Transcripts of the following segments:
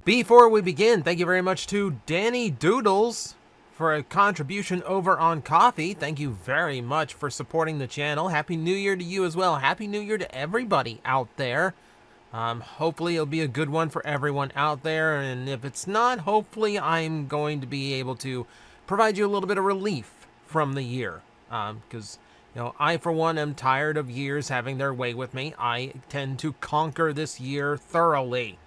Before we begin, thank you very much to Danny Doodles for a contribution over on Coffee. Thank you very much for supporting the channel. Happy New Year to you as well. Happy New Year to everybody out there. Hopefully it'll be a good one for everyone out there, and if it's not, hopefully I'm going to be able to provide you a little bit of relief from the year. Because, I for one am tired of years having their way with me. I tend to conquer this year thoroughly.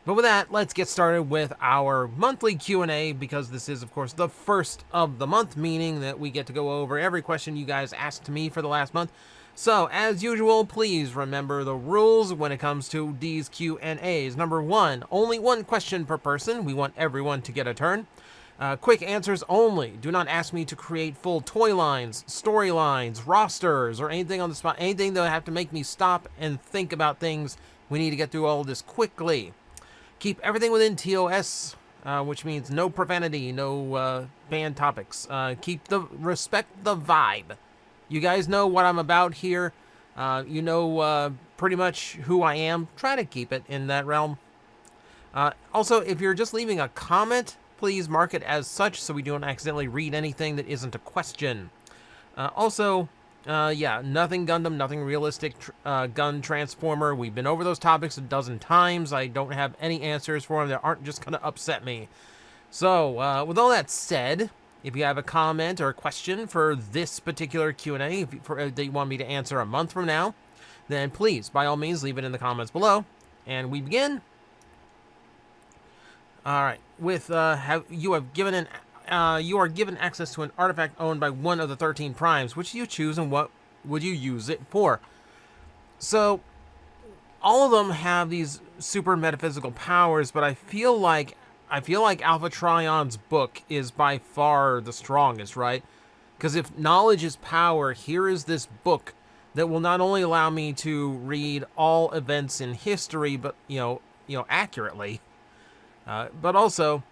But with that, let's get started with our monthly Q&A, because this is, of course, the first of the month, meaning that we get to go over every question you guys asked me for the last month. So, as usual, please remember the rules when it comes to these Q&As. Number one, only one question per person. We want everyone to get a turn. Quick answers only. Do not ask me to create full toy lines, storylines, rosters, or anything on the spot. Anything that will have to make me stop and think about things. We need to get through all of this quickly. Keep everything within TOS, which means no profanity, no banned topics. Respect the vibe. You guys know what I'm about here. You know pretty much who I am. Try to keep it in that realm. Also, if you're just leaving a comment, please mark it as such so we don't accidentally read anything that isn't a question. Nothing Gundam, nothing realistic gun transformer. We've been over those topics a dozen times. I don't have any answers for them that aren't just going to upset me. So, with all that said, if you have a comment or a question for this particular Q&A that you want me to answer a month from now, then please, by all means, leave it in the comments below. And we begin. All right. You are given access to an artifact owned by one of the 13 primes. Which do you choose, and what would you use it for? So, all of them have these super metaphysical powers, but I feel like Alpha Trion's book is by far the strongest, right? Because if knowledge is power, here is this book that will not only allow me to read all events in history, but accurately, but also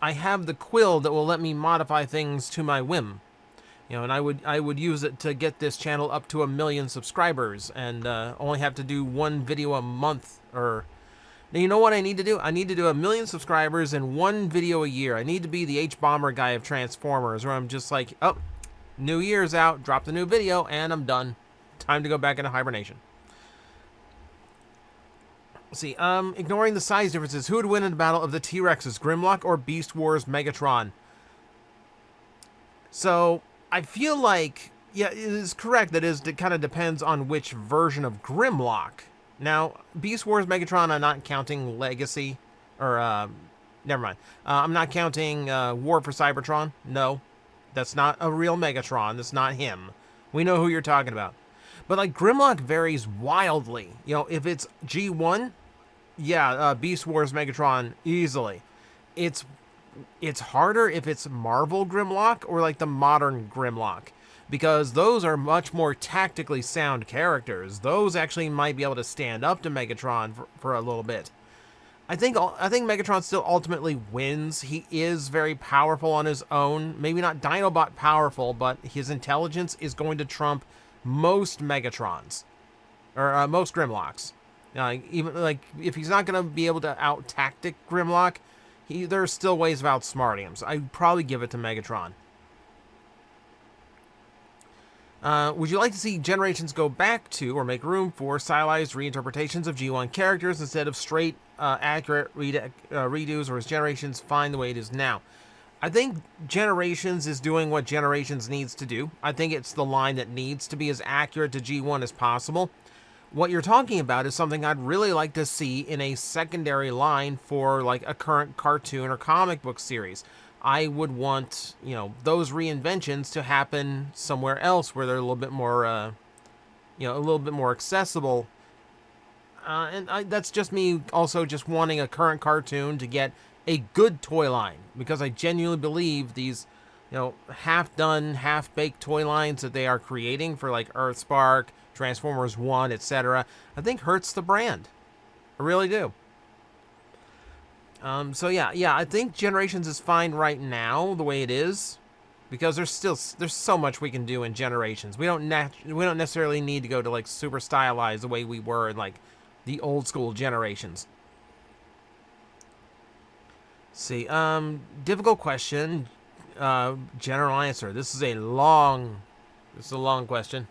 I have the quill that will let me modify things to my whim. And I would use it to get this channel up to 1 million subscribers, and only have to do one video a month. Now, you know what I need to do? I need to do 1 million subscribers and one video a year. I need to be the H-Bomber guy of Transformers, where I'm just like, oh, New Year's out, drop the new video, and I'm done. Time to go back into hibernation. Let's see, ignoring the size differences, who would win in the battle of the T-Rexes, Grimlock or Beast Wars Megatron? So, I feel like, yeah, it is correct that it kind of depends on which version of Grimlock. Now, Beast Wars Megatron, I'm not counting Legacy, or, never mind. I'm not counting War for Cybertron. No, that's not a real Megatron. That's not him. We know who you're talking about. But, like, Grimlock varies wildly. If it's G1, yeah, Beast Wars Megatron, easily. It's harder if it's Marvel Grimlock or, like, the modern Grimlock. Because those are much more tactically sound characters. Those actually might be able to stand up to Megatron for a little bit. I think Megatron still ultimately wins. He is very powerful on his own. Maybe not Dinobot powerful, but his intelligence is going to trump most Megatrons, or most Grimlocks. Even like if he's not going to be able to out-tactic Grimlock, there's still ways of outsmarting him. So I'd probably give it to Megatron. Would you like to see Generations go back to or make room for stylized reinterpretations of G1 characters instead of straight, accurate redos, or is Generations fine the way it is now? I think Generations is doing what Generations needs to do. I think it's the line that needs to be as accurate to G1 as possible. What you're talking about is something I'd really like to see in a secondary line for like a current cartoon or comic book series. I would want, those reinventions to happen somewhere else where they're a little bit more, a little bit more accessible. That's just me also just wanting a current cartoon to get a good toy line, because I genuinely believe these, half-done, half-baked toy lines that they are creating for like Earthspark, Transformers 1, etc., I think hurts the brand. I really do. So yeah, I think Generations is fine right now the way it is, because there's so much we can do in Generations. We don't necessarily need to go to like super stylized the way we were in like the old school Generations. See, difficult question. General answer. This is a long question.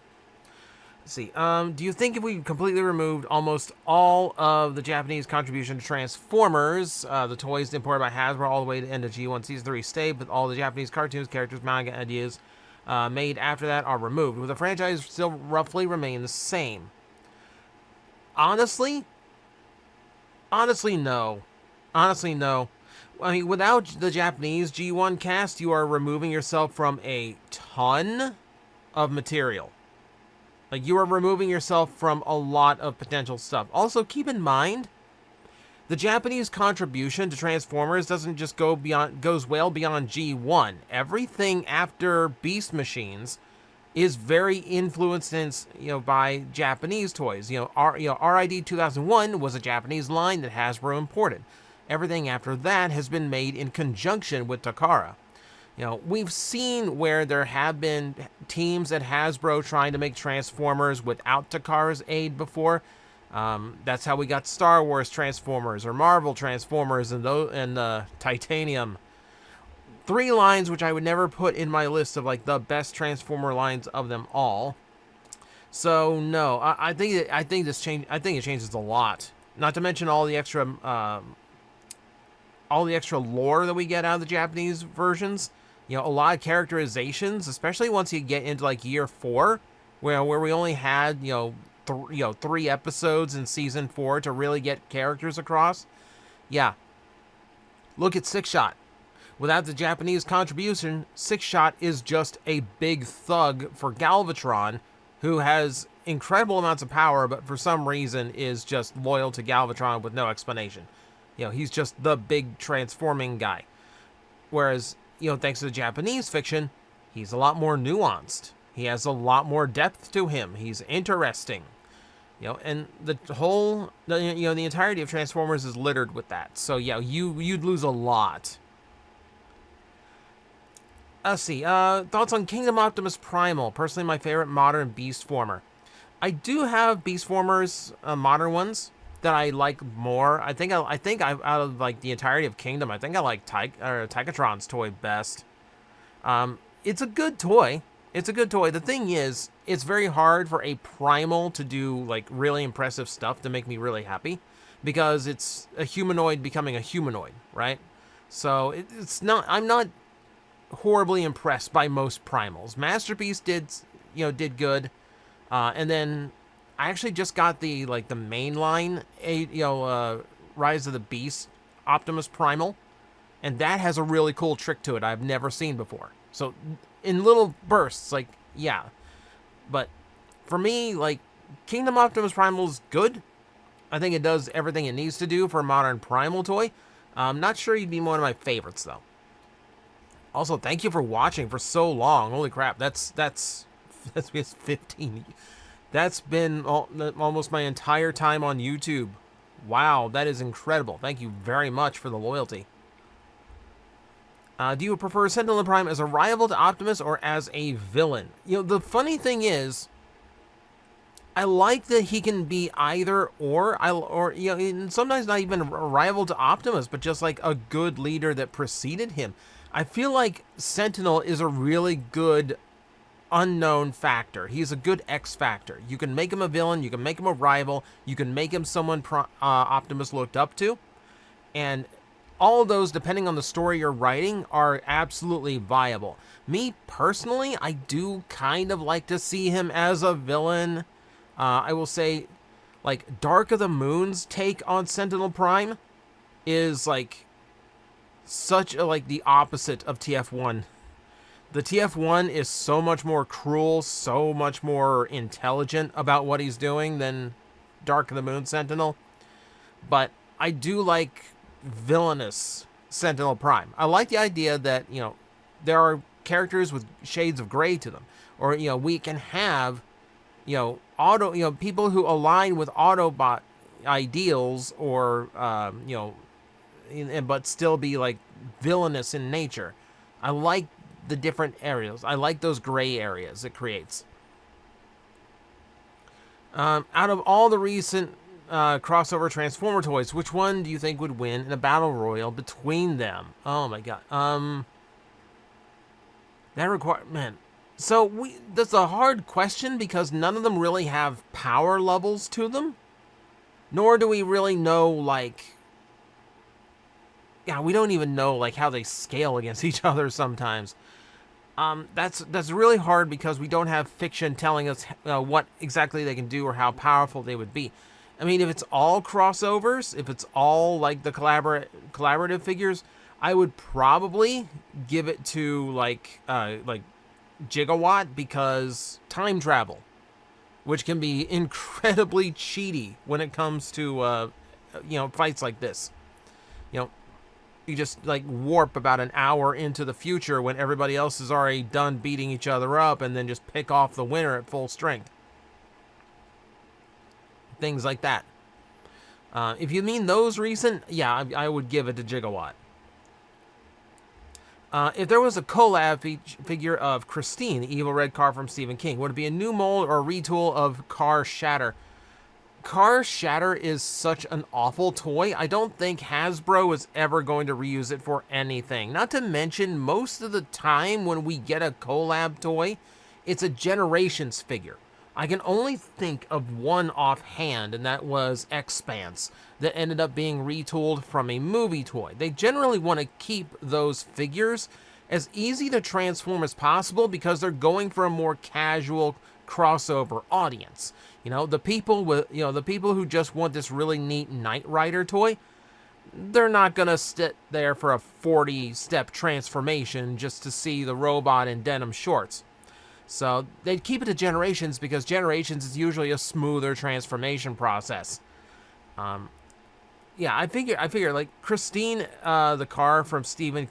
Let's see. Do you think if we completely removed almost all of the Japanese contribution to Transformers, the toys imported by Hasbro all the way to end of G1 Season 3 stay, but all the Japanese cartoons, characters, manga, ideas made after that are removed, will the franchise still roughly remain the same? Honestly, no. Honestly, no. I mean, without the Japanese G1 cast, you are removing yourself from a ton of material. Like, you are removing yourself from a lot of potential stuff. Also, keep in mind, the Japanese contribution to Transformers doesn't just goes well beyond G1. Everything after Beast Machines is very influenced, by Japanese toys. RID 2001 was a Japanese line that Hasbro imported. Everything after that has been made in conjunction with Takara. We've seen where there have been teams at Hasbro trying to make Transformers without Takara's aid before. That's how we got Star Wars Transformers or Marvel Transformers and Titanium. 3 lines which I would never put in my list of like the best Transformer lines of them all. So no, I think it changes a lot. Not to mention all the extra lore that we get out of the Japanese versions. A lot of characterizations, especially once you get into like year 4, where we only had 3 episodes in season 4 to really get characters across. Yeah, look at Six Shot. Without the Japanese contribution, Six Shot is just a big thug for Galvatron, who has incredible amounts of power, but for some reason is just loyal to Galvatron with no explanation. He's just the big transforming guy. Whereas, thanks to the Japanese fiction, he's a lot more nuanced. He has a lot more depth to him. He's interesting. And the entirety of Transformers is littered with that. So, yeah, you'd lose a lot. Let's see. Thoughts on Kingdom Optimus Primal? Personally, my favorite modern Beast Former. I do have Beast Formers, modern ones, that I like more. I think out of like the entirety of Kingdom, I think I like Tigatron's toy best. It's a good toy. The thing is, it's very hard for a Primal to do like really impressive stuff to make me really happy, because it's a humanoid becoming a humanoid, right? So it's not. I'm not horribly impressed by most Primals. Masterpiece did good, and then I actually just got the mainline, Rise of the Beast Optimus Primal, and that has a really cool trick to it I've never seen before. So in little bursts, yeah. But for me, Kingdom Optimus Primal is good. I think it does everything it needs to do for a modern Primal toy. I'm not sure he'd be one of my favorites though. Also, thank you for watching for so long. Holy crap, that's 15. That's been almost my entire time on YouTube. Wow, that is incredible. Thank you very much for the loyalty. Do you prefer Sentinel Prime as a rival to Optimus or as a villain? The funny thing is, I like that he can be either or. Sometimes not even a rival to Optimus, but just like a good leader that preceded him. I feel like Sentinel is a really good unknown factor. He's a good X factor. You can make him a villain, you can make him a rival, you can make him someone Optimus looked up to, and all of those, depending on the story you're writing, are absolutely viable. Me personally, I do kind of like to see him as a villain. I will say, Dark of the Moon's take on Sentinel Prime is such the opposite of TF1. The TF1 is so much more cruel, so much more intelligent about what he's doing than Dark of the Moon Sentinel. But I do like villainous Sentinel Prime. I like the idea that, there are characters with shades of gray to them. Or, we can have, people who align with Autobot ideals or, but still be villainous in nature. I like the different areas. I like those gray areas it creates. Out of all the recent crossover Transformer toys. Which one do you think would win in a battle royal between them? Oh my god. That require man. So that's a hard question because none of them really have power levels to them. Nor do we really know, like, yeah, we don't even know like how they scale against each other sometimes. That's really hard because we don't have fiction telling us what exactly they can do or how powerful they would be. I mean, if it's all crossovers, if it's all like the collaborative figures, I would probably give it to like Gigawatt because time travel, which can be incredibly cheaty when it comes to fights like this. You know, you just like warp about an hour into the future when everybody else is already done beating each other up, and then just pick off the winner at full strength. Things like that. If you mean those recent, yeah, I would give it to Gigawatt. If there was a collab figure of Christine, the evil red car from Stephen King, would it be a new mold or a retool of Car Shatter? Car Shatter is such an awful toy. I don't think Hasbro is ever going to reuse it for anything. Not to mention, most of the time when we get a collab toy, it's a Generations figure. I can only think of one offhand, and that was Expanse, that ended up being retooled from a movie toy. They generally want to keep those figures as easy to transform as possible because they're going for a more casual crossover audience. You know, the people who just want this really neat Knight Rider toy, they're not going to sit there for a 40-step transformation just to see the robot in denim shorts. So they'd keep it to Generations because Generations is usually a smoother transformation process. Yeah, I figure like Christine, the car from Stephen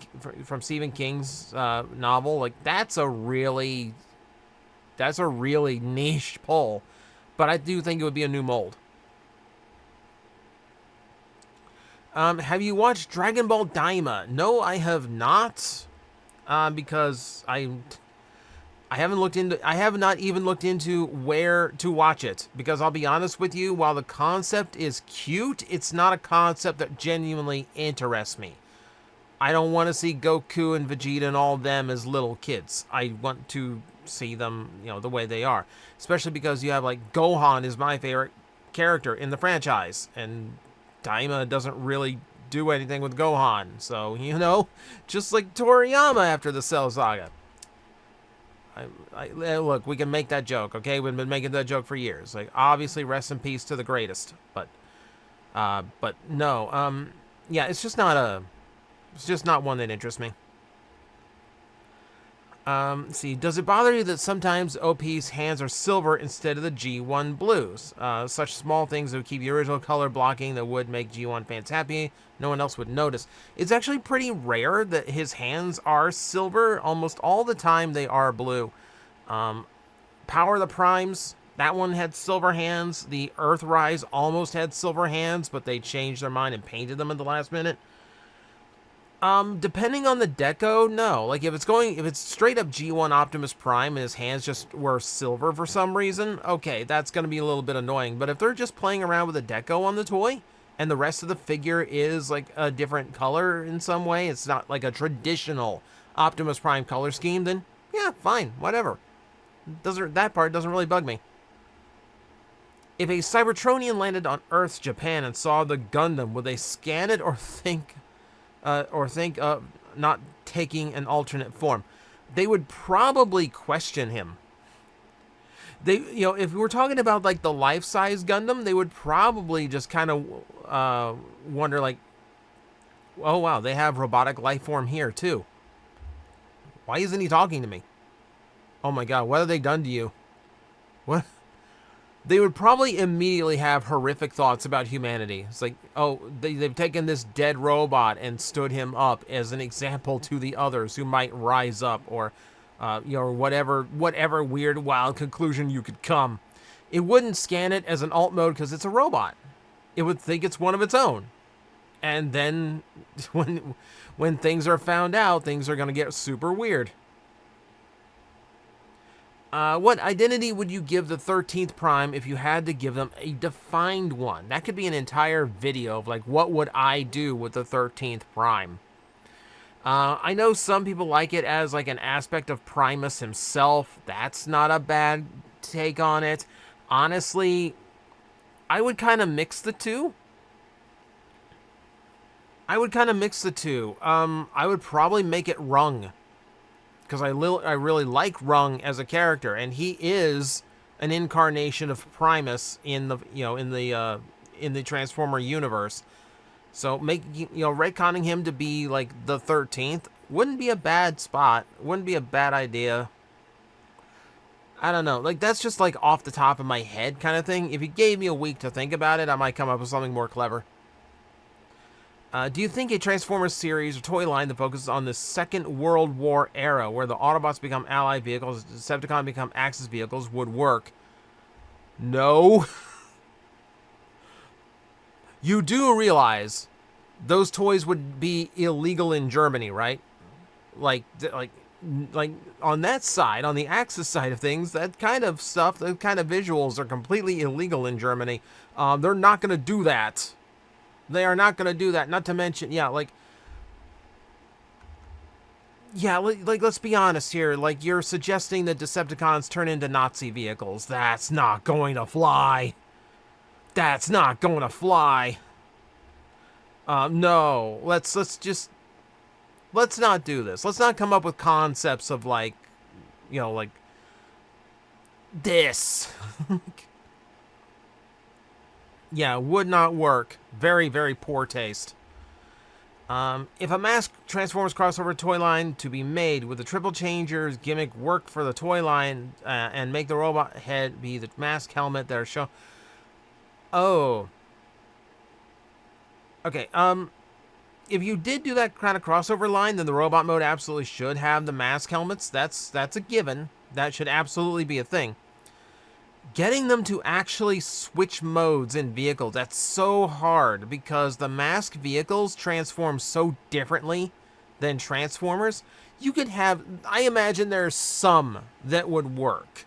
King's novel, like that's a really niche pull, but I do think it would be a new mold. Have you watched Dragon Ball Daima? No, I have not, because I have not even looked into where to watch it, because I'll be honest with you, while the concept is cute, it's not a concept that genuinely interests me. I don't want to see Goku and Vegeta and all them as little kids. I want to see them, the way they are. Especially because you have, like, Gohan is my favorite character in the franchise, and Daima doesn't really do anything with Gohan. So, just like Toriyama after the Cell Saga. Look, we can make that joke, okay? We've been making that joke for years. Like, obviously, rest in peace to the greatest. But no. Yeah, it's just not one that interests me. See, does it bother you that sometimes OP's hands are silver instead of the G1 blues? Such small things that would keep the original color blocking that would make G1 fans happy. No one else would notice. It's actually pretty rare that his hands are silver. Almost all the time they are blue. Power of the Primes, that one had silver hands. The Earthrise almost had silver hands, but they changed their mind and painted them at the last minute. Depending on the deco, no. Like, if it's straight up G1 Optimus Prime and his hands just were silver for some reason, okay, that's going to be a little bit annoying. But if they're just playing around with a deco on the toy, and the rest of the figure is, like, a different color in some way, it's not like a traditional Optimus Prime color scheme, then, yeah, fine, whatever. That part doesn't really bug me. If a Cybertronian landed on Earth, Japan, and saw the Gundam, would they scan it or think of not taking an alternate form? They would probably question him. If we're talking about like the life-size Gundam, they would probably just kind of wonder like, oh wow, they have robotic life form here too. Why isn't he talking to me? Oh my god, what have they done to you? What? They would probably immediately have horrific thoughts about humanity. It's like, oh, they've taken this dead robot and stood him up as an example to the others who might rise up, or, whatever weird, wild conclusion you could come. It wouldn't scan it as an alt mode because it's a robot. It would think it's one of its own. And then when things are found out, things are going to get super weird. What identity would you give the 13th Prime if you had to give them a defined one? That could be an entire video of, like, what would I do with the 13th Prime? I know some people like it as, like, an aspect of Primus himself. That's not a bad take on it. Honestly, I would kind of mix the two. I would probably make it Rung, because I really like Rung as a character, and he is an incarnation of Primus in the in the Transformer universe. So retconning him to be like the 13th wouldn't be a bad spot. Wouldn't be a bad idea. I don't know. Like, that's just like off the top of my head kind of thing. If you gave me a week to think about it, I might come up with something more clever. Do you think a Transformers series or toy line that focuses on the Second World War era, where the Autobots become Allied vehicles, Decepticons become Axis vehicles, would work? No. You do realize those toys would be illegal in Germany, right? Like on that side, on the Axis side of things, that kind of stuff, those kind of visuals are completely illegal in Germany. They're not going to do that. They are not going to do that. Not to mention, like, let's be honest here. Like, you're suggesting that Decepticons turn into Nazi vehicles. That's not going to fly. That's not going to fly. No. Let's not do this. Let's not come up with concepts of, like, like this. Yeah, would not work. Very, very poor taste. If a mask Transformers crossover toy line to be made, would the Triple Changers gimmick work for the toy line and make the robot head be the mask helmet that are shown? Oh. Okay, if you did do that kind of crossover line, then the robot mode absolutely should have the mask helmets. That's a given. That should absolutely be a thing. Getting them to actually switch modes in vehicles, that's so hard because the mask vehicles transform so differently than Transformers. You could have, I imagine there's some that would work.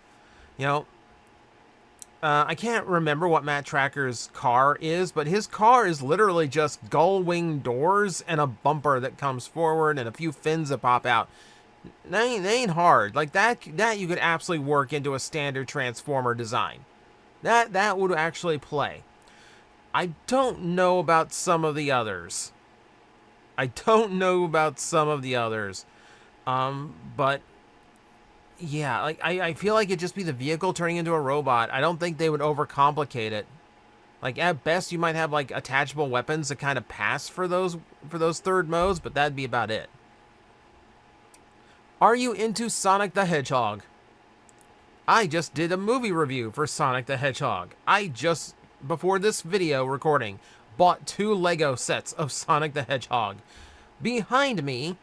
I can't remember what Matt Tracker's car is, but his car is literally just gull wing doors and a bumper that comes forward and a few fins that pop out. That ain't hard. Like, that you could absolutely work into a standard Transformer design. That would actually play. I don't know about some of the others. But yeah, like, I feel like it'd just be the vehicle turning into a robot. I don't think they would overcomplicate it. Like, at best, you might have, like, attachable weapons that kind of pass for those third modes, but that'd be about it. Are you into Sonic the Hedgehog? I just did a movie review for Sonic the Hedgehog. I just, before this video recording, bought 2 Lego sets of Sonic the Hedgehog. Behind me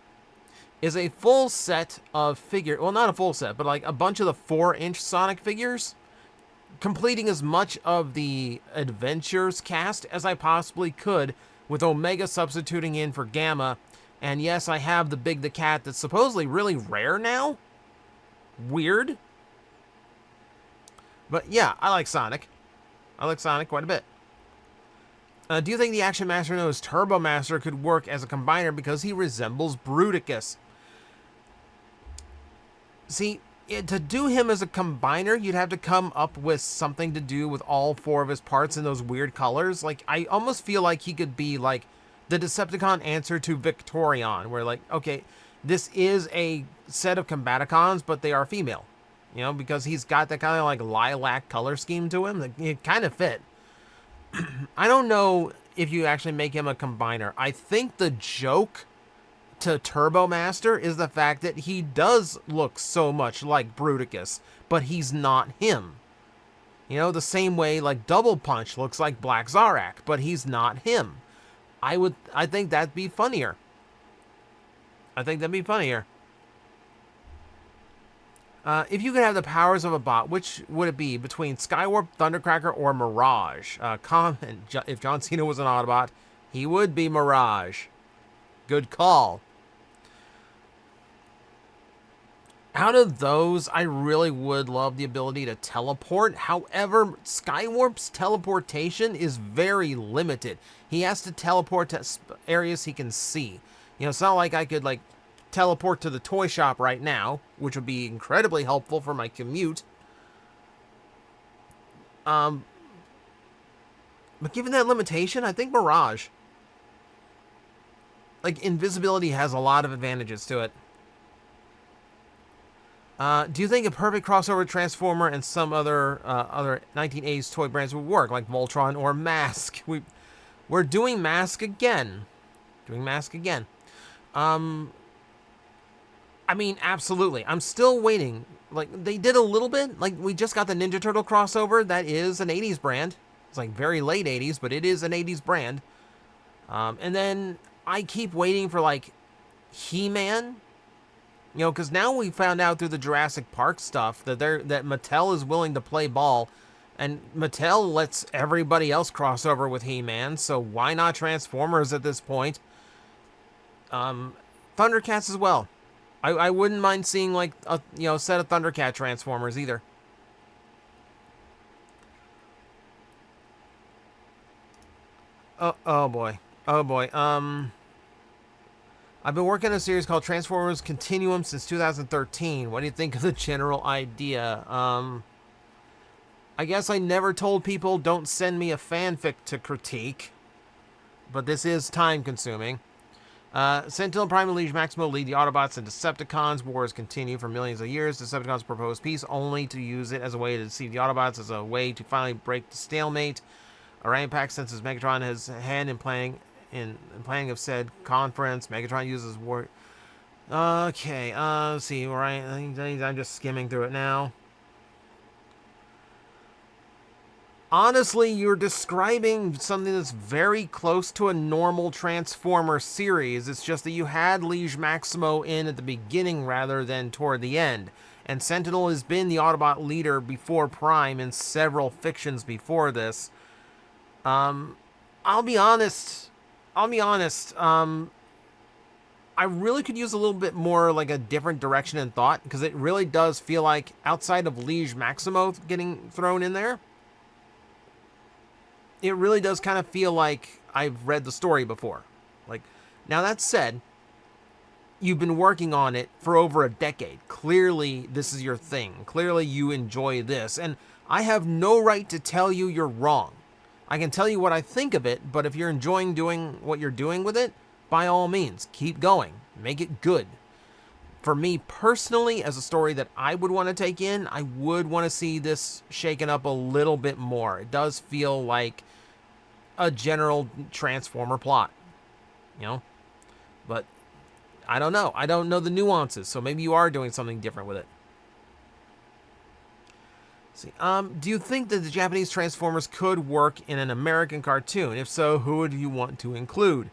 is a full set of figure, well, not a full set, but like a bunch of the 4-inch Sonic figures, completing as much of the Adventures cast as I possibly could, with Omega substituting in for Gamma. And yes, I have the Big the Cat that's supposedly really rare now. Weird. But yeah, I like Sonic. I like Sonic quite a bit. Do you think the Action Master known as Turbo Master could work as a combiner because he resembles Bruticus? See, to do him as a combiner, you'd have to come up with something to do with all 4 of his parts in those weird colors. Like, I almost feel like he could be, like, the Decepticon answer to Victorion, where, like, okay, this is a set of Combaticons, but they are female. Because he's got that kind of, like, lilac color scheme to him. Like, it kind of fit. I don't know if you actually make him a combiner. I think the joke to Turbo Master is the fact that he does look so much like Bruticus, but he's not him. The same way, like, Double Punch looks like Black Zarak, but he's not him. I think that'd be funnier. If you could have the powers of a bot, which would it be between Skywarp, Thundercracker, or Mirage? If John Cena was an Autobot, he would be Mirage. Good call. Out of those, I really would love the ability to teleport. However, Skywarp's teleportation is very limited. He has to teleport to areas he can see. You know, it's not like I could, like, teleport to the toy shop right now, which would be incredibly helpful for my commute. But given that limitation, I think Mirage. Like, invisibility has a lot of advantages to it. Do you think a perfect crossover Transformer and some other 1980s toy brands would work, like Voltron or Mask? We're doing Mask again. I mean, absolutely. I'm still waiting. Like, they did a little bit. Like, we just got the Ninja Turtle crossover. That is an 80s brand. It's like very late 80s, but it is an 80s brand. And then I keep waiting for, like, He-Man. You know, because now we found out through the Jurassic Park stuff that Mattel is willing to play ball, and Mattel lets everybody else cross over with He-Man, so why not Transformers at this point? Thundercats as well. I wouldn't mind seeing, like, a set of Thundercat Transformers either. Oh boy. I've been working on a series called Transformers Continuum since 2013. What do you think of the general idea? I guess I never told people don't send me a fanfic to critique, but this is time consuming. Sentinel Prime and Liege Maximo lead the Autobots and Decepticons. Wars continue for millions of years. Decepticons propose peace only to use it as a way to deceive the Autobots, as a way to finally break the stalemate. Orion Pax senses Megatron has a hand in planning of said conference. Megatron uses war. Okay, let's see. Orion, I'm just skimming through it now. Honestly, you're describing something that's very close to a normal Transformer series. It's just that you had Liege Maximo in at the beginning rather than toward the end. And Sentinel has been the Autobot leader before Prime in several fictions before this. I'll be honest. I really could use a little bit more, like, a different direction in thought, because it really does feel like, outside of Liege Maximo getting thrown in there, it really does kind of feel like I've read the story before. Like, now that said, you've been working on it for over a decade. Clearly, this is your thing. Clearly, you enjoy this. And I have no right to tell you you're wrong. I can tell you what I think of it, but if you're enjoying doing what you're doing with it, by all means, keep going. Make it good. For me personally, as a story that I would want to take in, I would want to see this shaken up a little bit more. It does feel like a general Transformer plot, you know? But I don't know. I don't know the nuances, so maybe you are doing something different with it. See, do you think that the Japanese Transformers could work in an American cartoon? If so, who would you want to include?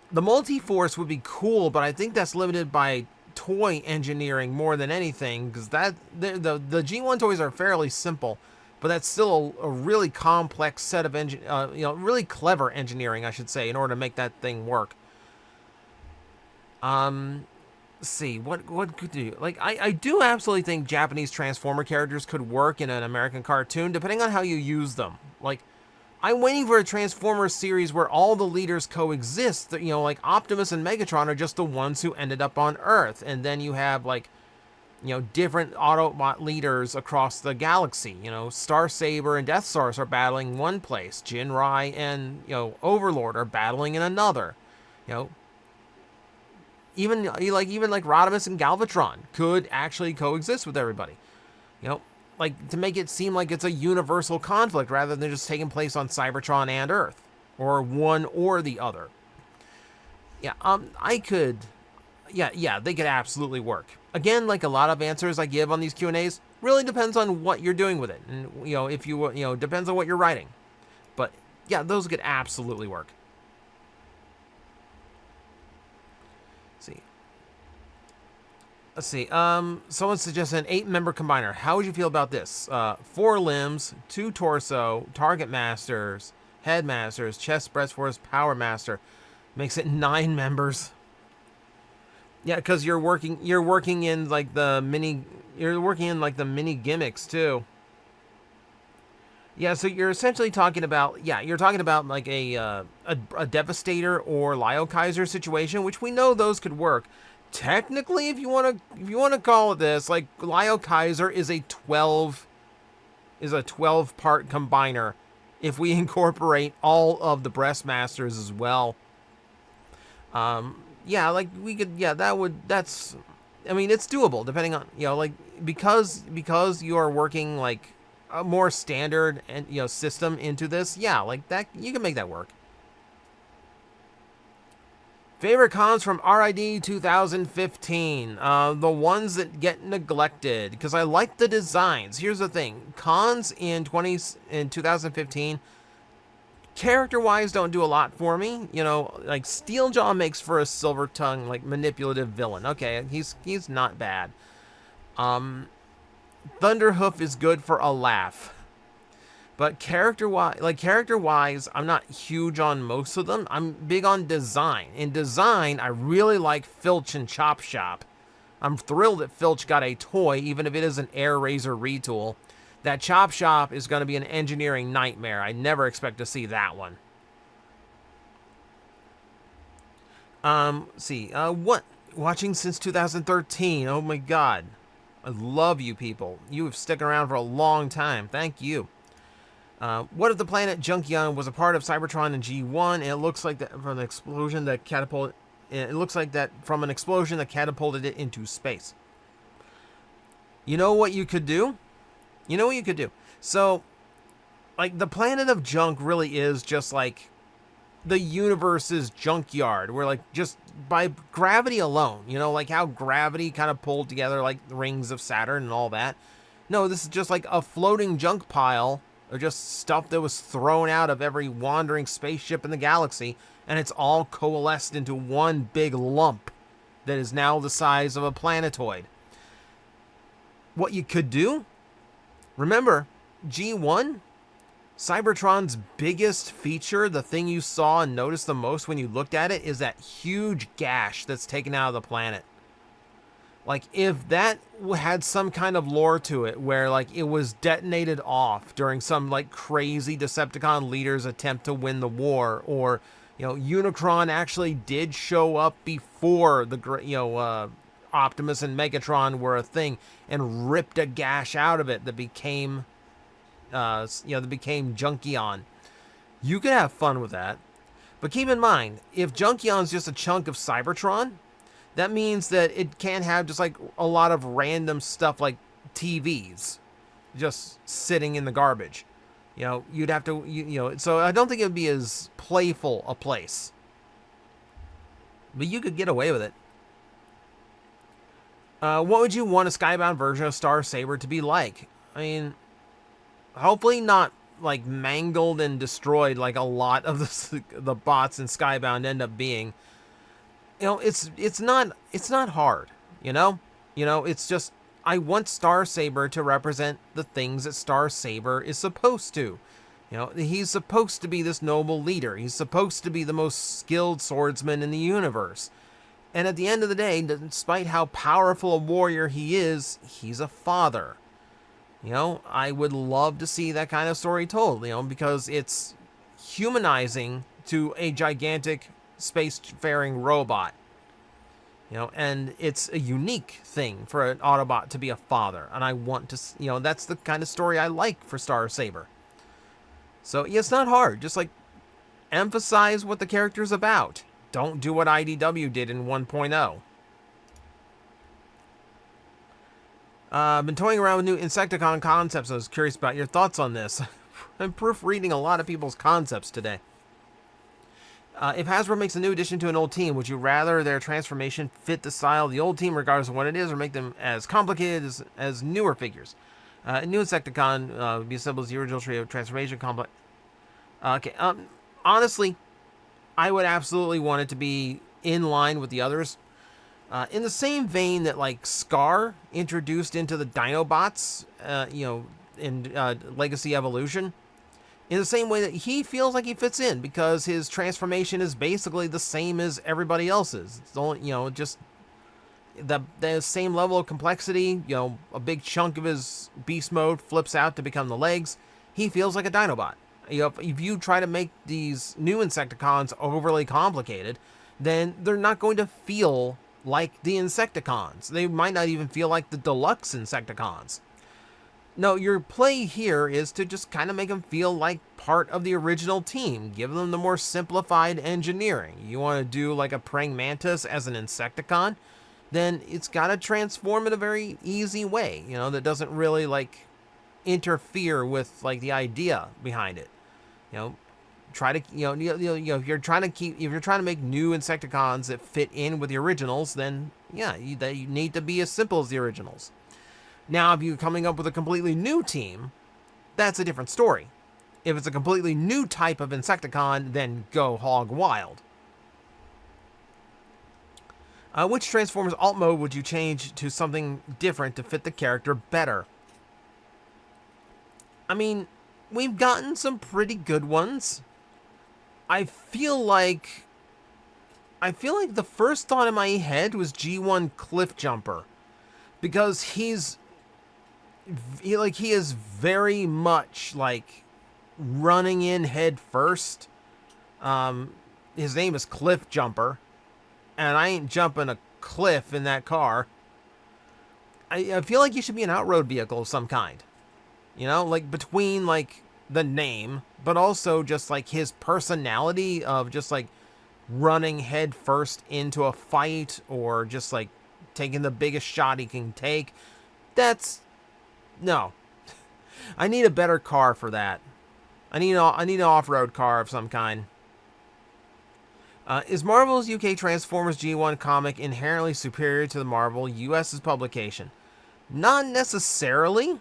The Multiforce would be cool, but I think that's limited by toy engineering more than anything, because the G1 toys are fairly simple, but that's still a really complex set of really clever engineering, I should say, in order to make that thing work. Let's see, what could do? Like, I do absolutely think Japanese Transformer characters could work in an American cartoon, depending on how you use them. Like, I'm waiting for a Transformers series where all the leaders coexist. You know, like Optimus and Megatron are just the ones who ended up on Earth. And then you have, like, you know, different Autobot leaders across the galaxy. You know, Starsaber and Death Stars are battling one place. Jinrai and, you know, Overlord are battling in another. You know, even like Rodimus and Galvatron could actually coexist with everybody. You know, like, to make it seem like it's a universal conflict rather than just taking place on Cybertron and Earth, or one or the other. Yeah, they could absolutely work. Again, like a lot of answers I give on these Q&As, really depends on what you're doing with it, and, you know, if you depends on what you're writing. But yeah, those could absolutely work. Let's see. Someone suggested an 8-member combiner. How would you feel about this? 4 limbs, 2 torso, target masters, headmasters, chest, breast force, power master. Makes it 9 members. Yeah, because you're working in like the mini gimmicks too. Yeah, so you're essentially talking about like a Devastator or Lyle Kaiser situation, which we know those could work. Technically, if you want to call it this, like Lyle Kaiser is a 12 part combiner if we incorporate all of the Breastmasters as well. Yeah, like we could, yeah, that's, I mean, it's doable depending on, like, because you are working like a more standard and, system into this, yeah, like that, you can make that work. Favorite cons from RID 2015, the ones that get neglected, because I like the designs. Here's the thing, cons in 2015, character-wise, don't do a lot for me. Like Steeljaw makes for a silver tongue, like manipulative villain. Okay, he's not bad. Thunderhoof is good for a laugh. But character-wise, I'm not huge on most of them. I'm big on design. In design, I really like Filch and Chop Shop. I'm thrilled that Filch got a toy, even if it is an Air Razor retool. That Chop Shop is going to be an engineering nightmare. I never expect to see that one. See, what? Watching since 2013. Oh my god. I love you people. You have stuck around for a long time. Thank you. What if the planet Junkion was a part of Cybertron and G1, and it looks like that from an explosion that catapulted... It looks like that from an explosion that catapulted it into space. You know what you could do? So, like, the planet of junk really is just like the universe's junkyard, where, like, just by gravity alone, like how gravity kind of pulled together like the rings of Saturn and all that. No, this is just like a floating junk pile, or just stuff that was thrown out of every wandering spaceship in the galaxy, and it's all coalesced into one big lump that is now the size of a planetoid. What you could do? Remember, G1, Cybertron's biggest feature, the thing you saw and noticed the most when you looked at it, is that huge gash that's taken out of the planet. Like, if that had some kind of lore to it, where, like, it was detonated off during some, like, crazy Decepticon leader's attempt to win the war, or, Unicron actually did show up before the, Optimus and Megatron were a thing, and ripped a gash out of it that became, Junkion. You could have fun with that. But keep in mind, if Junkion's just a chunk of Cybertron, that means that it can't have just like a lot of random stuff like TVs just sitting in the garbage. You'd have to, so I don't think it would be as playful a place. But you could get away with it. What would you want a Skybound version of Star Saber to be like? I mean, hopefully not like mangled and destroyed like a lot of the bots in Skybound end up being. It's not hard, it's just, I want Star Saber to represent the things that Star Saber is supposed to. He's supposed to be this noble leader. He's supposed to be the most skilled swordsman in the universe. And at the end of the day, despite how powerful a warrior he is, he's a father. I would love to see that kind of story told, because it's humanizing to a gigantic spacefaring robot. And it's a unique thing for an Autobot to be a father. And I want to, that's the kind of story I like for Star Saber. So, yeah, it's not hard. Just, like, emphasize what the character's about. Don't do what IDW did in 1.0. I've been toying around with new Insecticon concepts. I was curious about your thoughts on this. I'm proofreading a lot of people's concepts today. If Hasbro makes a new addition to an old team, would you rather their transformation fit the style of the old team regardless of what it is, or make them as complicated as newer figures? A new Insecticon would be assembled as the original trio transformation complex. Okay, honestly, I would absolutely want it to be in line with the others. In the same vein that, like, Scar introduced into the Dinobots, in Legacy Evolution. In the same way that he feels like he fits in, because his transformation is basically the same as everybody else's. It's only, just the same level of complexity. You know, a big chunk of his beast mode flips out to become the legs. He feels like a Dinobot. You know, if you try to make these new Insecticons overly complicated, then they're not going to feel like the Insecticons. They might not even feel like the deluxe Insecticons. No, your play here is to just kind of make them feel like part of the original team. Give them the more simplified engineering. You want to do like a praying mantis as an Insecticon, then it's got to transform in a very easy way, you know, that doesn't really like interfere with like the idea behind it. You know, try to if you're trying to make new Insecticons that fit in with the originals, then yeah, they need to be as simple as the originals. Now, if you're coming up with a completely new team, that's a different story. If it's a completely new type of Insecticon, then go hog wild. Which Transformers alt mode would you change to something different to fit the character better? I mean, we've gotten some pretty good ones. I feel like the first thought in my head was G1 Cliff Jumper, because he is very much like running in head first. His name is Cliff Jumper, and I ain't jumping a cliff in that car. I feel like he should be an outroad vehicle of some kind. You know, like between like the name, but also just like his personality of just like running head first into a fight, or just like taking the biggest shot he can take. No. I need a better car for that. I need an off-road car of some kind. Is Marvel's UK Transformers G1 comic inherently superior to the Marvel US's publication? Not necessarily.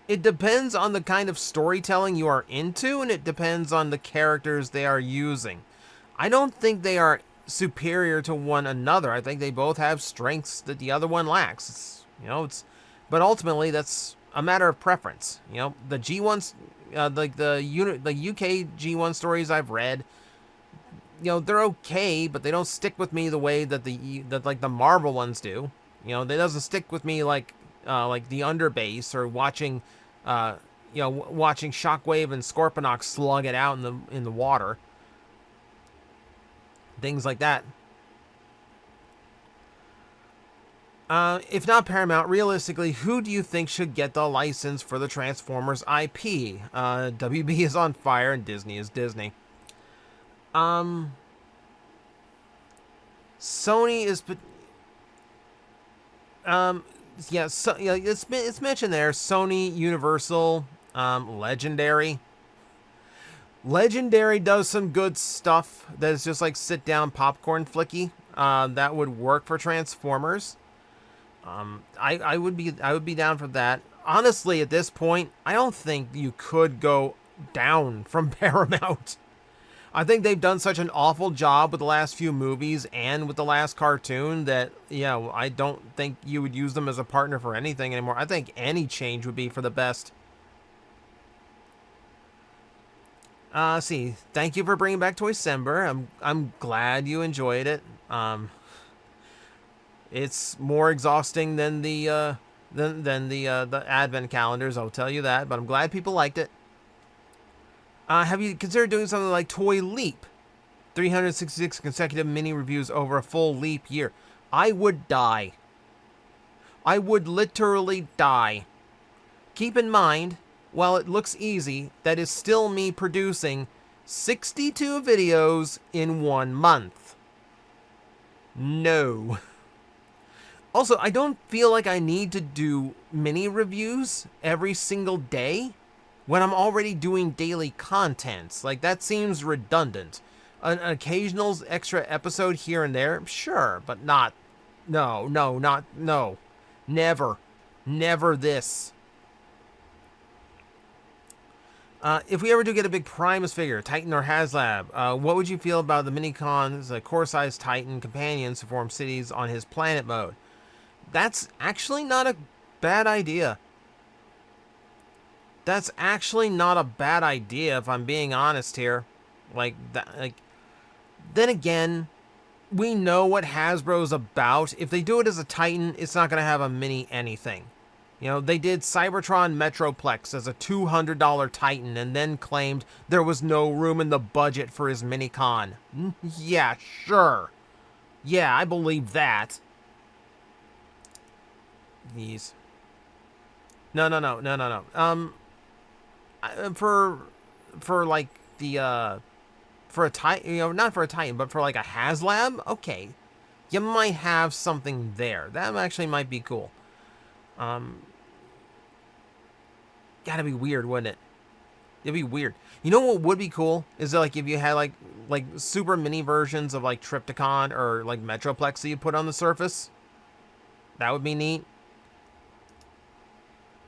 It depends on the kind of storytelling you are into, and it depends on the characters they are using. I don't think they are superior to one another. I think they both have strengths that the other one lacks. But ultimately that's a matter of preference. You know, the G1s, like the UK G1 stories I've read, you know, they're okay, but they don't stick with me the way that the Marvel ones do. You know, they doesn't stick with me like the Underbase, or watching Shockwave and Scorponok slug it out in the water. Things like that. If not Paramount, realistically, who do you think should get the license for the Transformers IP? WB is on fire and Disney is Disney. Sony is... it's mentioned there. Sony, Universal, Legendary. Legendary does some good stuff that is just like sit-down popcorn flicky. That would work for Transformers. I would be down for that. Honestly, at this point, I don't think you could go down from Paramount. I think they've done such an awful job with the last few movies and with the last cartoon that, I don't think you would use them as a partner for anything anymore. I think any change would be for the best. Thank you for bringing back Toycember. I'm glad you enjoyed it. It's more exhausting than the advent calendars, I'll tell you that, but I'm glad people liked it. Have you considered doing something like Toy Leap? 366 consecutive mini reviews over a full leap year. I would die. I would literally die. Keep in mind, while it looks easy, that is still me producing 62 videos in 1 month. No. Also, I don't feel like I need to do mini reviews every single day when I'm already doing daily contents. Like, that seems redundant. An occasional extra episode here and there, sure, but not... No. Never. Never this. If we ever do get a big Primus figure, Titan or HasLab, what would you feel about the Minicon's core-sized Titan companions to form cities on his planet mode? That's actually not a bad idea. That's actually not a bad idea, if I'm being honest here. Then again, we know what Hasbro's about. If they do it as a Titan, it's not going to have a mini anything. You know, they did Cybertron Metroplex as a $200 Titan and then claimed there was no room in the budget for his mini-con. Yeah, sure. Yeah, I believe that. These. No. For like the, for a Titan, you know, not for a Titan, but for like a HasLab, okay. You might have something there. That actually might be cool. Gotta be weird, wouldn't it? It'd be weird. You know what would be cool is that, like, if you had like super mini versions of like Trypticon or like Metroplex that you put on the surface. That would be neat.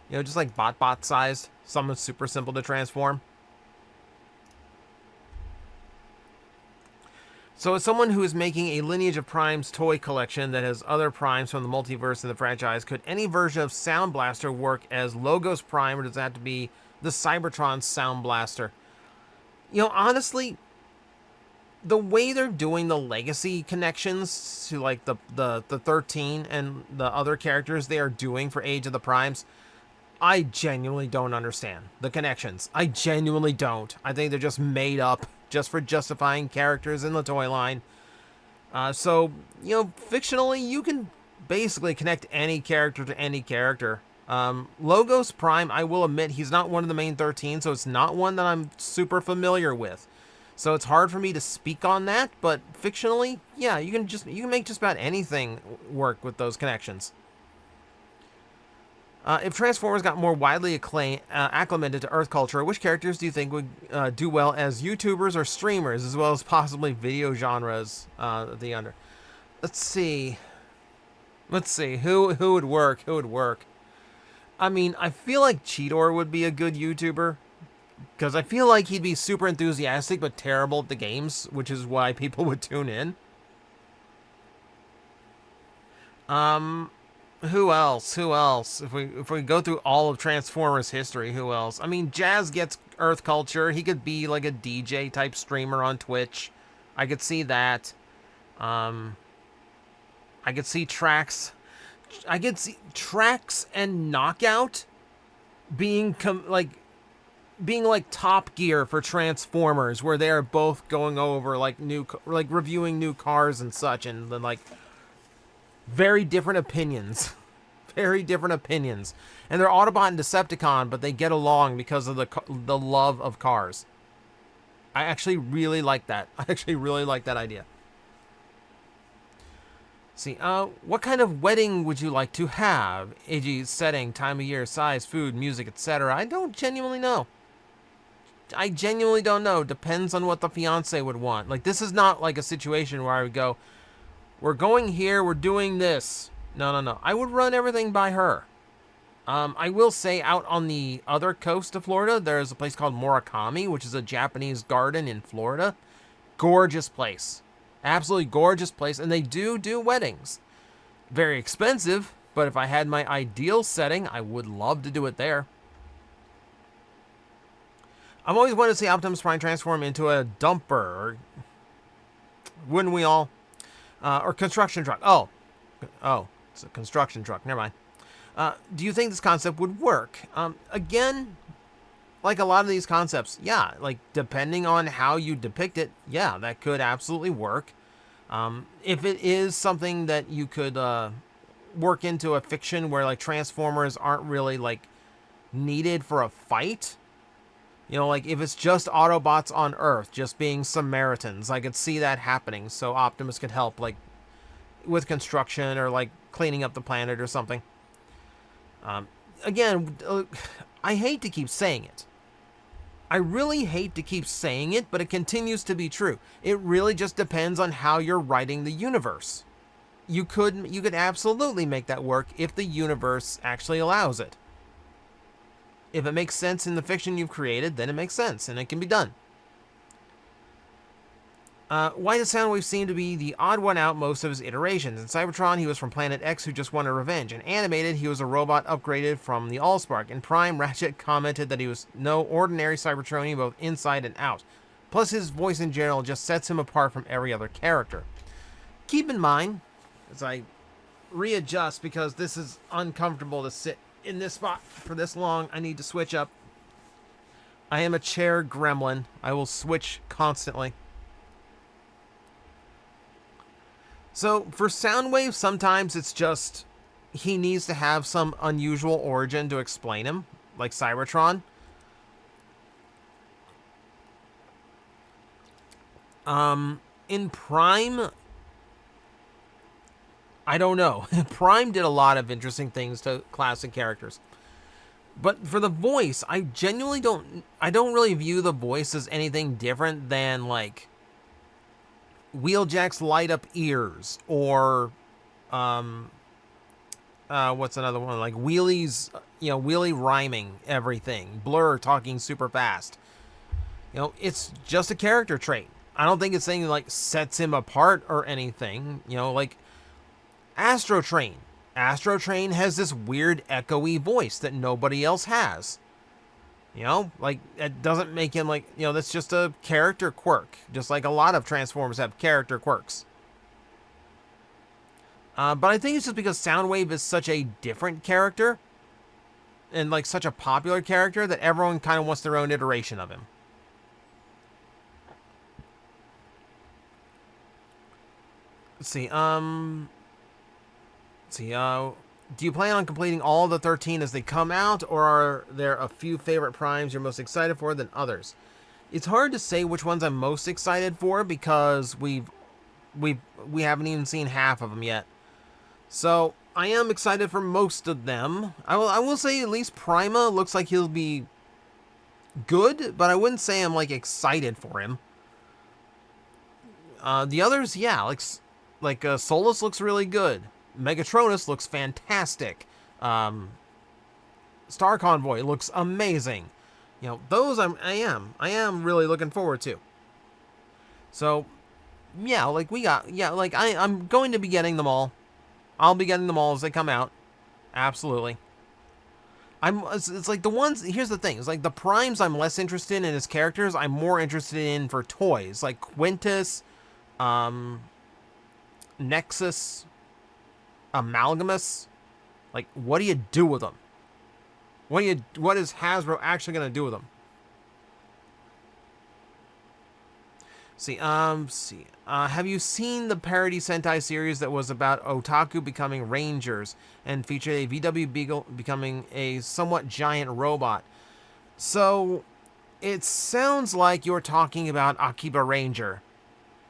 You know, just like bot sized, something super simple to transform. So as someone who is making a Lineage of Primes toy collection that has other Primes from the multiverse and the franchise, could any version of Sound Blaster work as Logos Prime, or does that have to be the Cybertron Sound Blaster? You know, honestly, the way they're doing the legacy connections to like the 13 and the other characters they are doing for Age of the Primes, I genuinely don't understand the connections. I genuinely don't. I think they're just made up just for justifying characters in the toy line. So, you know, fictionally, you can basically connect any character to any character. Logos Prime, I will admit, he's not one of the main 13, so it's not one that I'm super familiar with. So it's hard for me to speak on that, but fictionally, yeah, you can make just about anything work with those connections. If Transformers got more widely acclimated to Earth culture, which characters do you think would do well as YouTubers or streamers, as well as possibly video genres? The under. Let's see. Who would work? Who would work? I mean, I feel like Cheetor would be a good YouTuber, because I feel like he'd be super enthusiastic but terrible at the games, which is why people would tune in. Who else? If we go through all of Transformers history, who else? I mean, Jazz gets Earth culture. He could be like a DJ type streamer on Twitch. I could see that. I could see Trax. I could see Trax and Knockout being like Top Gear for Transformers, where they are both going over like reviewing new cars and such, and then like very different opinions. Very different opinions. And they're Autobot and Decepticon, but they get along because of the love of cars. I actually really like that. I actually really like that idea. See, what kind of wedding would you like to have? Age, setting, time of year, size, food, music, etc. I don't genuinely know. I genuinely don't know. Depends on what the fiance would want. Like, this is not like a situation where I would go, we're going here, we're doing this. No. I would run everything by her. I will say, out on the other coast of Florida, there's a place called Murakami, which is a Japanese garden in Florida. Gorgeous place. Absolutely gorgeous place. And they do weddings. Very expensive, but if I had my ideal setting, I would love to do it there. I've always wanted to see Optimus Prime transform into a dumper. Wouldn't we all? Or construction truck. Oh, it's a construction truck. Never mind. Do you think this concept would work? Again, like a lot of these concepts, yeah, like depending on how you depict it, yeah, that could absolutely work. If it is something that you could work into a fiction where like Transformers aren't really like needed for a fight, you know, like if it's just Autobots on Earth just being Samaritans, I could see that happening. So Optimus could help like with construction or like cleaning up the planet or something. Again, I hate to keep saying it. I really hate to keep saying it, but it continues to be true. It really just depends on how you're writing the universe. You could absolutely make that work if the universe actually allows it. If it makes sense in the fiction you've created, then it makes sense, and it can be done. Why does Soundwave seem to be the odd one out most of his iterations? In Cybertron, he was from Planet X who just wanted revenge. In Animated, he was a robot upgraded from the Allspark. In Prime, Ratchet commented that he was no ordinary Cybertronian both inside and out. Plus, his voice in general just sets him apart from every other character. keep in mind, as I readjust, because this is uncomfortable to sit in this spot for this long, I need to switch up. I am a chair gremlin. I will switch constantly. So for Soundwave, sometimes it's just he needs to have some unusual origin to explain him, like Cybertron. In Prime, I don't know. Prime did a lot of interesting things to classic characters. But for the voice, I genuinely don't really view the voice as anything different than, like, Wheeljack's light up ears, or what's another one? Like Wheelie's, Wheelie rhyming everything, Blur talking super fast. It's just a character trait. I don't think it's anything like sets him apart or anything. Like Astro Train. Astro Train has this weird echoey voice that nobody else has. Like, it doesn't make him, like, that's just a character quirk. Just like a lot of Transformers have character quirks. But I think it's just because Soundwave is such a different character, and, like, such a popular character, that everyone kind of wants their own iteration of him. Let's see, do you plan on completing all the 13 as they come out, or are there a few favorite primes you're most excited for than others? It's hard to say which ones I'm most excited for, because we haven't even seen half of them yet. So I am excited for most of them. I will say at least Prima looks like he'll be good, but I wouldn't say I'm, like, excited for him. The others, yeah, like Solus looks really good. Megatronus looks fantastic. Star Convoy looks amazing. Those I am really looking forward to. So, yeah, like I'm going to be getting them all. I'll be getting them all as they come out. Absolutely. It's like the ones, here's the thing, it's like the primes I'm less interested in as characters, I'm more interested in for toys, like Quintus, Nexus, Amalgamus. Like, what do you do with them? What is Hasbro actually going to do with them? Have you seen the parody Sentai series that was about otaku becoming rangers and featured a VW Beagle becoming a somewhat giant robot? So, it sounds like you're talking about Akiba Ranger,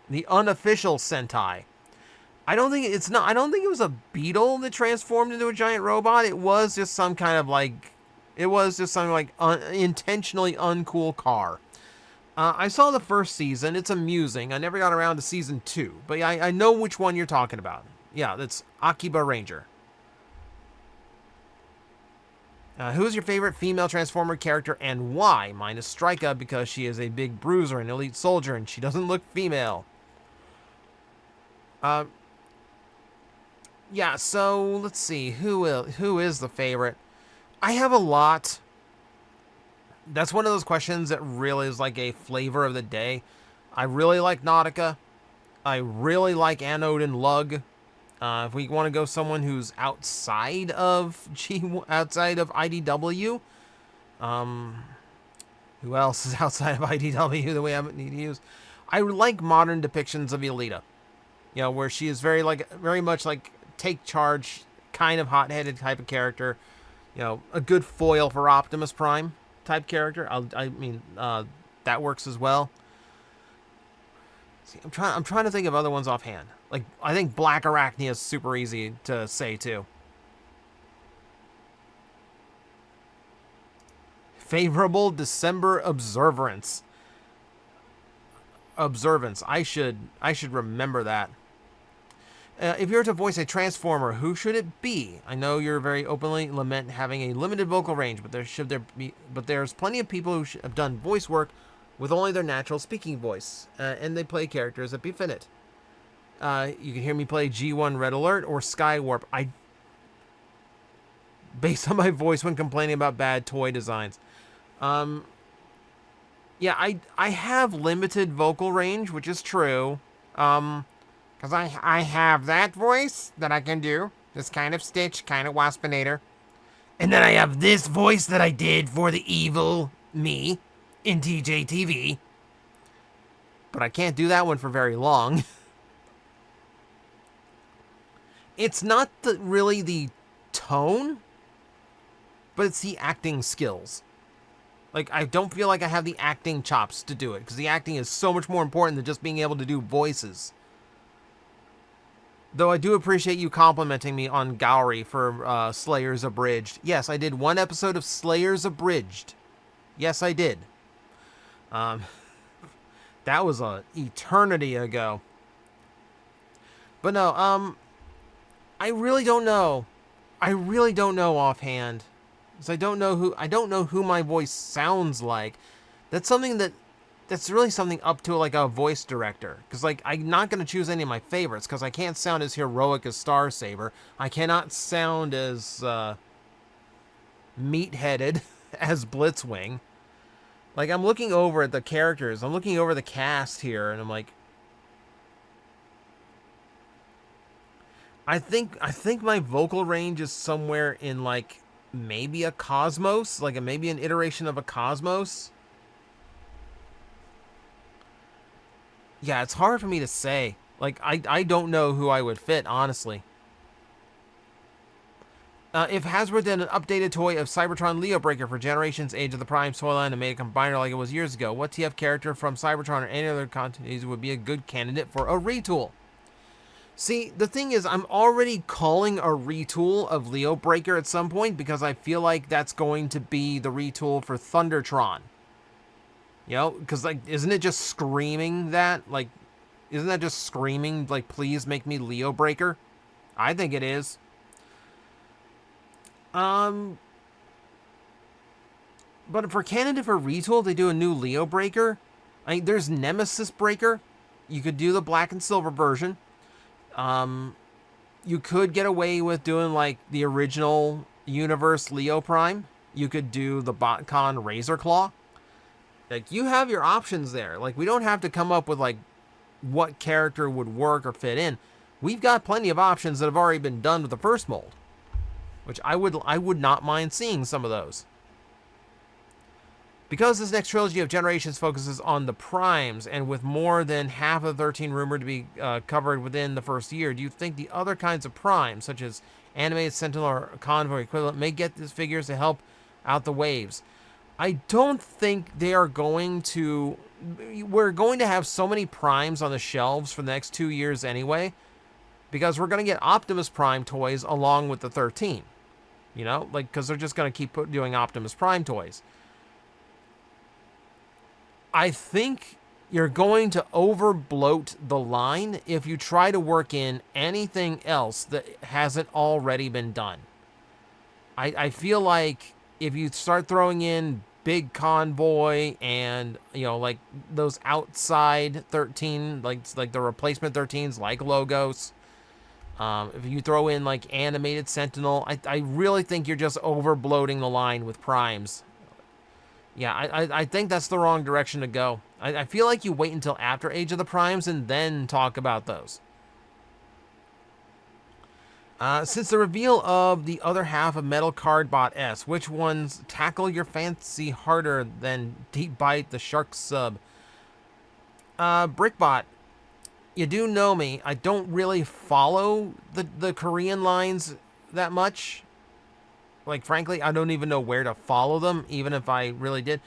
the unofficial Sentai. I don't think it was a beetle that transformed into a giant robot. It was just some kind of, like, intentionally uncool car. I saw the first season. It's amusing. I never got around to season 2. But yeah, I know which one you're talking about. Yeah, that's Akiba Ranger. Who's your favorite female Transformer character and why? Mine is Strika because she is a big bruiser and elite soldier and she doesn't look female. Yeah, so let's see. Who is the favorite? I have a lot. That's one of those questions that really is like a flavor of the day. I really like Nautica. I really like Anode and Lug. If we want to go someone who's outside of IDW, who else is outside of IDW that we haven't need to use? I like modern depictions of Elita. Where she is very much like take charge, kind of hot-headed type of character. A good foil for Optimus Prime type character. That works as well. See, I'm trying to think of other ones offhand. Like, I think Black Arachnia is super easy to say too. Favorable December observance. I should remember that. If you were to voice a Transformer, who should it be? I know you're very openly lament having a limited vocal range, but there's plenty of people who have done voice work with only their natural speaking voice, and they play characters that befit it. You can hear me play G1 Red Alert or Skywarp. Based on my voice when complaining about bad toy designs. Yeah, I have limited vocal range, which is true. Because I have that voice that I can do. This kind of Stitch, kind of Waspinator. And then I have this voice that I did for the evil me in TJTV. But I can't do that one for very long. It's not really the tone, but it's the acting skills. Like, I don't feel like I have the acting chops to do it, because the acting is so much more important than just being able to do voices. Though I do appreciate you complimenting me on Gowry for Slayers Abridged. Yes, I did one episode of Slayers Abridged. Yes, I did. That was an eternity ago. But no, I really don't know. I really don't know offhand. Because I don't know who my voice sounds like. That's really something up to like a voice director. Because like I'm not going to choose any of my favorites because I can't sound as heroic as Starsaber. I cannot sound as meat-headed as Blitzwing. Like I'm looking over at the characters. I'm looking over the cast here and I'm like, I think my vocal range is somewhere in like maybe a Cosmos, like maybe an iteration of a Cosmos. Yeah, it's hard for me to say. Like I don't know who I would fit, honestly. If Hasbro did an updated toy of Cybertron Leo Breaker for Generations Age of the Prime storyline and made a combiner like it was years ago, what TF character from Cybertron or any other continuities would be a good candidate for a retool? See, the thing is, I'm already calling a retool of Leo Breaker at some point because I feel like that's going to be the retool for Thundertron. You know, because, like, isn't it just screaming that? Like, isn't that just screaming, like, please make me Leo Breaker? I think it is. But for candidate for retool, they do a new Leo Breaker. I mean, there's Nemesis Breaker. You could do the black and silver version. You could get away with doing like the original universe Leo Prime. You could do the BotCon Razor Claw. Like you have your options there. Like we don't have to come up with like what character would work or fit in. We've got plenty of options that have already been done with the first mold, which I would not mind seeing some of those. Because this next trilogy of Generations focuses on the Primes, and with more than half of 13 rumored to be covered within the first year, do you think the other kinds of Primes, such as Animated Sentinel or Convoy equivalent, may get these figures to help out the waves? I don't think they are going to... We're going to have so many Primes on the shelves for the next 2 years anyway, because we're going to get Optimus Prime toys along with the 13. You know? Like, because they're just going to keep doing Optimus Prime toys. I think you're going to over-bloat the line if you try to work in anything else that hasn't already been done. I feel like if you start throwing in Big Convoy and, you know, like those outside 13, like the replacement 13s, like Logos, if you throw in like Animated Sentinel, I really think you're just over-bloating the line with Primes. Yeah, I think that's the wrong direction to go. I feel like you wait until after Age of the Primes and then talk about those. Since the reveal of the other half of Metal Cardbot S, which ones tackle your fancy harder than Deep Bite the Shark Sub? Brickbot, you do know me. I don't really follow the Korean lines that much. Like, frankly, I don't even know where to follow them, even if I really did.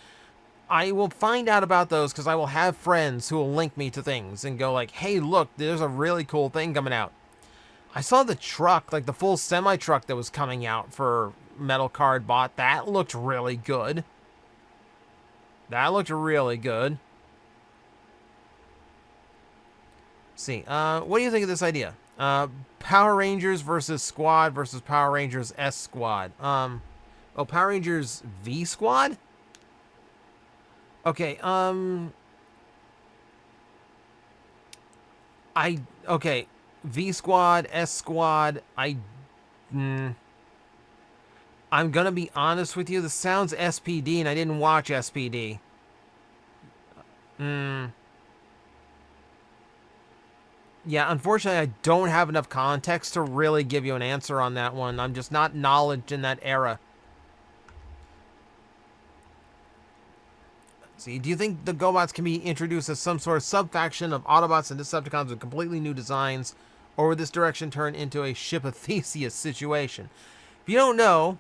I will find out about those because I will have friends who will link me to things and go like, hey, look, there's a really cool thing coming out. I saw the truck, like the full semi-truck that was coming out for Metal Card Bot. That looked really good. That looked really good. Let's see. What do you think of this idea? Power Rangers versus Squad versus Power Rangers S Squad. Oh, Power Rangers V Squad? Okay, okay, V Squad, S Squad, I'm gonna be honest with you, this sounds SPD and I didn't watch SPD. Yeah, unfortunately, I don't have enough context to really give you an answer on that one. I'm just not knowledge in that era. See, do you think the GoBots can be introduced as some sort of sub-faction of Autobots and Decepticons with completely new designs, or would this direction turn into a Ship of Theseus situation? If you don't know,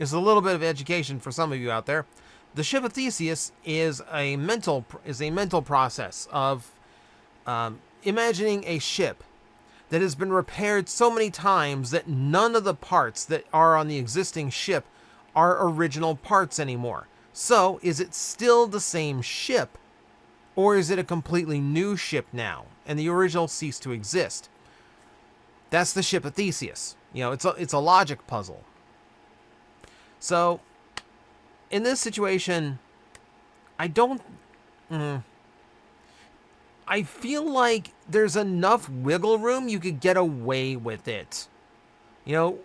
it's a little bit of education for some of you out there. The Ship of Theseus is a mental process of imagining a ship that has been repaired so many times that none of the parts that are on the existing ship are original parts anymore. So, is it still the same ship, or is it a completely new ship now, and the original ceased to exist? That's the Ship of Theseus. You know, it's a logic puzzle. So, in this situation, I don't... I feel like there's enough wiggle room you could get away with it. You know,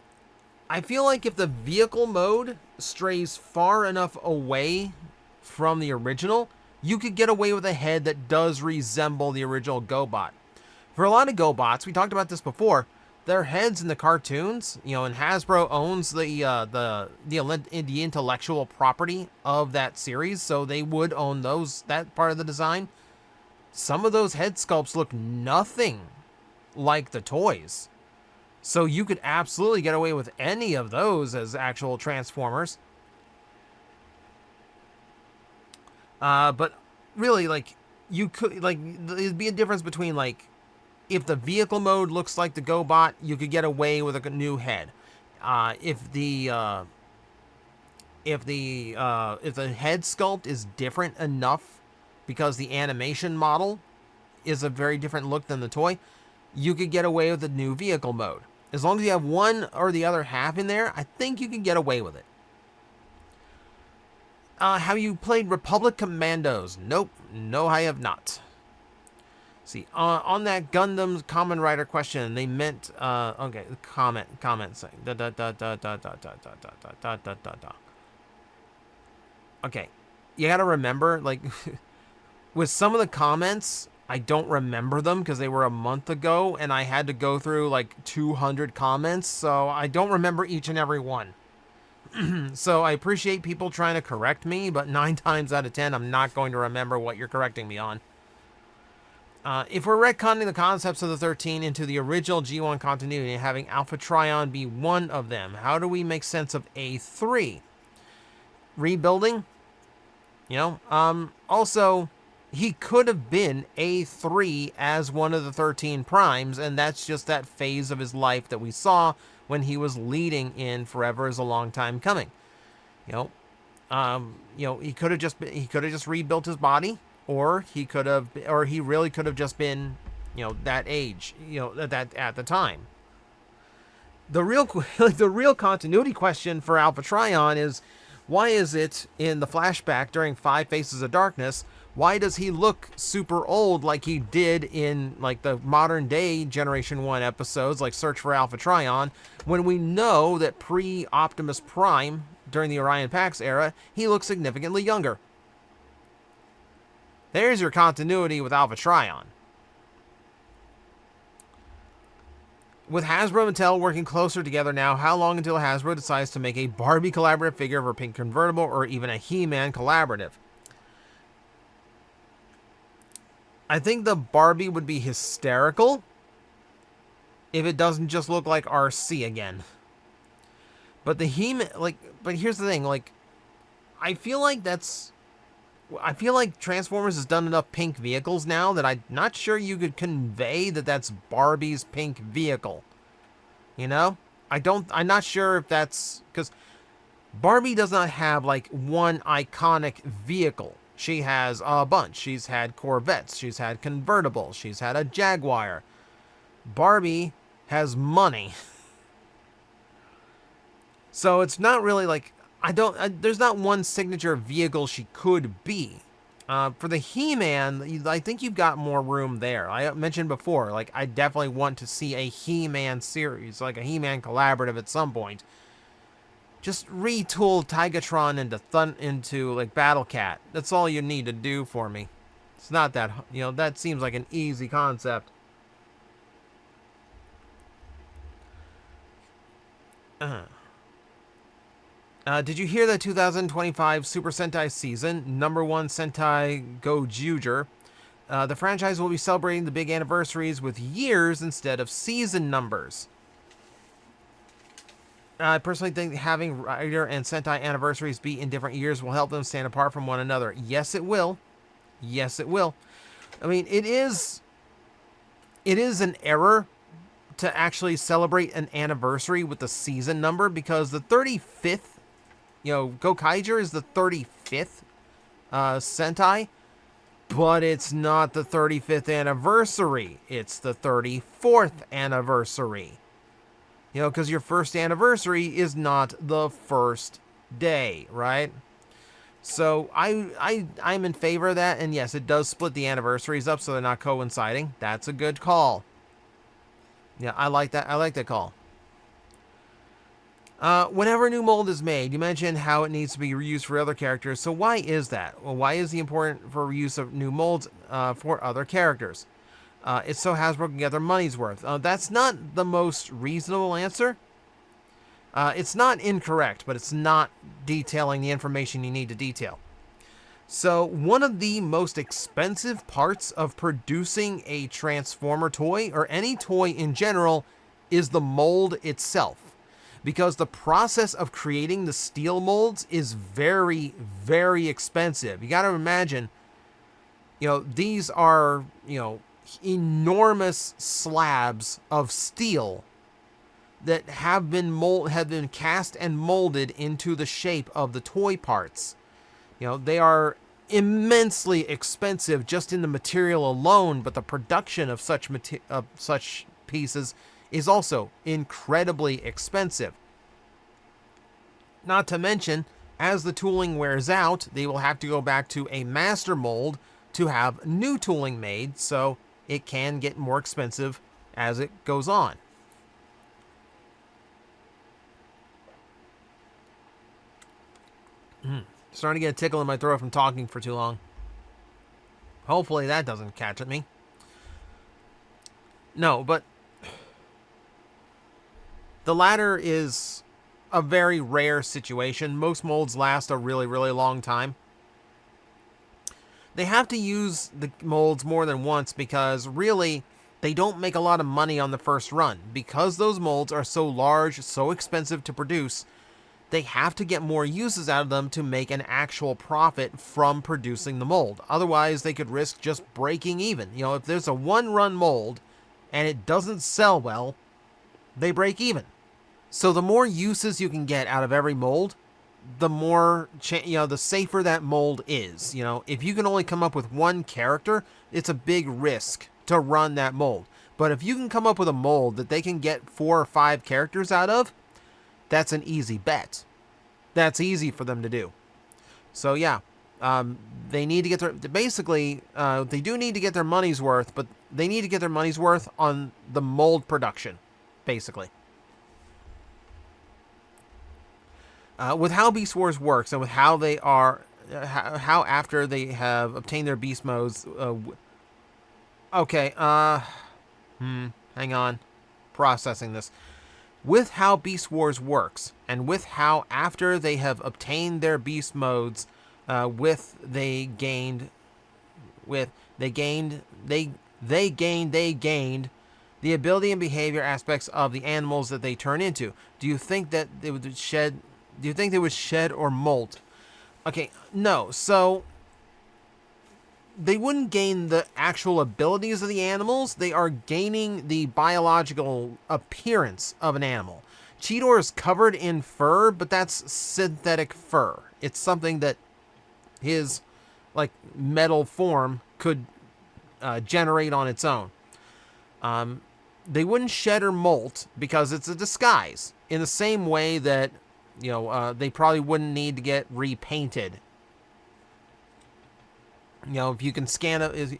I feel like if the vehicle mode strays far enough away from the original, you could get away with a head that does resemble the original GoBot. For a lot of GoBots, we talked about this before, their heads in the cartoons, you know, and Hasbro owns the intellectual property of that series, so they would own that part of the design. Some of those head sculpts look nothing like the toys. So you could absolutely get away with any of those as actual Transformers. But really, like, you could, like, there'd be a difference between, like, if the vehicle mode looks like the GoBot, you could get away with a new head. If the head sculpt is different enough because the animation model is a very different look than the toy, you could get away with the new vehicle mode. As long as you have one or the other half in there, I think you can get away with it. Have you played Republic Commandos? Nope. No, I have not. See, on that Gundam's Kamen Rider question, they meant, okay, comment saying, Okay, you gotta remember, like, with some of the comments, I don't remember them because they were a month ago, and I had to go through, like, 200 comments, so I don't remember each and every one. So I appreciate people trying to correct me, but 9 times out of 10, I'm not going to remember what you're correcting me on. If we're retconning the concepts of the 13 into the original G1 continuity and having Alpha Trion be one of them, how do we make sense of A3? Rebuilding? You know? Also, he could have been A3 as one of the 13 primes, and that's just that phase of his life that we saw when he was leading in Forever Is a Long Time Coming. You know, he could have just rebuilt his body, or he really could have just been, you know, that age, you know, that at the time. The real continuity question for Alpha Trion is, why is it in the flashback during 5 Faces of Darkness, why does he look super old like he did in, like, the modern day Generation 1 episodes, like Search for Alpha Trion, when we know that pre-Optimus Prime, during the Orion Pax era, he looks significantly younger? There's your continuity with Alpha Trion. With Hasbro and Mattel working closer together now, how long until Hasbro decides to make a Barbie collaborative figure of her pink convertible, or even a He-Man collaborative? I think the Barbie would be hysterical if it doesn't just look like RC again. But the He-Man, like, but here's the thing, like, I feel like Transformers has done enough pink vehicles now that I'm not sure you could convey that that's Barbie's pink vehicle. You know? I'm not sure if that's, because Barbie does not have, like, one iconic vehicle. She has a bunch. She's had Corvettes. She's had convertibles. She's had a Jaguar. Barbie has money. So it's not really like, there's not one signature vehicle she could be. For the He-Man, I think you've got more room there. I mentioned before, like, I definitely want to see a He-Man series, like a He-Man collaborative at some point. Just retool Tigatron into like Battle Cat. That's all you need to do for me. It's not that, you know, that seems like an easy concept. Did you hear that 2025 Super Sentai season, #1 Sentai Gojuger? The franchise will be celebrating the big anniversaries with years instead of season numbers. I personally think having writer and Sentai anniversaries be in different years will help them stand apart from one another. Yes, it will. Yes, it will. I mean, it is an error to actually celebrate an anniversary with the season number, because the 35th, Gokaiger is the 35th Sentai, but it's not the 35th anniversary. It's the 34th anniversary. Because your first anniversary is not the first day, right? So I'm in favor of that, and yes, it does split the anniversaries up so they're not coinciding. That's a good call. Yeah, I like that. I like that call. Whenever a new mold is made, you mentioned how it needs to be reused for other characters. So why is that? Well, why is it important for reuse of new molds for other characters? It's so Hasbro can get their money's worth. That's not the most reasonable answer. It's not incorrect, but it's not detailing the information you need to detail. So one of the most expensive parts of producing a Transformer toy, or any toy in general, is the mold itself. Because the process of creating the steel molds is very, very expensive. You got to imagine, these are, enormous slabs of steel that have been cast and molded into the shape of the toy parts. They are immensely expensive just in the material alone, but the production of such pieces is also incredibly expensive. Not to mention, as the tooling wears out, they will have to go back to a master mold to have new tooling made, so it can get more expensive as it goes on. Starting to get a tickle in my throat from talking for too long. Hopefully that doesn't catch at me. No, but the latter is a very rare situation. Most molds last a really, really long time. They have to use the molds more than once because really they don't make a lot of money on the first run. Because those molds are so large, so expensive to produce, they have to get more uses out of them to make an actual profit from producing the mold. Otherwise, they could risk just breaking even. If there's a one-run mold and it doesn't sell well, they break even. So the more uses you can get out of every mold, the more, the safer that mold is. If you can only come up with one character, it's a big risk to run that mold. But if you can come up with a mold that they can get 4 or 5 characters out of, that's an easy bet. That's easy for them to do. So yeah, they need to get their, basically, they do need to get their money's worth, but they need to get their money's worth on the mold production, basically. With how Beast Wars works and with how they are, how after they have obtained their beast modes, okay, hang on, processing this. With how Beast Wars works, and with how after they have obtained their beast modes, they gained the ability and behavior aspects of the animals that they turn into. Do you think that they would shed? Do you think they would shed or molt? Okay, no. So they wouldn't gain the actual abilities of the animals. They are gaining the biological appearance of an animal. Cheetor is covered in fur, but that's synthetic fur. It's something that his metal form could generate on its own. They wouldn't shed or molt because it's a disguise. In the same way that they probably wouldn't need to get repainted. If you can scan it,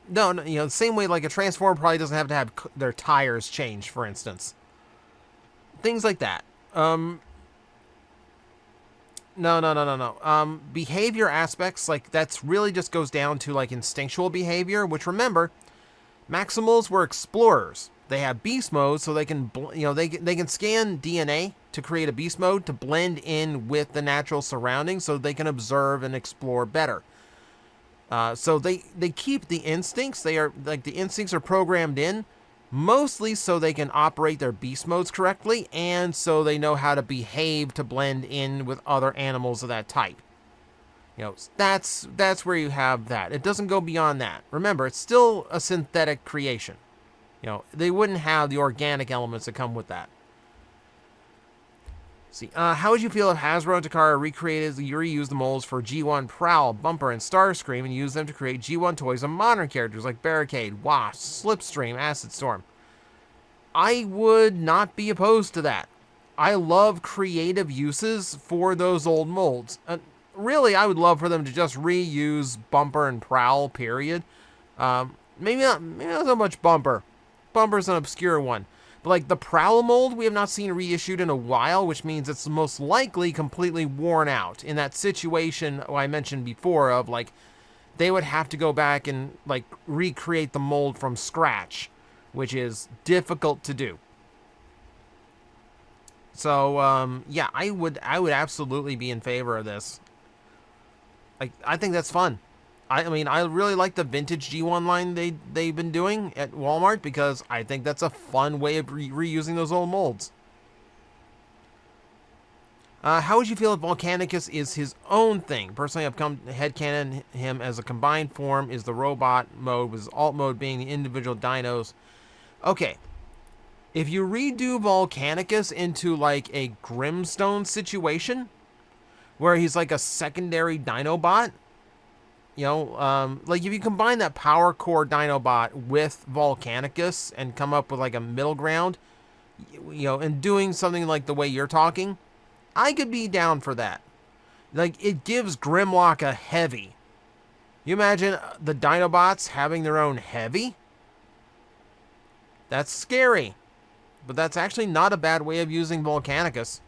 the same way like a Transformer probably doesn't have to have their tires changed, for instance. Things like that. No. Behavior aspects, that's really just goes down to instinctual behavior, which remember, Maximals were explorers. they have beast mode, so they can, they can scan DNA to create a beast mode to blend in with the natural surroundings, so they can observe and explore better. So they keep the instincts. They are like the instincts are programmed in, mostly so they can operate their beast modes correctly, and so they know how to behave to blend in with other animals of that type. That's where you have that. It doesn't go beyond that. Remember, it's still a synthetic creation. They wouldn't have the organic elements that come with that. See, how would you feel if Hasbro and Takara reused the molds for G1 Prowl, Bumper, and Starscream and used them to create G1 toys of modern characters like Barricade, Wasp, Slipstream, Acid Storm? I would not be opposed to that. I love creative uses for those old molds. Really, I would love for them to just reuse Bumper and Prowl, period. Maybe not so much Bumper. Bumper's an obscure one. But like the Prowl mold, we have not seen reissued in a while, which means it's most likely completely worn out. In that situation I mentioned before of like, they would have to go back and like recreate the mold from scratch, which is difficult to do. So, yeah, I would absolutely be in favor of this. Like, I think that's fun. I mean, I really like the vintage G1 line they've been doing at Walmart because I think that's a fun way of reusing those old molds. How would you feel if Volcanicus is his own thing? Personally, I've come to headcanon him as a combined form is the robot mode, with his alt mode being the individual dinos. Okay. If you redo Volcanicus into like a Grimstone situation, where he's like a secondary Dinobot, like if you combine that Power Core Dinobot with Volcanicus and come up with like a middle ground, and doing something like the way you're talking, I could be down for that. Like, it gives Grimlock a heavy. You imagine the Dinobots having their own heavy? That's scary. But that's actually not a bad way of using Volcanicus.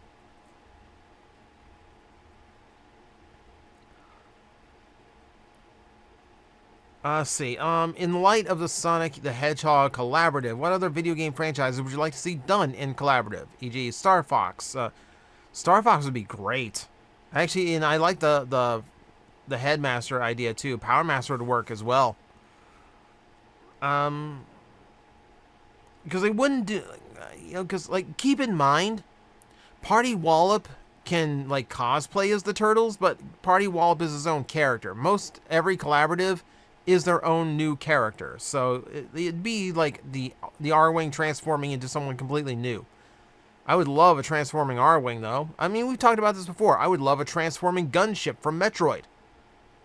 Let's see. In light of the Sonic the Hedgehog collaborative, what other video game franchises would you like to see done in collaborative? E.g., Star Fox. Star Fox would be great. Actually, and I like the Headmaster idea too. Power Master would work as well. Because they wouldn't do, because like keep in mind, Party Wallop can like cosplay as the Turtles, but Party Wallop is his own character. Every collaborative is their own new character. So it'd be like the R-Wing transforming into someone completely new. I would love a transforming R-Wing, though. I mean, we've talked about this before. I would love a transforming gunship from Metroid.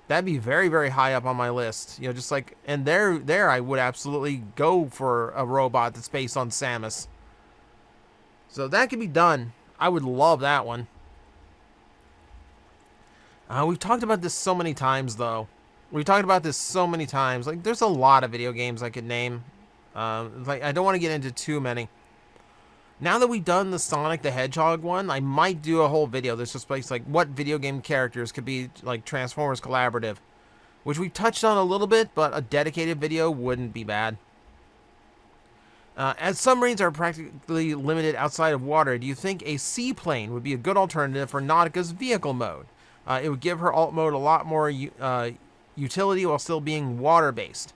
That'd be very, very high up on my list. Just like, and there I would absolutely go for a robot that's based on Samus. So that could be done. I would love that one. We've talked about this so many times, though. We've talked about this so many times. Like, there's a lot of video games I could name. Like, I don't want to get into too many. Now that we've done the Sonic the Hedgehog one, I might do a whole video that's just like what video game characters could be like Transformers collaborative, which we touched on a little bit, but a dedicated video wouldn't be bad. As submarines are practically limited outside of water, do you think a seaplane would be a good alternative for Nautica's vehicle mode? It would give her alt mode a lot more utility while still being water-based.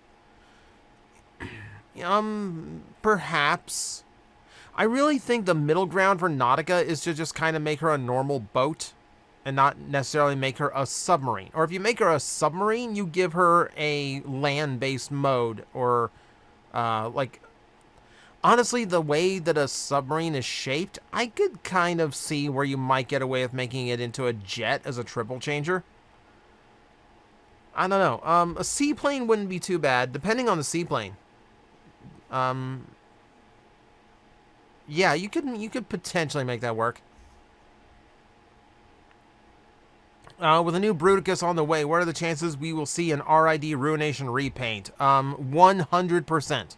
Perhaps. I really think the middle ground for Nautica is to just kind of make her a normal boat and not necessarily make her a submarine. Or if you make her a submarine, you give her a land-based mode. Or, like, honestly, the way that a submarine is shaped, I could kind of see where you might get away with making it into a jet as a triple changer. I don't know. A seaplane wouldn't be too bad, depending on the seaplane. Yeah, you could potentially make that work. With a new Bruticus on the way, what are the chances we will see an RID Ruination repaint? 100%.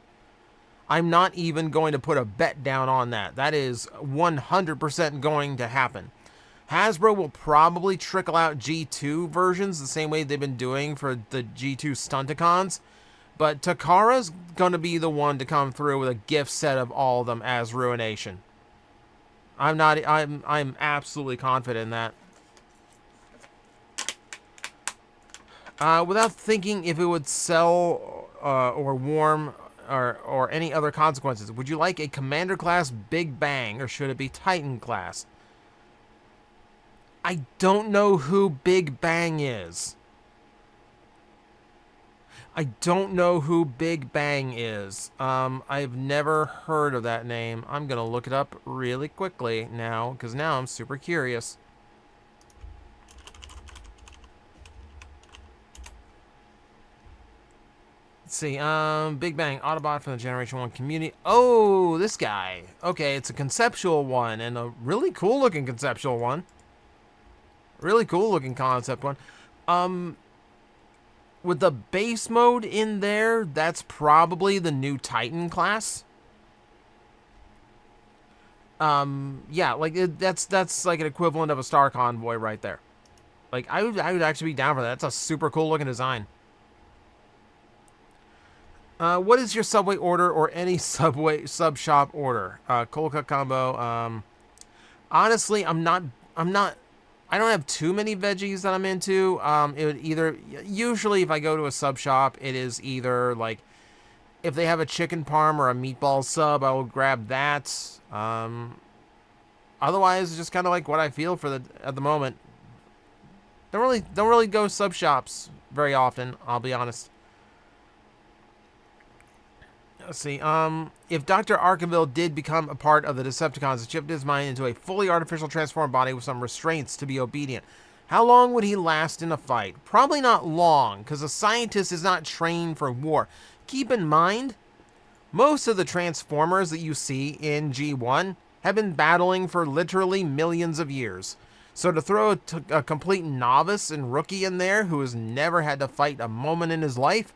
I'm not even going to put a bet down on that. That is 100% going to happen. Hasbro will probably trickle out G2 versions the same way they've been doing for the G2 Stunticons. But Takara's going to be the one to come through with a gift set of all of them as Ruination. I'm absolutely confident in that. Without thinking if it would sell or warm or any other consequences, would you like a Commander class Big Bang or should it be Titan class? I don't know who Big Bang is. I don't know who Big Bang is. I've never heard of that name. I'm going to look it up really quickly now, because now I'm super curious. Let's see, Big Bang, Autobot from the Generation 1 community. Oh, this guy. Okay, it's a conceptual one, and a really cool-looking conceptual one. Really cool-looking concept one. With the base mode in there, that's probably the new Titan class. Yeah, like that's like an equivalent of a Star Convoy right there. Like I would actually be down for that. That's a super cool looking design. What is your Subway order or any Subway sub shop order? Cold cut combo. Honestly, I don't have too many veggies that I'm into. It would either, usually if I go to a sub shop, it is either like, if they have a chicken parm or a meatball sub, I will grab that. Otherwise, just kind of like what I feel for at the moment. Don't really go sub shops very often, I'll be honest. Let's see, if Dr. Arkeville did become a part of the Decepticons and shifted his mind into a fully artificial transformed body with some restraints to be obedient, how long would he last in a fight? Probably not long, because a scientist is not trained for war. Keep in mind, most of the Transformers that you see in G1 have been battling for literally millions of years. So to throw a complete novice and rookie in there who has never had to fight a moment in his life,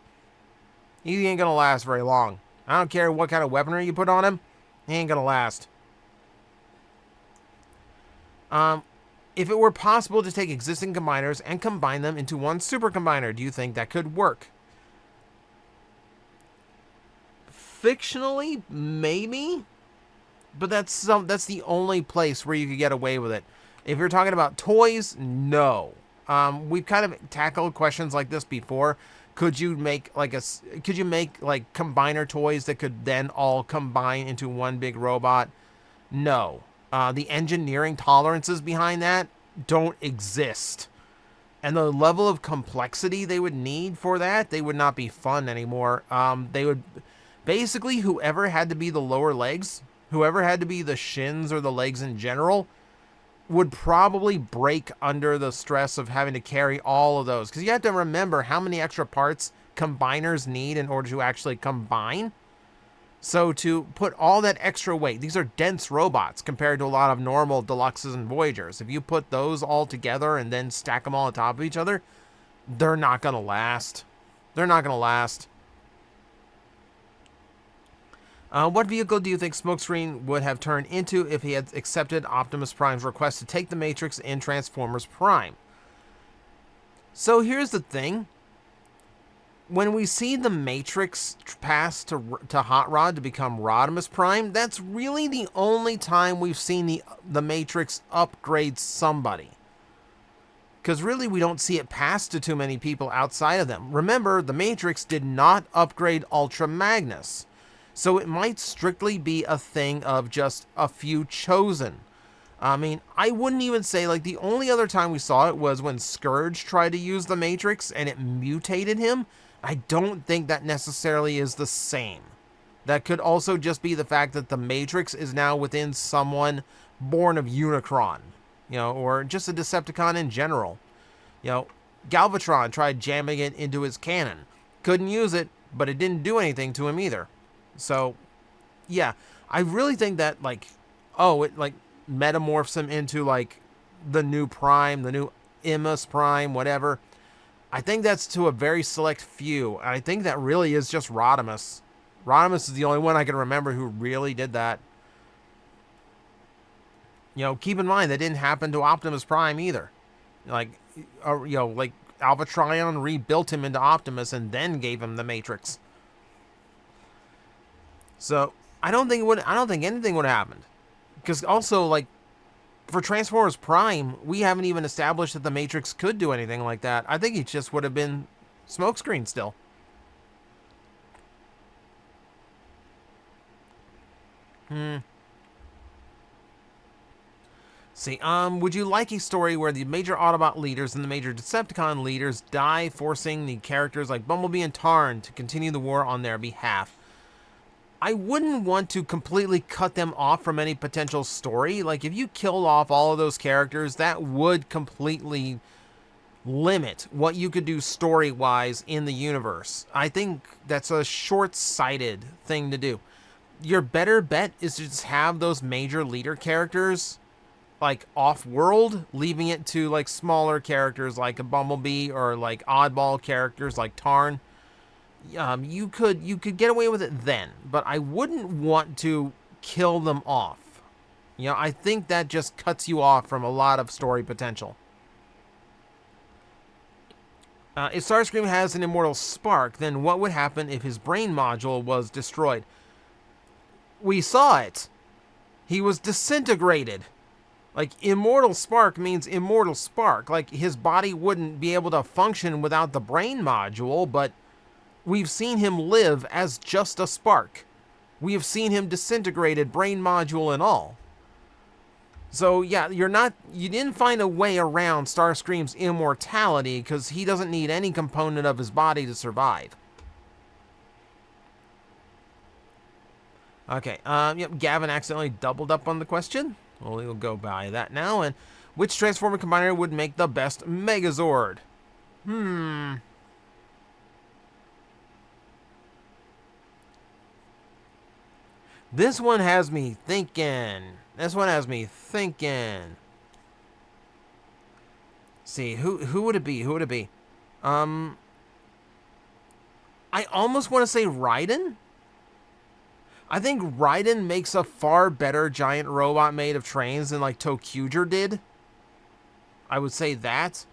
he ain't gonna last very long. I don't care what kind of weaponry you put on him, he ain't gonna last. If it were possible to take existing combiners and combine them into one super combiner, do you think that could work? Fictionally, maybe, but that's the only place where you could get away with it. If you're talking about toys, no. We've kind of tackled questions like this before. Could you make like combiner toys that could then all combine into one big robot? No. The engineering tolerances behind that don't exist. And the level of complexity they would need for that, they would not be fun anymore. They would basically, whoever had to be the lower legs, whoever had to be the shins or the legs in general, would probably break under the stress of having to carry all of those. Because you have to remember how many extra parts combiners need in order to actually combine. So to put all that extra weight, these are dense robots compared to a lot of normal Deluxes and Voyagers. If you put those all together and then stack them all on top of each other, they're not going to last. They're not going to last. What vehicle do you think Smokescreen would have turned into if he had accepted Optimus Prime's request to take the Matrix in Transformers Prime? So here's the thing. When we see the Matrix pass to Hot Rod to become Rodimus Prime, that's really the only time we've seen the Matrix upgrade somebody. Because really we don't see it pass to too many people outside of them. Remember, the Matrix did not upgrade Ultra Magnus. So it might strictly be a thing of just a few chosen. I mean, I wouldn't even say, like, the only other time we saw it was when Scourge tried to use the Matrix and it mutated him. I don't think that necessarily is the same. That could also just be the fact that the Matrix is now within someone born of Unicron, you know, or just a Decepticon in general. You know, Galvatron tried jamming it into his cannon. Couldn't use it, but it didn't do anything to him either. So, yeah, I really think that, like, it, like, metamorphs him into, like, the new Prime, the new Imus Prime, whatever. I think that's to a very select few. And I think that really is just Rodimus. Rodimus is the only one I can remember who really did that. You know, keep in mind, that didn't happen to Optimus Prime either. Like, you know, like, Alpha Trion rebuilt him into Optimus and then gave him the Matrix. So I don't think anything would have happened. Because also, like, for Transformers Prime, we haven't even established that the Matrix could do anything like that. I think it just would have been smokescreen still. See, would you like a story where the major Autobot leaders and the major Decepticon leaders die, forcing the characters like Bumblebee and Tarn to continue the war on their behalf? I wouldn't want to completely cut them off from any potential story. Like, if you killed off all of those characters, that would completely limit what you could do story-wise in the universe. I think that's a short-sighted thing to do. Your better bet is to just have those major leader characters like off-world, leaving it to like smaller characters like a Bumblebee or like oddball characters like Tarn. You could get away with it then, but I wouldn't want to kill them off. You know, I think that just cuts you off from a lot of story potential. If Starscream has an immortal spark, then what would happen if his brain module was destroyed? We saw it. He was disintegrated. Like, immortal spark means immortal spark. Like, his body wouldn't be able to function without the brain module, but we've seen him live as just a spark. We have seen him disintegrated, brain module and all. So, yeah, you didn't find a way around Starscream's immortality because he doesn't need any component of his body to survive. Okay, yep, Gavin accidentally doubled up on the question. Well, we'll go by that now. And which Transformer combiner would make the best Megazord? This one has me thinking. See, who would it be? I almost want to say Raiden. I think Raiden makes a far better giant robot made of trains than like ToQger did. I would say that.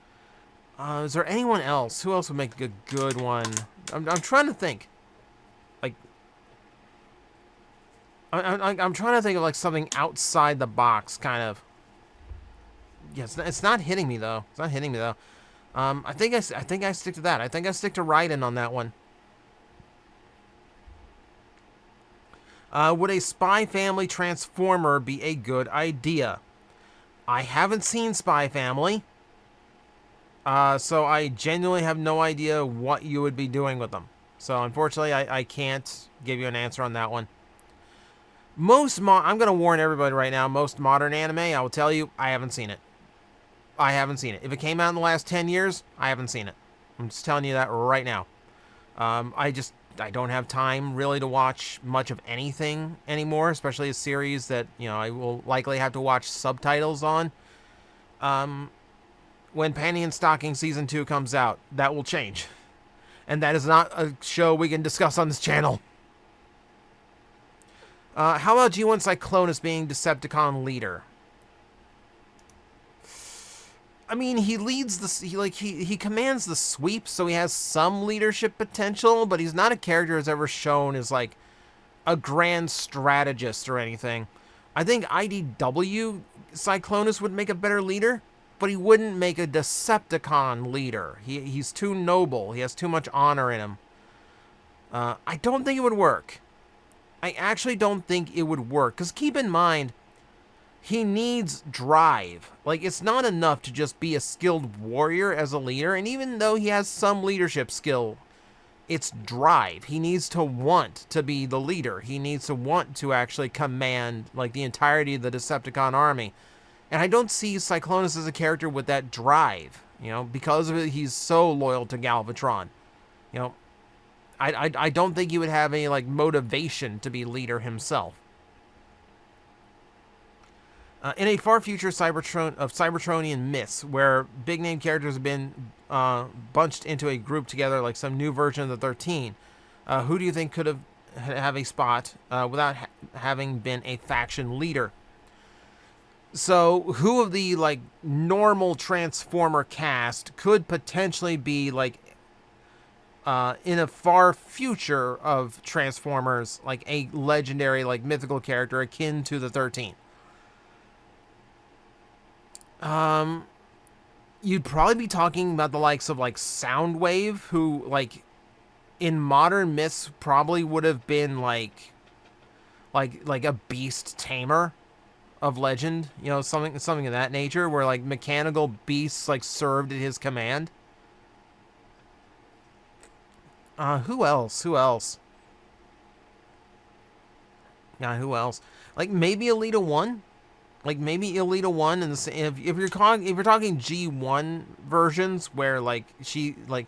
Is there anyone else? Who else would make a good one? I'm trying to think. Like, I'm trying to think of like something outside the box, kind of. Yes, it's not hitting me though. I think I stick to that. I think I stick to Raiden on that one. Would a Spy Family Transformer be a good idea? I haven't seen Spy Family, so I genuinely have no idea what you would be doing with them. So unfortunately, I can't give you an answer on that one. I'm going to warn everybody right now, most modern anime, I will tell you, I haven't seen it. If it came out in the last 10 years, I haven't seen it. I'm just telling you that right now. I don't have time really to watch much of anything anymore, especially a series that, I will likely have to watch subtitles on. When Panty and Stocking Season 2 comes out, that will change. And that is not a show we can discuss on this channel. How about G1 Cyclonus being Decepticon leader? I mean, he leads he commands the sweep, so he has some leadership potential, but he's not a character who's ever shown as like a grand strategist or anything. I think IDW Cyclonus would make a better leader, but he wouldn't make a Decepticon leader. He's too noble. He has too much honor in him. I don't think it would work. I actually don't think it would work, because keep in mind, he needs drive. Like, it's not enough to just be a skilled warrior as a leader, and even though he has some leadership skill, it's drive. He needs to want to be the leader. He needs to want to actually command, like, the entirety of the Decepticon army. And I don't see Cyclonus as a character with that drive, because of it, he's so loyal to Galvatron. I don't think he would have any, like, motivation to be leader himself. In a far future Cybertronian myths, where big-name characters have been bunched into a group together like some new version of the 13, who do you think could have a spot without having been a faction leader? So, who of the, like, normal Transformer cast could potentially be, like, in a far future of Transformers, like a legendary, like mythical character akin to the 13. You'd probably be talking about the likes of like Soundwave, who like in modern myths probably would have been like a beast tamer of legend, something of that nature, where like mechanical beasts like served at his command. Who else? Yeah, who else? Like maybe Elita 1? Like maybe Elita 1, and if you're talking G1 versions where like she like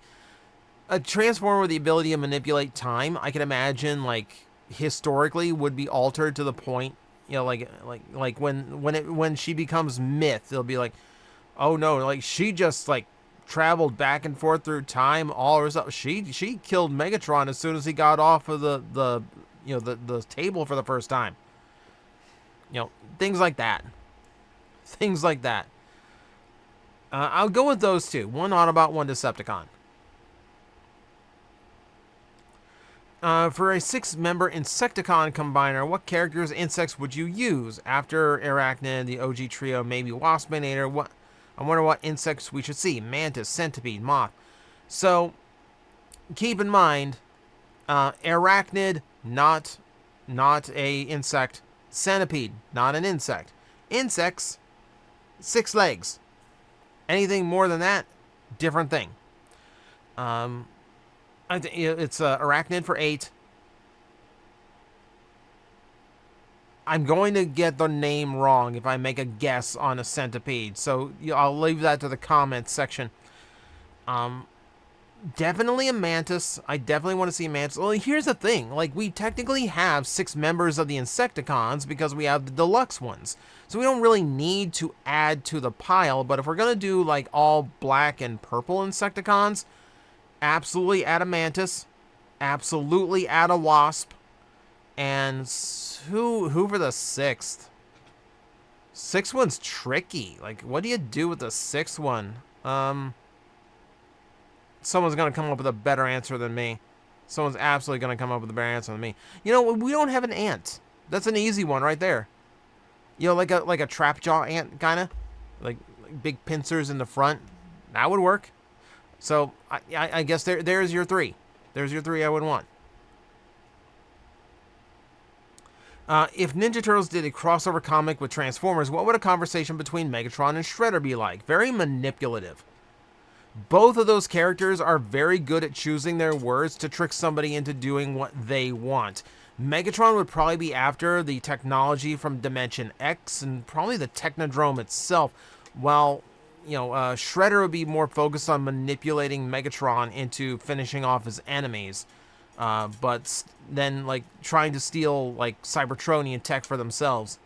a transformer with the ability to manipulate time, I can imagine like historically would be altered to the point, like when she becomes myth, they'll be like, oh no, like she just like traveled back and forth through time all herself. She killed Megatron as soon as he got off of the table for the first time. Things like that. Things like that. I'll go with those two. One Autobot, one Decepticon. For a 6-member Insecticon combiner, what characters, insects would you use? After Arachnid, the OG trio, maybe Waspinator. I wonder what insects we should see. Mantis, Centipede, Moth. So, keep in mind, Arachnid, not a insect. Centipede, not an insect. Insects, 6 legs. Anything more than that, different thing. It's Arachnid for 8. I'm going to get the name wrong if I make a guess on a centipede, so I'll leave that to the comments section. Definitely a mantis. I definitely want to see a mantis. Well, here's the thing. Like, we technically have 6 members of the Insecticons because we have the deluxe ones. So we don't really need to add to the pile, but if we're going to do, like, all black and purple Insecticons, absolutely add a mantis. Absolutely add a wasp. And who for the 6th? 6th one's tricky. Like, what do you do with the 6th one? Someone's going to come up with a better answer than me. Someone's absolutely going to come up with a better answer than me. We don't have an ant. That's an easy one right there. Like a trapjaw ant, kind of. Like big pincers in the front. That would work. So, I guess there's your 3. There's your 3 I would want. If Ninja Turtles did a crossover comic with Transformers, what would a conversation between Megatron and Shredder be like? Very manipulative. Both of those characters are very good at choosing their words to trick somebody into doing what they want. Megatron would probably be after the technology from Dimension X and probably the Technodrome itself, while Shredder would be more focused on manipulating Megatron into finishing off his enemies, but then like trying to steal like Cybertronian tech for themselves.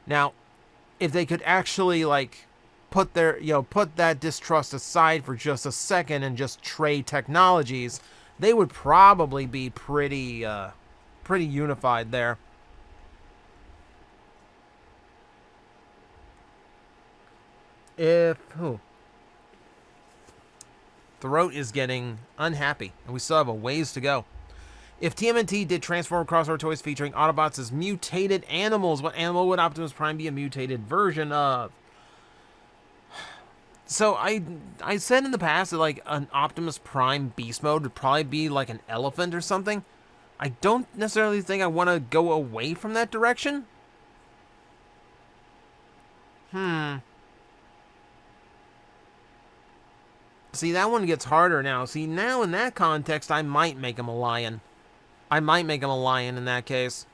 Now, if they could actually like put that distrust aside for just a second and just trade technologies, they would probably be pretty unified there. Throat is getting unhappy, and we still have a ways to go. If TMNT did Transformer crossover toys featuring Autobots as mutated animals, what animal would Optimus Prime be a mutated version of? So I said in the past that like an Optimus Prime beast mode would probably be like an elephant or something. I don't necessarily think I want to go away from that direction. See, that one gets harder now. See, now in that context, I might make him a lion. I might make him a lion in that case.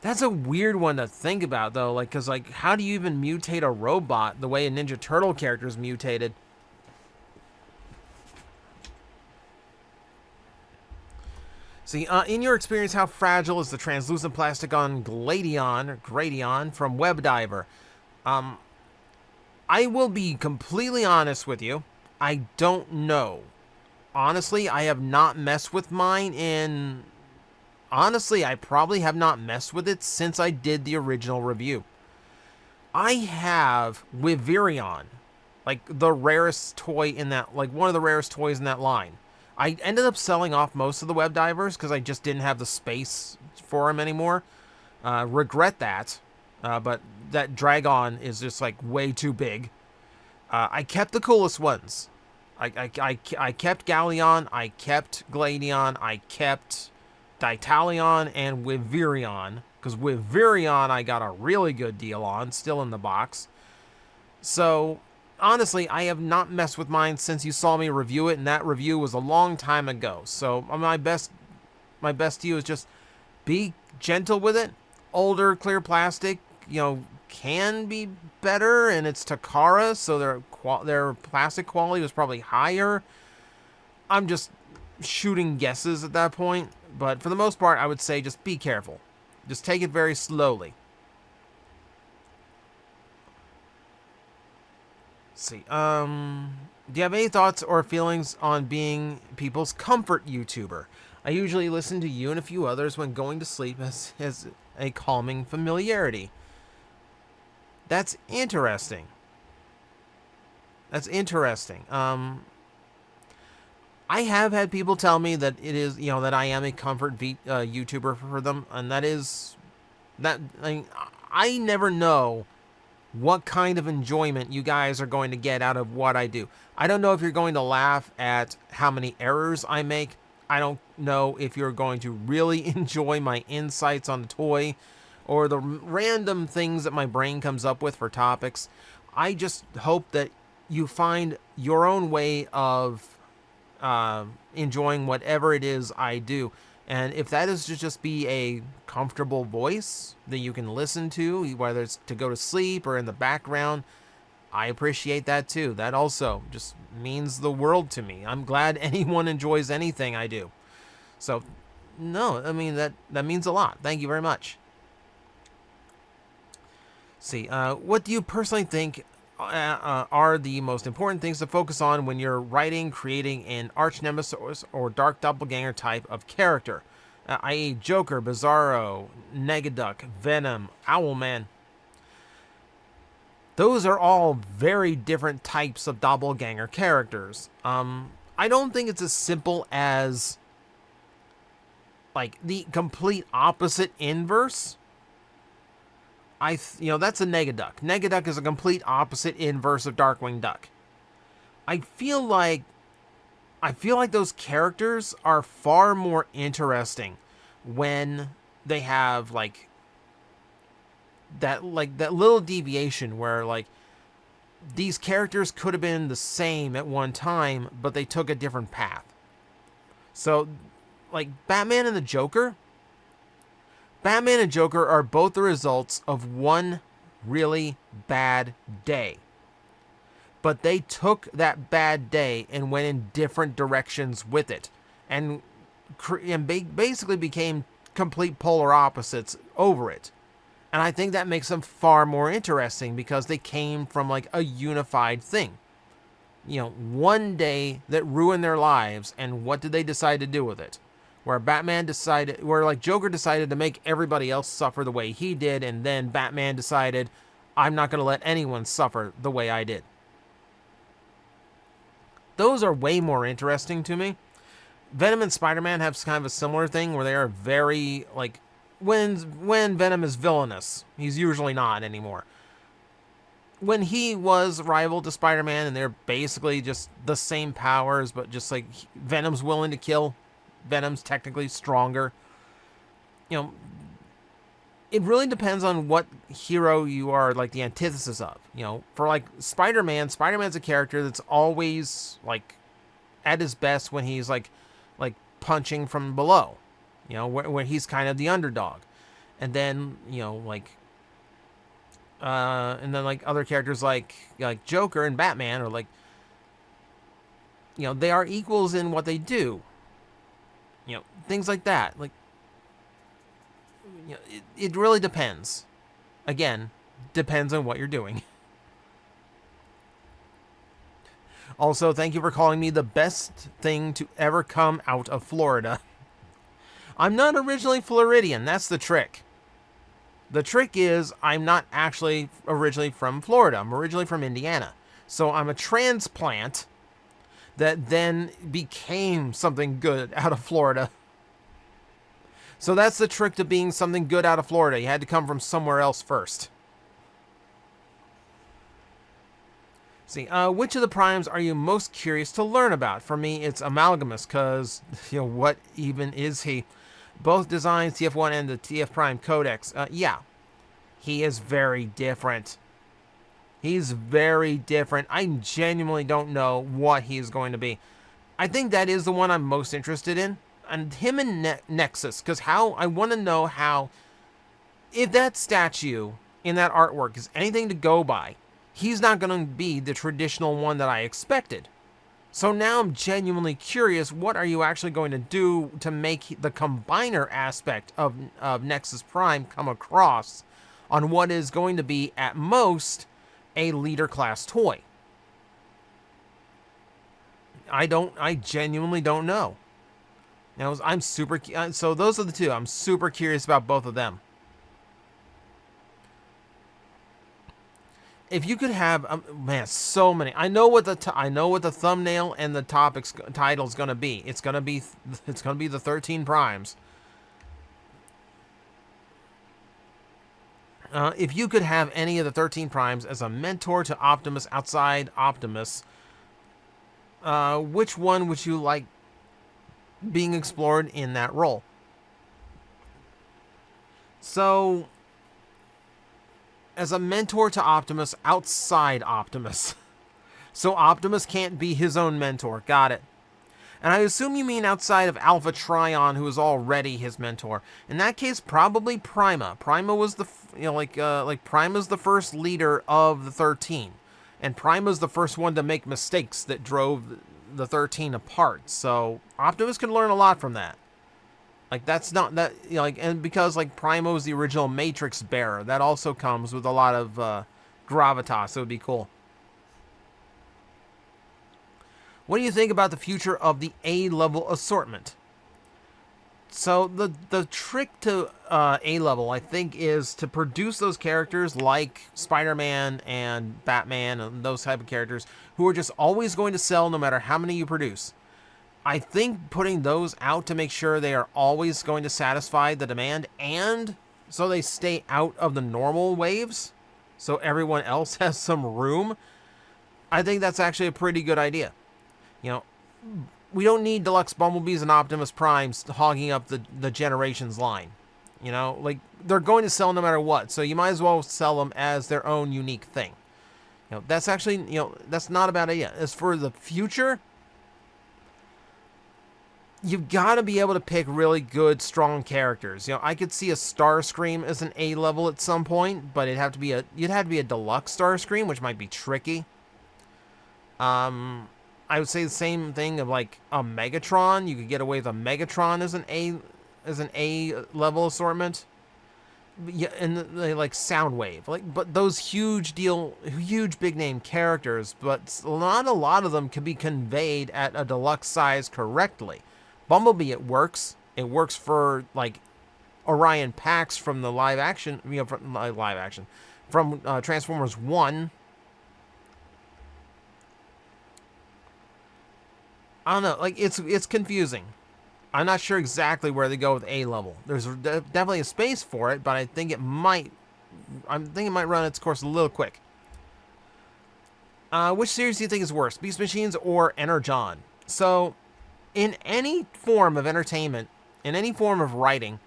That's a weird one to think about, though. Like, because, like, how do you even mutate a robot the way a Ninja Turtle character is mutated? See, in your experience, how fragile is the translucent plastic on Gradion from Webdiver? I will be completely honest with you. I don't know. Honestly, I have not messed with mine in... Honestly, I probably have not messed with it since I did the original review. I have Wivirion like the rarest toy in that, like one of the rarest toys in that line. I ended up selling off most of the web divers because I just didn't have the space for them anymore. Regret that, but that Dragon is just like way too big. I kept the coolest ones. I kept Galleon, I kept Gladion, I kept Ditalion, and Wivirion. Because Wivirion I got a really good deal on, still in the box. So, honestly, I have not messed with mine since you saw me review it, and that review was a long time ago. So, my best to you is just be gentle with it. Older clear plastic, can be better, and it's Takara, so their plastic quality was probably higher. I'm just shooting guesses at that point, but for the most part, I would say just be careful. Just take it very slowly. Let's see. Do you have any thoughts or feelings on being people's comfort YouTuber? I usually listen to you and a few others when going to sleep as a calming familiarity. That's interesting. That's interesting. I have had people tell me that it is, that I am a comfort YouTuber for them, and that is that. I never know what kind of enjoyment you guys are going to get out of what I do. I don't know if you're going to laugh at how many errors I make. I don't know if you're going to really enjoy my insights on the toy or the random things that my brain comes up with for topics. I just hope that you find your own way of enjoying whatever it is I do. And if that is to just be a comfortable voice that you can listen to, whether it's to go to sleep or in the background, I appreciate that too. That also just means the world to me. I'm glad anyone enjoys anything I do. So, no, I mean, that means a lot. Thank you very much. Let's see, what do you personally think are the most important things to focus on when you're writing, creating an arch nemesis or dark doppelganger type of character, i.e. Joker, Bizarro, Negaduck, Venom, Owlman? Those are all very different types of doppelganger characters. I don't think it's as simple as like the complete opposite inverse. That's a Negaduck. Negaduck is a complete opposite inverse of Darkwing Duck. I feel like those characters are far more interesting when they have that little deviation where these characters could have been the same at one time, but they took a different path. So, Batman and Joker are both the results of one really bad day. But they took that bad day and went in different directions with it. And basically became complete polar opposites over it. And I think that makes them far more interesting because they came from a unified thing. One day that ruined their lives, and what did they decide to do with it? Where Joker decided to make everybody else suffer the way he did, and then Batman decided, I'm not going to let anyone suffer the way I did. Those are way more interesting to me. Venom and Spider-Man have kind of a similar thing where they are very, when Venom is villainous, he's usually not anymore. When he was rival to Spider-Man, and they're basically just the same powers, but just Venom's willing to kill, Venom's technically stronger. It really depends on what hero you are the antithesis of. For Spider-Man's a character that's always at his best when he's punching from below. Where he's kind of the underdog. And then, other characters like Joker and Batman are they are equals in what they do. Things like that. It really depends. Again, depends on what you're doing. Also, thank you for calling me the best thing to ever come out of Florida. I'm not originally Floridian. That's the trick. The trick is I'm not actually originally from Florida. I'm originally from Indiana. So I'm a transplant that then became something good out of Florida. So that's the trick to being something good out of Florida. You had to come from somewhere else first. See, which of the primes are you most curious to learn about? For me, it's Amalgamus, because, what even is he? Both designs, TF1 and the TF Prime Codex. Yeah, he is very different. He's very different. I genuinely don't know what he's going to be. I think that is the one I'm most interested in. And him and Nexus, because I want to know how, if that statue in that artwork is anything to go by, he's not going to be the traditional one that I expected. So now I'm genuinely curious, what are you actually going to do to make the combiner aspect of Nexus Prime come across on what is going to be, at most, a leader class toy? I genuinely don't know. Now, so those are the two. I'm super curious about both of them. If you could have, man, so many. I know what the thumbnail and the title is going to be. It's going to be the 13 primes. If you could have any of the 13 primes as a mentor to Optimus outside Optimus, which one would you like being explored in that role? So, as a mentor to Optimus outside Optimus. So Optimus can't be his own mentor. Got it. And I assume you mean outside of Alpha Trion, who is already his mentor. In that case, probably Prima. Prima was the, Prima's the first leader of the 13. And Prima's the first one to make mistakes that drove the 13 apart. So Optimus can learn a lot from that. That's not that, and because Primo's the original Matrix bearer, that also comes with a lot of gravitas. So it would be cool. What do you think about the future of the A-level assortment? So the trick to A-level, I think, is to produce those characters like Spider-Man and Batman and those type of characters who are just always going to sell no matter how many you produce. I think putting those out to make sure they are always going to satisfy the demand, and so they stay out of the normal waves, so everyone else has some room, I think that's actually a pretty good idea. We don't need Deluxe Bumblebees and Optimus Primes hogging up the Generations line. They're going to sell no matter what, so you might as well sell them as their own unique thing. That's actually, that's not a bad idea. As for the future, you've got to be able to pick really good, strong characters. I could see a Starscream as an A-level at some point, but you'd have to be a deluxe Starscream, which might be tricky. I would say the same thing of a Megatron. You could get away with a Megatron as an A-level assortment. Yeah, and Soundwave, but those huge big name characters, but not a lot of them can be conveyed at a deluxe size correctly. Bumblebee, it works. It works for Orion Pax from the live action, from Transformers 1. I don't know, it's confusing. I'm not sure exactly where they go with A-level. There's definitely a space for it, but I think it might run its course a little quick. Which series do you think is worse, Beast Machines or Energon? So, in any form of entertainment, in any form of writing,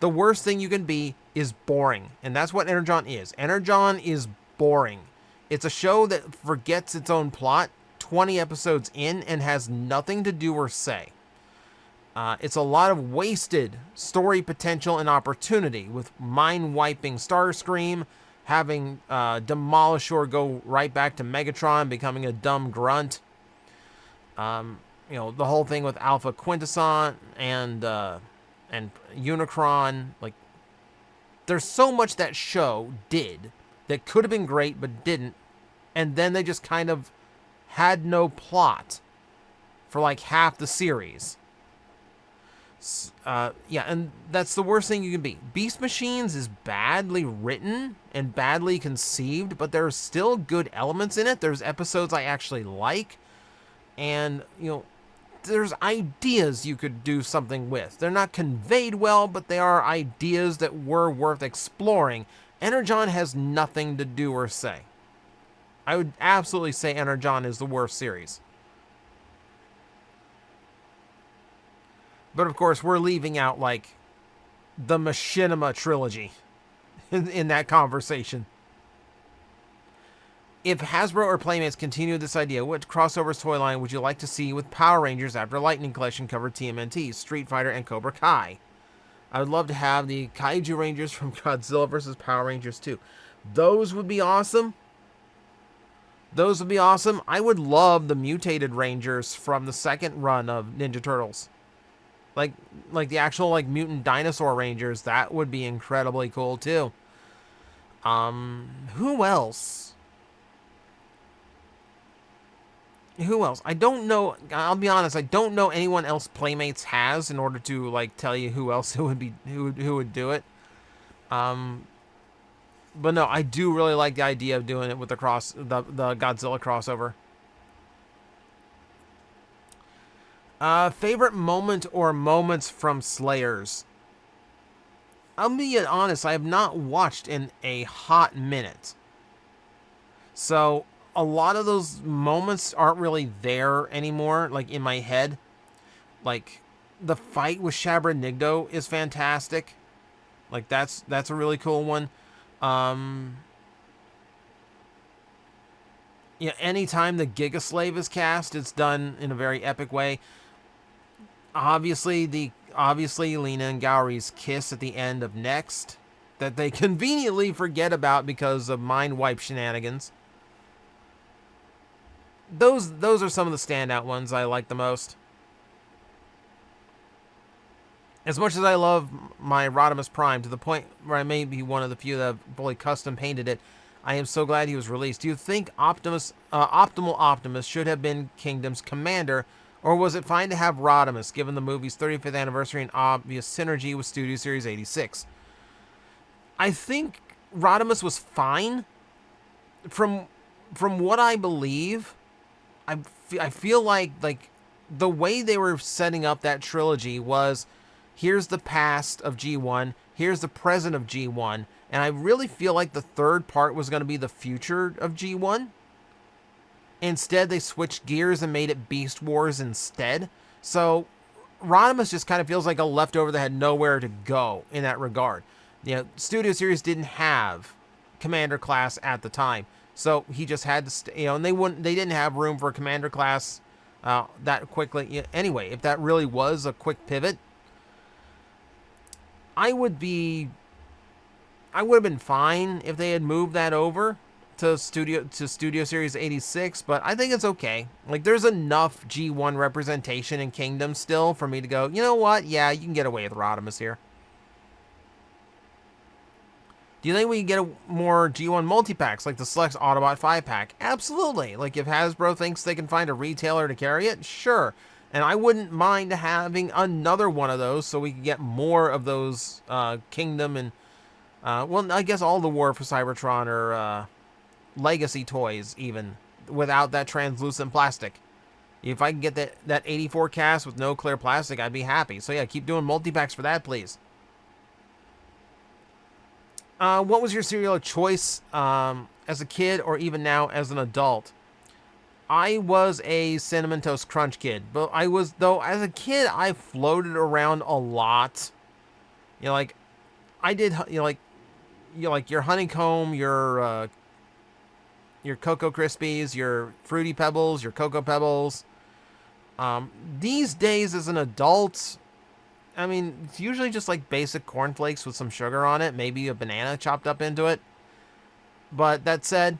the worst thing you can be is boring. And that's what Energon is. Energon is boring. It's a show that forgets its own plot 20 episodes in and has nothing to do or say. It's a lot of wasted story potential and opportunity, with mind-wiping Starscream, having Demolishor go right back to Megatron, becoming a dumb grunt. The whole thing with Alpha Quintesson and Unicron. There's so much that show did that could have been great but didn't, and then they just kind of had no plot for half the series. Yeah, and that's the worst thing you can be. Beast Machines is badly written and badly conceived, but there's still good elements in it. There's episodes I actually like, and, there's ideas you could do something with. They're not conveyed well, but they are ideas that were worth exploring. Energon has nothing to do or say. I would absolutely say Energon is the worst series. But of course, we're leaving out, like, the Machinima trilogy in that conversation. If Hasbro or Playmates continue this idea, what crossover toy line would you like to see with Power Rangers after Lightning Collection covered TMNT, Street Fighter, and Cobra Kai? I would love to have the Kaiju Rangers from Godzilla vs. Power Rangers 2. Those would be awesome. Those would be awesome. I would love the mutated Rangers from the second run of Ninja Turtles. Like the actual, like, mutant dinosaur Rangers. That would be incredibly cool, too. Who else? Who else? I don't know. I'll be honest. I don't know anyone else Playmates has in order to, like, tell you who else who would do it. But no, I do really like the idea of doing it with the Godzilla crossover. Favorite moment or moments from Slayers? I'll be honest. I have not watched in a hot minute. So a lot of those moments aren't really there anymore, like, in my head. Like, the fight with Shabra-Nigdo is fantastic. Like, that's a really cool one. Yeah, anytime the Giga Slave is cast, it's done in a very epic way. Obviously Lena and Gowry's kiss at the end of Next, that they conveniently forget about because of Mind Wipe shenanigans. Those are some of the standout ones I like the most. As much as I love my Rodimus Prime to the point where I may be one of the few that have fully custom painted it, I am so glad he was released. Do you think Optimal Optimus should have been Kingdom's commander, or was it fine to have Rodimus, given the movie's 35th anniversary and obvious synergy with Studio Series 86? I think Rodimus was fine. From what I believe, I feel like the way they were setting up that trilogy was, here's the past of G1, here's the present of G1, and I really feel like the third part was going to be the future of G1. Instead, they switched gears and made it Beast Wars instead. So Rodimus just kind of feels like a leftover that had nowhere to go in that regard. Studio Series didn't have Commander Class at the time, so he just had to and they didn't have room for a Commander Class that quickly. Anyway, if that really was a quick pivot, I would have been fine if they had moved that over to Studio Series 86, but I think it's okay. Like, there's enough G1 representation in Kingdom still for me to go, you know what? Yeah, you can get away with Rodimus here. Do you think we can get more G1 multi-packs, like the Selects Autobot 5-pack? Absolutely. Like, if Hasbro thinks they can find a retailer to carry it, sure. And I wouldn't mind having another one of those so we could get more of those Kingdom and, well, I guess all the War for Cybertron or Legacy toys, even, without that translucent plastic. If I can get that 84 cast with no clear plastic, I'd be happy. So yeah, keep doing multi-packs for that, please. What was your cereal choice as a kid or even now as an adult? I was a Cinnamon Toast Crunch kid, but as a kid, I floated around a lot. Like, I did, like your Honeycomb, your Cocoa Krispies, your Fruity Pebbles, your Cocoa Pebbles. These days, as an adult, I mean, it's usually just like basic cornflakes with some sugar on it, maybe a banana chopped up into it. But that said,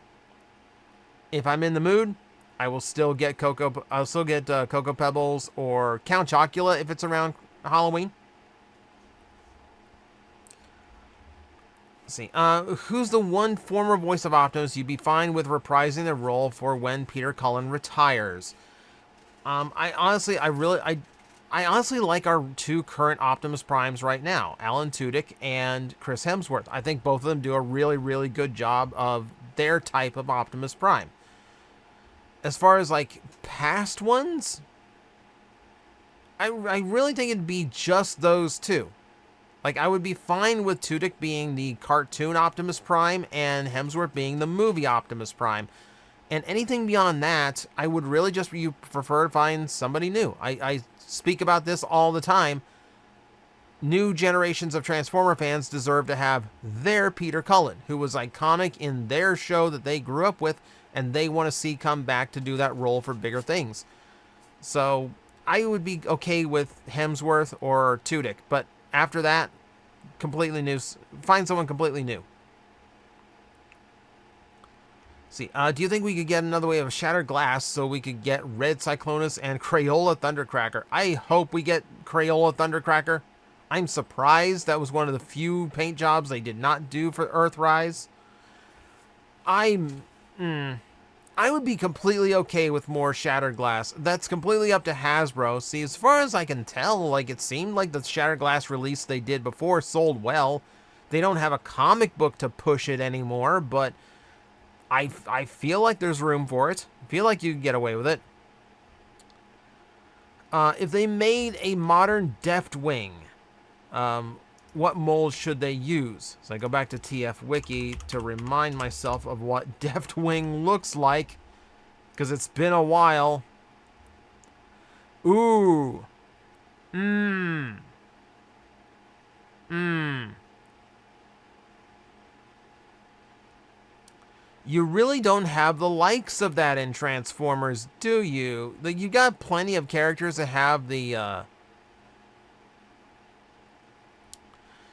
if I'm in the mood, I will still get Cocoa Pebbles or Count Chocula if it's around Halloween. Let's see. Who's the one former voice of Optimus you'd be fine with reprising the role for when Peter Cullen retires? I I honestly like our two current Optimus Primes right now, Alan Tudyk and Chris Hemsworth. I think both of them do a really, really good job of their type of Optimus Prime. As far as like past ones, I really think it'd be just those two. Like, I would be fine with Tudyk being the cartoon Optimus Prime and Hemsworth being the movie Optimus Prime. And anything beyond that, I would really just prefer to find somebody new. I speak about this all the time. New generations of Transformer fans deserve to have their Peter Cullen, who was iconic in their show that they grew up with, and they want to see come back to do that role for bigger things. So I would be okay with Hemsworth or Tudyk, but after that, completely new. Find someone completely new. See, do you think we could get another wave of Shattered Glass so we could get Red Cyclonus and Crayola Thundercracker? I hope we get Crayola Thundercracker. I'm surprised that was one of the few paint jobs they did not do for Earthrise. I would be completely okay with more Shattered Glass. That's completely up to Hasbro. See, as far as I can tell, like, it seemed like the Shattered Glass release they did before sold well. They don't have a comic book to push it anymore, but I feel like there's room for it. I feel like you could get away with it. If they made a modern Deft Wing, what mold should they use? So I go back to TF Wiki to remind myself of what Deft Wing looks like, because it's been a while. Ooh. You really don't have the likes of that in Transformers, do you? Like, you got plenty of characters that have the,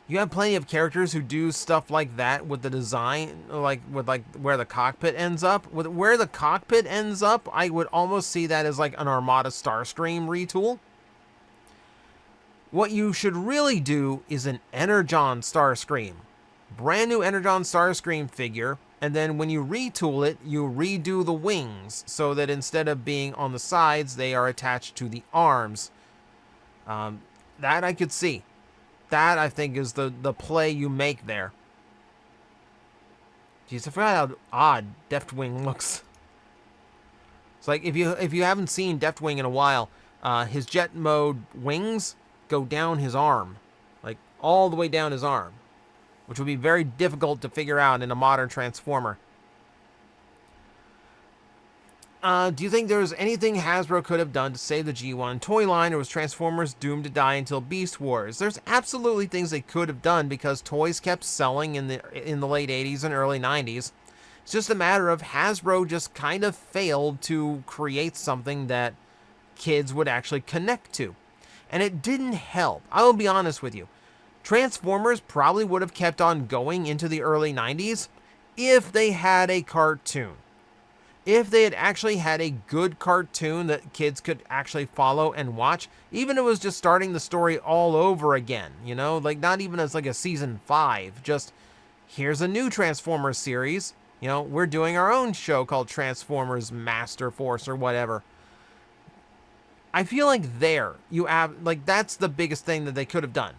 you have plenty of characters who do stuff like that with the design, like with like where the cockpit ends up. With where the cockpit ends up, I would almost see that as like an Armada Starscream retool. What you should really do is an Energon Starscream. Brand new Energon Starscream figure, and then when you retool it, you redo the wings so that instead of being on the sides, they are attached to the arms. That I could see. That, I think, is the play you make there. Jeez, I forgot how odd Deft Wing looks. It's like, if you haven't seen Deft Wing in a while, his jet mode wings go down his arm. Like, all the way down his arm. Which would be very difficult to figure out in a modern Transformer. Do you think there's anything Hasbro could have done to save the G1 toy line, or was Transformers doomed to die until Beast Wars? There's absolutely things they could have done because toys kept selling in the late 80s and early 90s. It's just a matter of Hasbro just kind of failed to create something that kids would actually connect to. And it didn't help. I will be honest with you. Transformers probably would have kept on going into the early 90s if they had a cartoon. If they had actually had a good cartoon that kids could actually follow and watch, even if it was just starting the story all over again, you know, like not even as like a season 5, just here's a new Transformers series, you know, we're doing our own show called Transformers Master Force or whatever. I feel like there you have, like, that's the biggest thing that they could have done.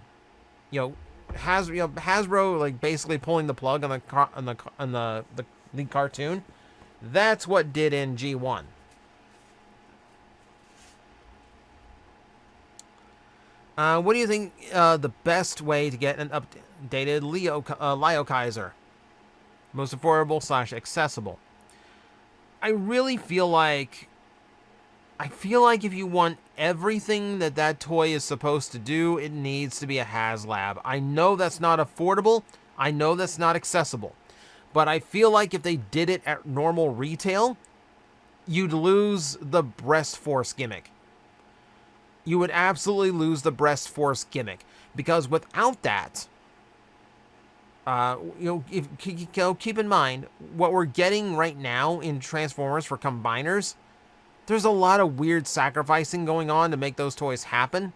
Hasbro like basically pulling the plug on the cartoon. That's what did in G1. What do you think the best way to get an updated Leo Kaiser? Most affordable / accessible. I really feel like if you want everything that toy is supposed to do, it needs to be a HasLab. I know that's not affordable. I know that's not accessible. But I feel like if they did it at normal retail, you'd lose the breast force gimmick. You would absolutely lose the breast force gimmick. Because without that, keep in mind, what we're getting right now in Transformers for combiners, there's a lot of weird sacrificing going on to make those toys happen.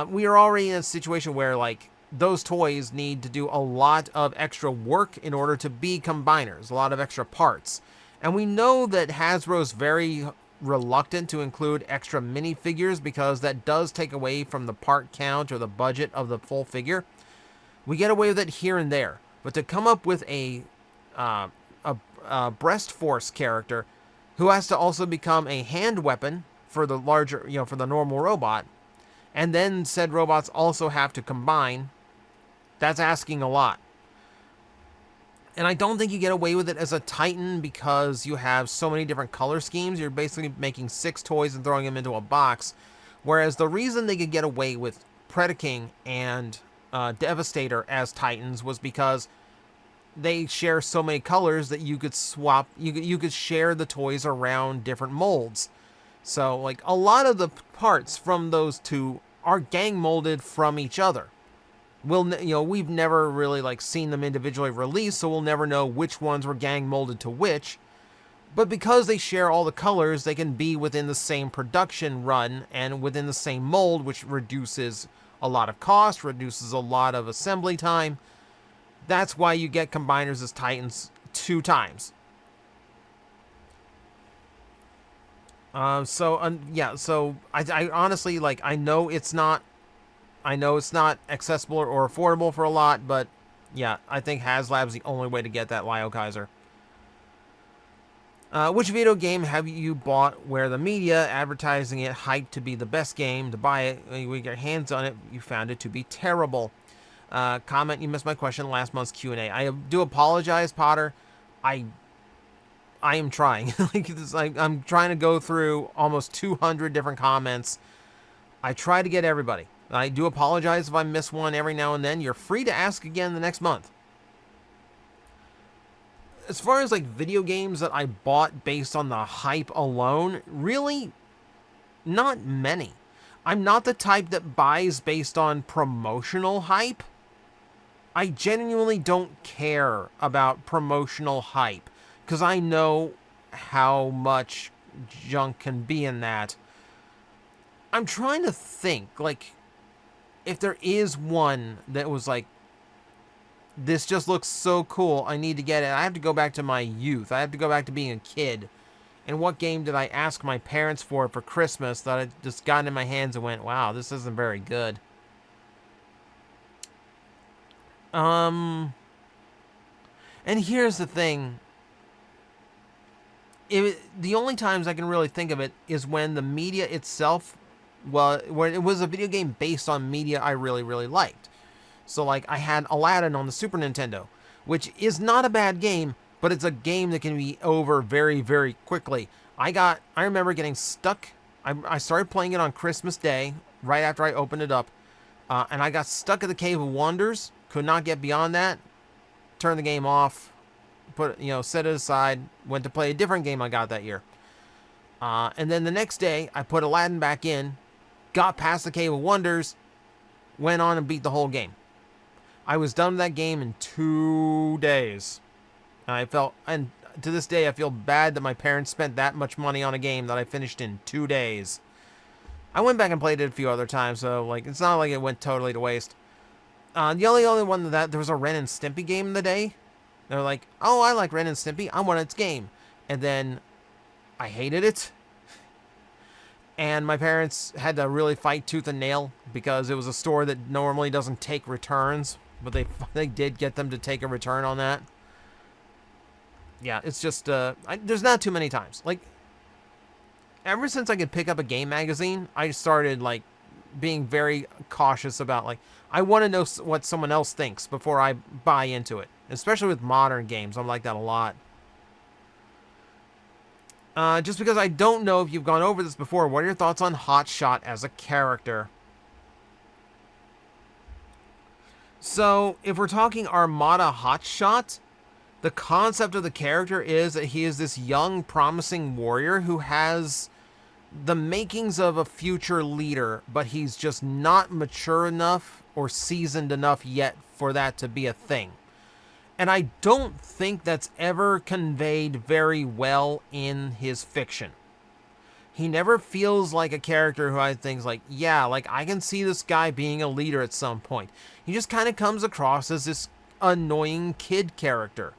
We are already in a situation where, like, those toys need to do a lot of extra work in order to be combiners, a lot of extra parts. And we know that Hasbro's very reluctant to include extra minifigures because that does take away from the part count or the budget of the full figure. We get away with it here and there, but to come up with a breast force character who has to also become a hand weapon for the larger, for the normal robot, and then said robots also have to combine, that's asking a lot. And I don't think you get away with it as a Titan because you have so many different color schemes. You're basically making 6 toys and throwing them into a box. Whereas the reason they could get away with Predaking and Devastator as Titans was because they share so many colors that you could swap, you could share the toys around different molds. So, like, a lot of the parts from those two are gang molded from each other. We've never really like seen them individually released, so we'll never know which ones were gang molded to which. But because they share all the colors, they can be within the same production run and within the same mold, which reduces a lot of cost, reduces a lot of assembly time. That's why you get combiners as Titans 2 times. So I honestly, like, I know it's not accessible or affordable for a lot, but yeah, I think HasLab's the only way to get that Lio Kaiser. Which video game have you bought where the media advertising it hyped to be the best game to buy it? When you get your hands on it, you found it to be terrible. Comment, you missed my question last month's Q&A. I do apologize, Potter. I am trying. I'm trying to go through almost 200 different comments. I try to get everybody. I do apologize if I miss one every now and then. You're free to ask again the next month. As far as like video games that I bought based on the hype alone, really not many. I'm not the type that buys based on promotional hype. I genuinely don't care about promotional hype because I know how much junk can be in that. I'm trying to think, like, if there is one that was like, this just looks so cool, I need to get it. I have to go back to my youth. I have to go back to being a kid. And what game did I ask my parents for Christmas that I just got in my hands and went, wow, this isn't very good. And here's the thing. The only times I can really think of it is when the media itself, well, when it was a video game based on media I really, really liked. So, like, I had Aladdin on the Super Nintendo, which is not a bad game, but it's a game that can be over very, very quickly. I remember getting stuck. I started playing it on Christmas Day, right after I opened it up, and I got stuck at the Cave of Wonders, could not get beyond that, turned the game off, set it aside, went to play a different game I got that year. And then the next day, I put Aladdin back in, got past the Cave of Wonders, went on and beat the whole game. I was done with that game in 2 days. And to this day, I feel bad that my parents spent that much money on a game that I finished in 2 days. I went back and played it a few other times, so like it's not like it went totally to waste. The only one that there was a Ren and Stimpy game in the day. They're like, oh, I like Ren and Stimpy. I want its game. And then I hated it. And my parents had to really fight tooth and nail because it was a store that normally doesn't take returns. But they did get them to take a return on that. Yeah, it's just, there's not too many times. Like, ever since I could pick up a game magazine, I started, like, being very cautious about, like, I want to know what someone else thinks before I buy into it. Especially with modern games, I'm like that a lot. Just because I don't know if you've gone over this before, what are your thoughts on Hotshot as a character? So, if we're talking Armada Hotshot, the concept of the character is that he is this young, promising warrior who has the makings of a future leader, but he's just not mature enough or seasoned enough yet for that to be a thing. And I don't think that's ever conveyed very well in his fiction. He never feels like a character who I think is like, yeah, like I can see this guy being a leader at some point. He just kind of comes across as this annoying kid character.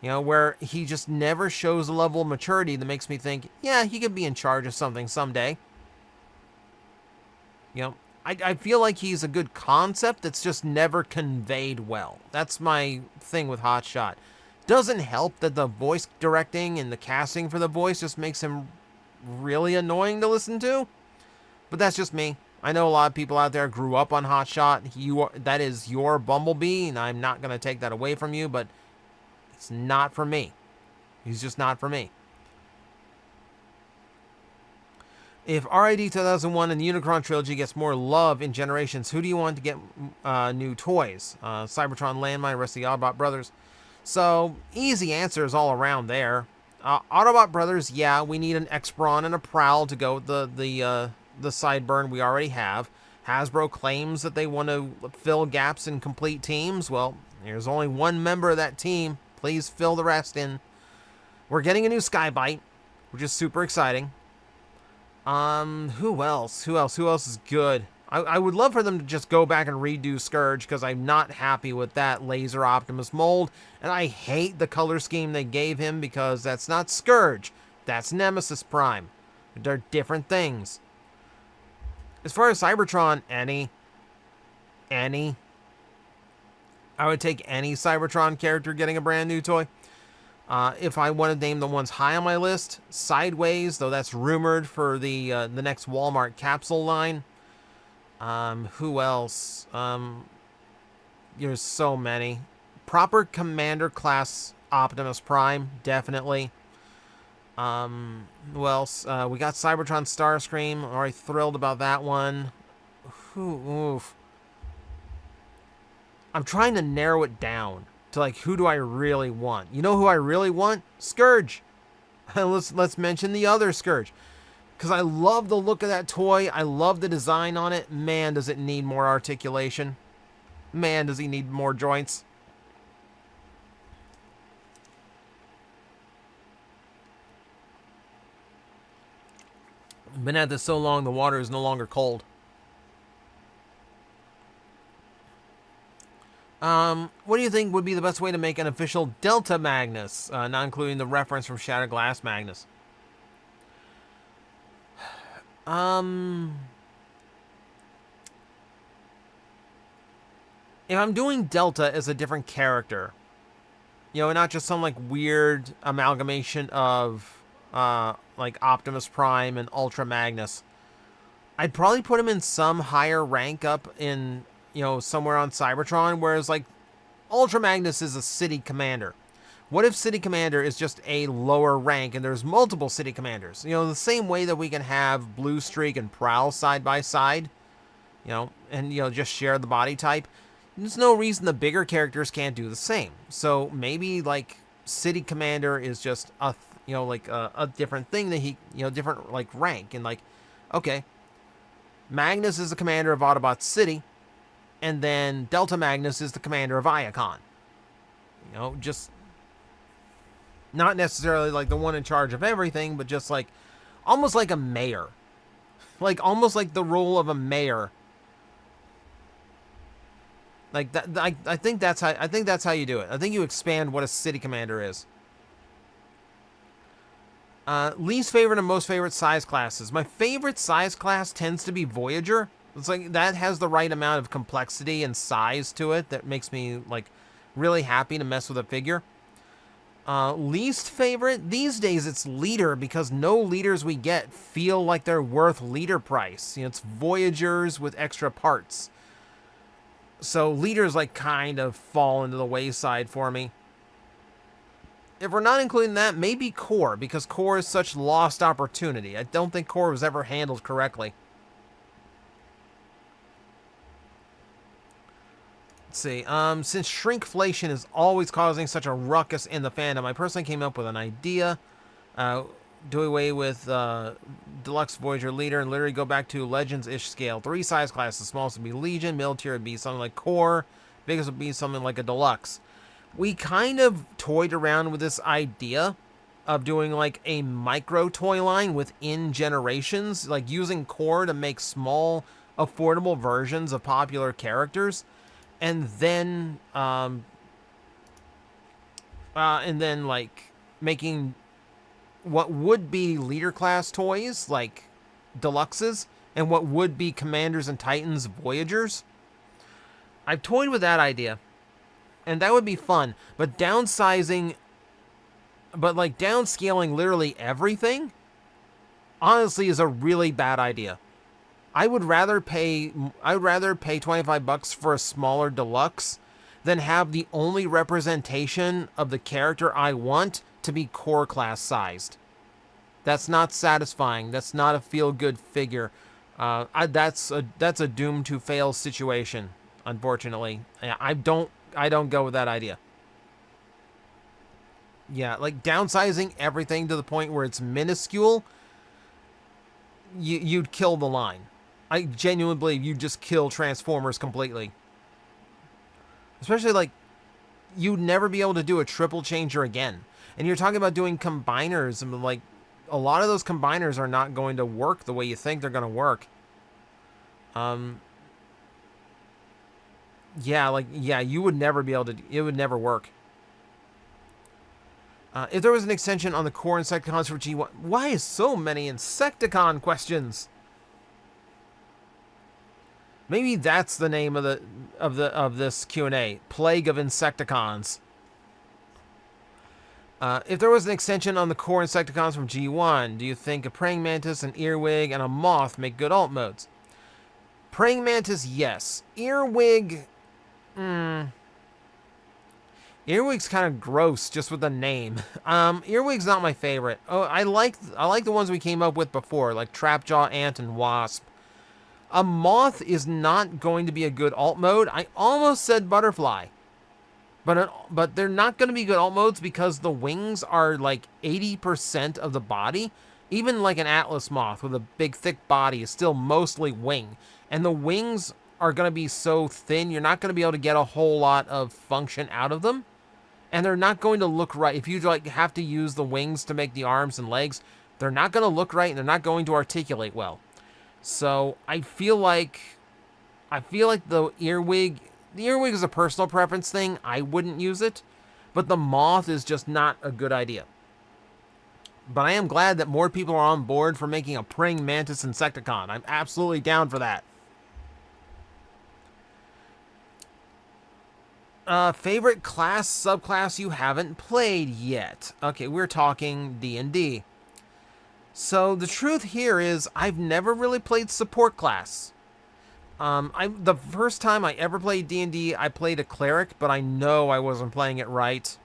You know, where he just never shows a level of maturity that makes me think, yeah, he could be in charge of something someday. You know, I feel like he's a good concept that's just never conveyed well. That's my thing with Hotshot. Doesn't help that the voice directing and the casting for the voice just makes him really annoying to listen to. But that's just me. I know a lot of people out there grew up on Hotshot. That is your Bumblebee, and I'm not going to take that away from you, but it's not for me. He's just not for me. If RID 2001 and the Unicron trilogy gets more love in Generations, who do you want to get new toys? Cybertron, Landmine, rest of the Autobot Brothers. So, easy answers all around there. Autobot Brothers, yeah, we need an X-Brawn and a Prowl to go with the Sideburn we already have. Hasbro claims that they want to fill gaps in complete teams. Well, there's only one member of that team. Please fill the rest in. We're getting a new Skybite, which is super exciting. Who else? Who else is good? I would love for them to just go back and redo Scourge, because I'm not happy with that Laser Optimus mold, and I hate the color scheme they gave him, because that's not Scourge. That's Nemesis Prime. They're different things. As far as Cybertron, any. I would take any Cybertron character getting a brand new toy. If I want to name the ones high on my list, Sideways, though that's rumored for the next Walmart capsule line. Who else? There's so many. Proper Commander class Optimus Prime, definitely. Who else? We got Cybertron Starscream. Already thrilled about that one. Oof. I'm trying to narrow it down to, like, who do I really want? You know who I really want? Scourge. Let's mention the other Scourge. Because I love the look of that toy. I love the design on it. Man, does it need more articulation. Man, does he need more joints. Been at this so long, the water is no longer cold. What do you think would be the best way to make an official Delta Magnus, not including the reference from Shattered Glass Magnus? If I'm doing Delta as a different character, you know, not just some, like, weird amalgamation of, like, Optimus Prime and Ultra Magnus, I'd probably put him in some higher rank up in, you know, somewhere on Cybertron, whereas, like, Ultra Magnus is a city commander. What if City Commander is just a lower rank and there's multiple City Commanders? You know, the same way that we can have Blue Streak and Prowl side by side, you know, and, you know, just share the body type. There's no reason the bigger characters can't do the same. So maybe, like, City Commander is just a, you know, like a different thing that he, you know, different, like, rank. And, like, okay, Magnus is the commander of Autobot City, and then Delta Magnus is the commander of Iacon. You know, just not necessarily like the one in charge of everything, but just like almost like a mayor. Like almost like the role of a mayor. Like that, I think that's how you do it. I think you expand what a city commander is. Least favorite and most favorite size classes. My favorite size class tends to be Voyager. It's like that has the right amount of complexity and size to it that makes me like really happy to mess with a figure. Least favorite, these days it's Leader, because no leaders we get feel like they're worth leader price. You know, it's Voyagers with extra parts. So Leaders like kind of fall into the wayside for me. If we're not including that, maybe Core, because Core is such lost opportunity. I don't think Core was ever handled correctly. Let's see. Since shrinkflation is always causing such a ruckus in the fandom, I personally came up with an idea. Do away with Deluxe Voyager Leader and literally go back to Legends-ish scale. 3 size classes. Smallest would be Legion, middle tier would be something like Core, biggest would be something like a Deluxe. We kind of toyed around with this idea of doing like a micro toy line within Generations, like using Core to make small, affordable versions of popular characters. And then and then like making what would be leader class toys like deluxes and what would be commanders and titans voyagers. I've toyed with that idea, and that would be fun. But downsizing, but like downscaling literally everything, honestly, is a really bad idea. I would rather pay 25 bucks for a smaller deluxe than have the only representation of the character I want to be core class sized. That's not satisfying. That's not a feel good figure. That's a doomed to fail situation. Unfortunately, I don't go with that idea. Yeah, like downsizing everything to the point where it's minuscule, you'd kill the line. I genuinely believe you'd just kill Transformers completely. Especially like you'd never be able to do a triple changer again. And you're talking about doing combiners, and like a lot of those combiners are not going to work the way you think they're going to work. Yeah, you would never be able to. It would never work. If there was an extension on the core Insecticons for G1, why is so many Insecticon questions? Maybe that's the name of this Q&A, Plague of Insecticons. If there was an extension on the core Insecticons from G1, do you think a praying mantis, an earwig, and a moth make good alt modes? Praying mantis, yes. Earwig, Earwig's kind of gross just with the name. Earwig's not my favorite. Oh, I like the ones we came up with before, like Trapjaw, Ant, and Wasp. A moth is not going to be a good alt mode. I almost said butterfly. But they're not going to be good alt modes because the wings are like 80% of the body. Even like an Atlas moth with a big thick body is still mostly wing. And the wings are going to be so thin, you're not going to be able to get a whole lot of function out of them. And they're not going to look right. If you like have to use the wings to make the arms and legs, they're not going to look right and they're not going to articulate well. So I feel like the earwig is a personal preference thing. I wouldn't use it, but the moth is just not a good idea. But I am glad that more people are on board for making a praying mantis Insecticon. I'm absolutely down for that. Favorite class, subclass you haven't played yet? Okay, we're talking D&D. So the truth here is I've never really played support class. The first time I ever played D&D, I played a cleric, but I know I wasn't playing it right.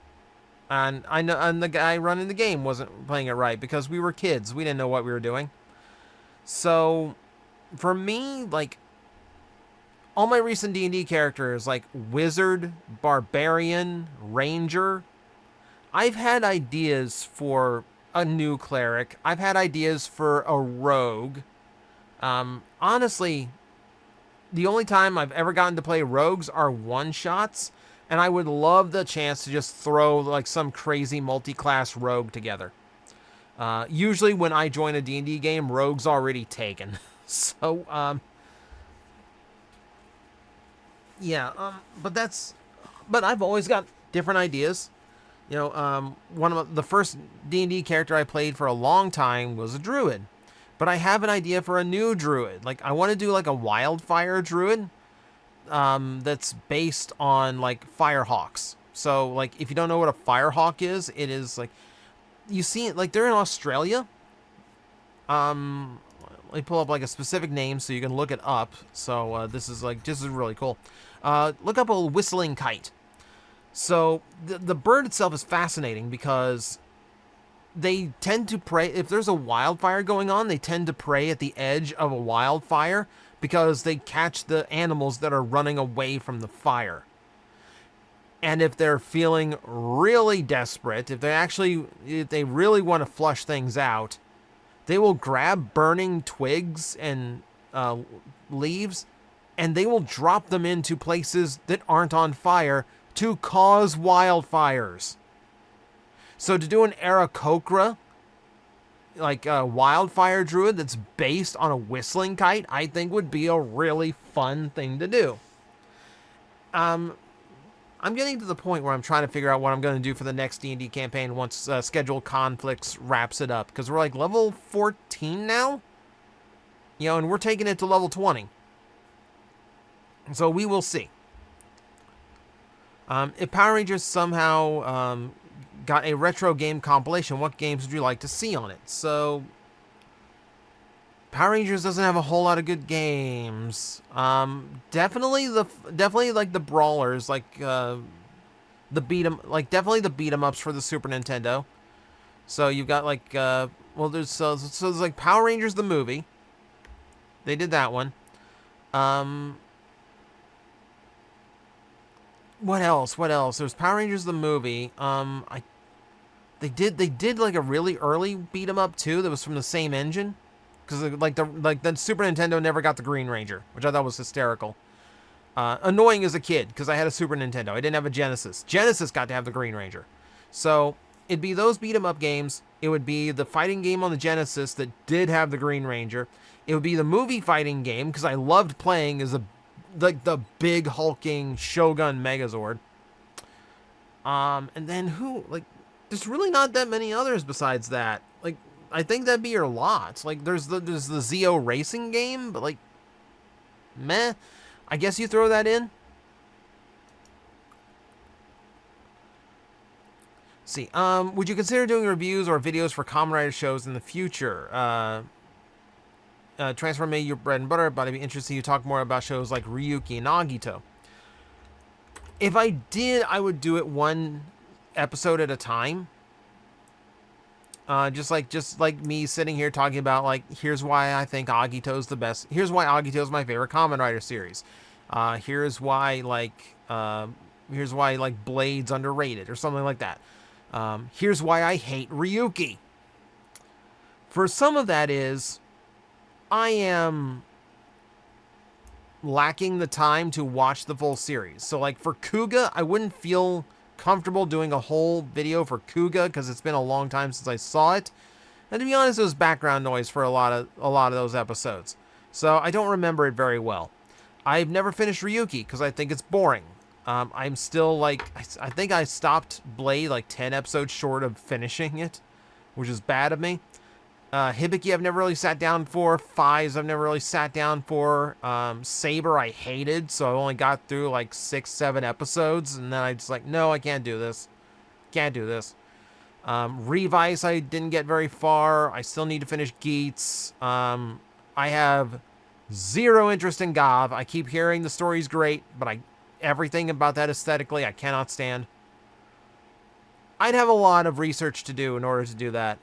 And the guy running the game wasn't playing it right because we were kids. We didn't know what we were doing. So for me, like all my recent D&D characters, like Wizard, Barbarian, Ranger, I've had ideas for a new cleric. I've had ideas for a rogue. Honestly, the only time I've ever gotten to play rogues are one-shots, and I would love the chance to just throw like some crazy multi-class rogue together. Usually when I join a D&D game, rogue's already taken. So, but I've always got different ideas. You know, one of the first D&D character I played for a long time was a druid. But I have an idea for a new druid. Like, I want to do like a wildfire druid that's based on like firehawks. So, like, if you don't know what a firehawk is, it is like, you see it, like, they're in Australia. Let me pull up like a specific name so you can look it up. So, this is really cool. Look up a whistling kite. So the bird itself is fascinating because they tend to prey. If there's a wildfire going on, they tend to prey at the edge of a wildfire because they catch the animals that are running away from the fire. And if they're feeling really desperate, if they really want to flush things out, they will grab burning twigs and leaves, and they will drop them into places that aren't on fire to cause wildfires. So to do an Aarakocra, like a wildfire druid that's based on a whistling kite, I think would be a really fun thing to do. I'm getting to the point where I'm trying to figure out what I'm going to do for the next D&D campaign once Scheduled Conflicts wraps it up. Because we're like level 14 now? You know, and we're taking it to level 20. So we will see. If Power Rangers somehow got a retro game compilation, what games would you like to see on it? So, Power Rangers doesn't have a whole lot of good games. Definitely like the brawlers, like the definitely the beat 'em ups for the Super Nintendo. So you've got like there's like Power Rangers the movie. They did that one. What else? There's Power Rangers the movie. They did like a really early beat 'em up too that was from the same engine. Because the Super Nintendo never got the Green Ranger, which I thought was hysterical. Annoying as a kid, because I had a Super Nintendo. I didn't have a Genesis. Genesis got to have the Green Ranger. So, it'd be those beat-em-up games. It would be the fighting game on the Genesis that did have the Green Ranger. It would be the movie fighting game, because I loved playing as the big hulking Shogun Megazord. And then there's really not that many others besides that. Like, I think that'd be your lot. Like, there's the Zeo racing game, but like, meh. I guess you throw that in. Let's see. Would you consider doing reviews or videos for Kamen Rider shows in the future? Transform made your bread and butter, but I'd be interested you talk more about shows like Ryuki and Agito. If I did, I would do it one episode at a time. Just like me sitting here talking about, like, here's why I think Agito's the best. Here's why Agito's my favorite Kamen Rider series. Here's why Blade's underrated or something like that. Here's why I hate Ryuki. For some of that is, I am lacking the time to watch the full series. So like for Kuga, I wouldn't feel comfortable doing a whole video for Kuga because it's been a long time since I saw it. And to be honest, it was background noise for a lot of those episodes. So I don't remember it very well. I've never finished Ryuki because I think it's boring. I'm still like, I think I stopped Blade like 10 episodes short of finishing it, which is bad of me. Hibiki I've never really sat down for. Fives I've never really sat down for. Saber I hated, so I only got through like 6-7 episodes, and then I just like, no, I can't do this. Can't do this. Revice I didn't get very far. I still need to finish Geats. I have zero interest in Gav. I keep hearing the story's great, but everything about that aesthetically I cannot stand. I'd have a lot of research to do in order to do that.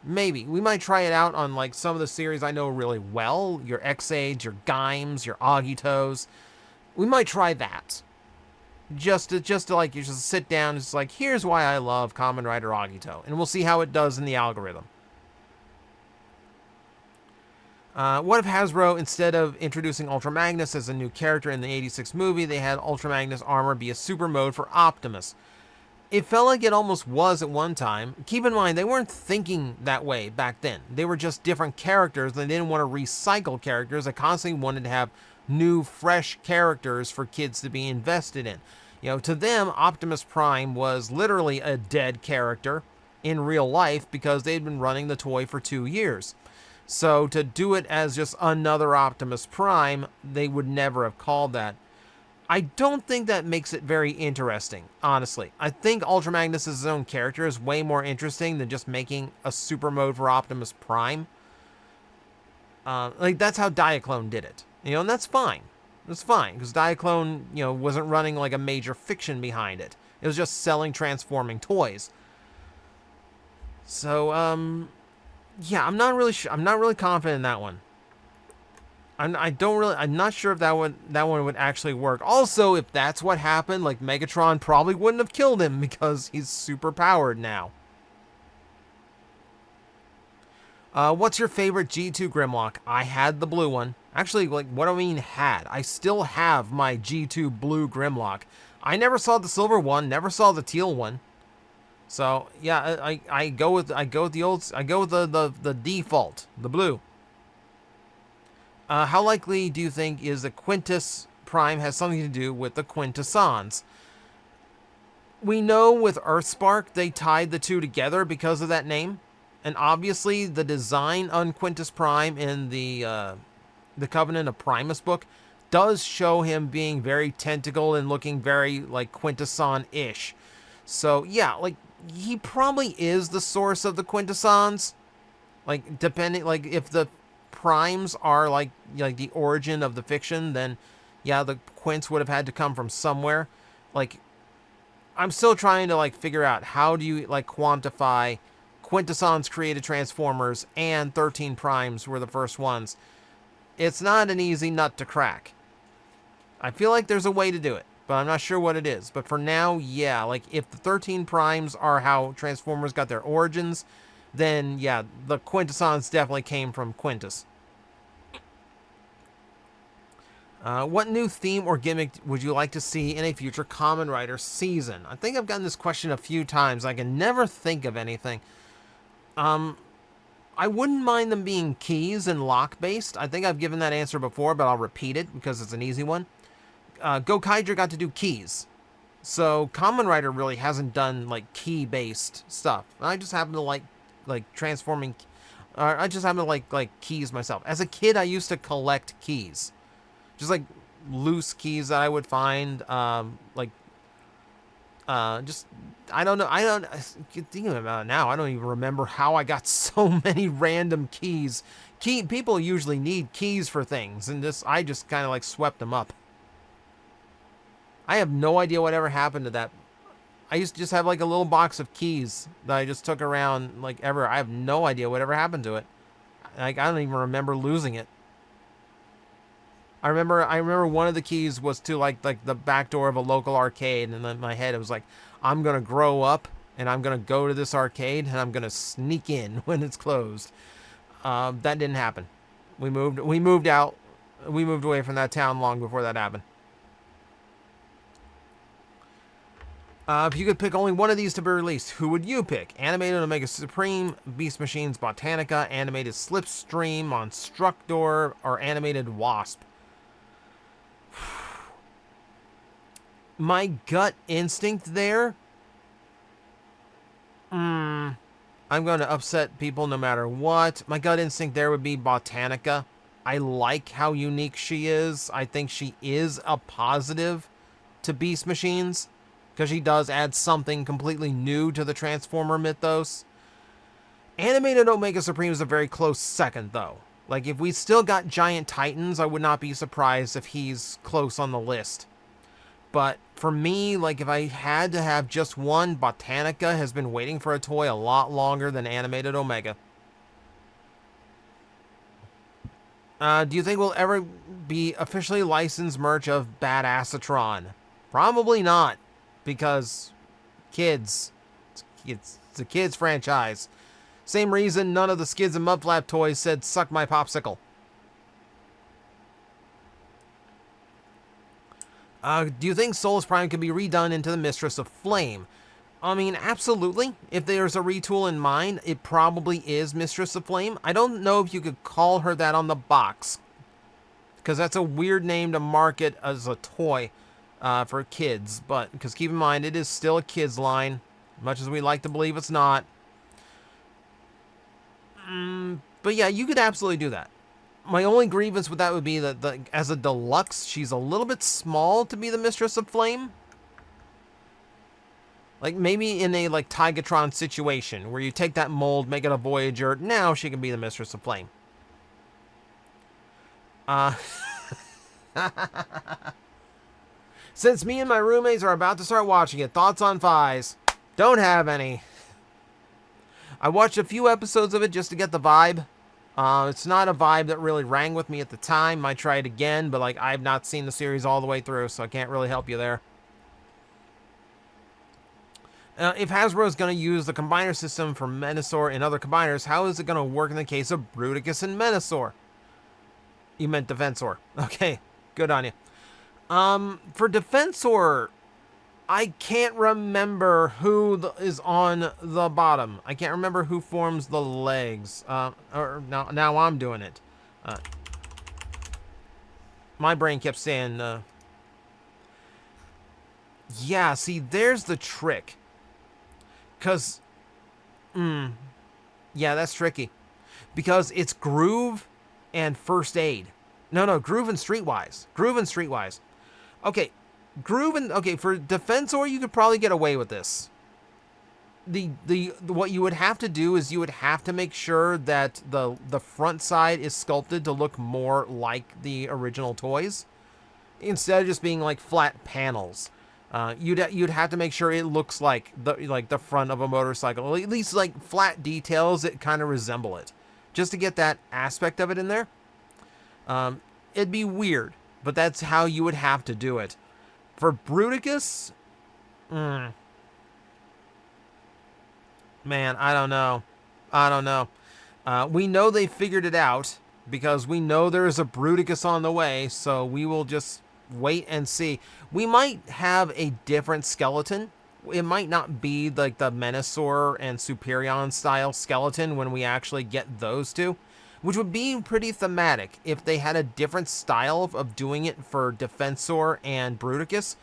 Maybe we might try it out on like some of the series I know really well, your X-Age, your Gaims, your Agitos. We might try that. Just to like, you just sit down and just like, here's why I love Kamen Rider Agito, and we'll see how it does in the algorithm. What if Hasbro, instead of introducing Ultra Magnus as a new character in the 86 movie, they had Ultra Magnus armor be a super mode for Optimus? It felt like it almost was at one time. Keep in mind, they weren't thinking that way back then. They were just different characters. They didn't want to recycle characters. They constantly wanted to have new, fresh characters for kids to be invested in. You know, to them, Optimus Prime was literally a dead character in real life because they'd been running the toy for 2 years. So to do it as just another Optimus Prime, they would never have called that. I don't think that makes it very interesting, honestly. I think Ultra Magnus as his own character is way more interesting than just making a super mode for Optimus Prime. Like, that's how Diaclone did it. You know, and that's fine. That's fine, because Diaclone, you know, wasn't running like a major fiction behind it. It was just selling transforming toys. So, yeah, I'm not really confident in that one. I'm not sure if that one would actually work. Also, if that's what happened, like, Megatron probably wouldn't have killed him because he's super powered now. What's your favorite G2 Grimlock? I had the blue one. Actually, like, what do I mean had? I still have my G2 blue Grimlock. I never saw the silver one, never saw the teal one. So, yeah, I go with the default, the blue. How likely do you think is the Quintus Prime has something to do with the Quintessons. We know with Earthspark they tied the two together because of that name. And obviously the design on Quintus Prime in the Covenant of Primus book does show him being very tentacle and looking very like Quintesson-ish. So yeah, like he probably is the source of the Quintessons. Like depending, like if the primes are like the origin of the fiction, then yeah, the Quints would have had to come from somewhere. Like I'm still trying to like figure out how do you like quantify Quintessons created Transformers and 13 primes were the first ones. It's not an easy nut to crack. I feel like there's a way to do it, but I'm not sure what it is. But for now, yeah, like if the 13 primes are how Transformers got their origins, then yeah, the Quintessons definitely came from Quintus. What new theme or gimmick would you like to see in a future Kamen Rider season? I think I've gotten this question a few times. I can never think of anything. I wouldn't mind them being keys and lock-based. I think I've given that answer before, but I'll repeat it because it's an easy one. Gokaiger got to do keys. So Kamen Rider really hasn't done, like, key-based stuff. I just happen to like transforming... I just happen to like keys myself. As a kid, I used to collect keys. Just, like, loose keys that I would find, just, I don't know, thinking about it now, I don't even remember how I got so many random keys. People usually need keys for things, and I just kind of, like, swept them up. I have no idea whatever happened to that. I used to just have, like, a little box of keys that I just took around, like, ever. I have no idea whatever happened to it. Like, I don't even remember losing it. I remember one of the keys was to like the back door of a local arcade, and in my head it was like, I'm gonna grow up and I'm gonna go to this arcade and I'm gonna sneak in when it's closed. That didn't happen. We moved out. We moved away from that town long before that happened. If you could pick only one of these to be released, who would you pick? Animated Omega Supreme, Beast Machines Botanica, Animated Slipstream, Monstructor, or Animated Wasp? My gut instinct there, I'm going to upset people no matter what. My gut instinct there would be Botanica. I like how unique she is. I think she is a positive to Beast Machines, because she does add something completely new to the Transformer mythos. Animated Omega Supreme is a very close second, though. Like, if we still got Giant Titans, I would not be surprised if he's close on the list. But for me, like, if I had to have just one, Botanica has been waiting for a toy a lot longer than Animated Omega. Do you think we'll ever be officially licensed merch of Badassatron? Probably not, because kids. It's a kids franchise. Same reason none of the Skids and Mudflap toys said, "Suck my popsicle." Do you think Solus Prime can be redone into the Mistress of Flame? I mean, absolutely. If there's a retool in mind, it probably is Mistress of Flame. I don't know if you could call her that on the box, because that's a weird name to market as a toy for kids. But, because keep in mind, it is still a kids line, much as we like to believe it's not. But yeah, you could absolutely do that. My only grievance with that would be that as a deluxe, she's a little bit small to be the Mistress of Flame. Like, maybe in a, like, Tigatron situation, where you take that mold, make it a Voyager, now she can be the Mistress of Flame. Since me and my roommates are about to start watching it, thoughts on Fies? Don't have any. I watched a few episodes of it just to get the vibe. It's not a vibe that really rang with me at the time. Might try it again, but like I've not seen the series all the way through, so I can't really help you there. If Hasbro is going to use the combiner system for Menasor and other combiners, how is it going to work in the case of Bruticus and Menasor? You meant Defensor. Okay, good on you. For Defensor, I can't remember who is on the bottom. I can't remember who forms the legs. Now I'm doing it. My brain kept saying Yeah, see, there's the trick. Because, yeah, that's tricky. Because it's Groove and First Aid. No, Groove and Streetwise. Groove and Streetwise. Okay, Groove and... Okay, for Defensor, you could probably get away with this. What you would have to do is you would have to make sure that the front side is sculpted to look more like the original toys, instead of just being like flat panels. You'd have to make sure it looks like the front of a motorcycle, at least like flat details that kind of resemble it, just to get that aspect of it in there. It'd be weird, but that's how you would have to do it. For Bruticus, man, I don't know. We know they figured it out because we know there is a Bruticus on the way, so we will just wait and see. We might have a different skeleton. It might not be like the Menasor and Superion style skeleton when we actually get those two, which would be pretty thematic if they had a different style of doing it for Defensor and Bruticus,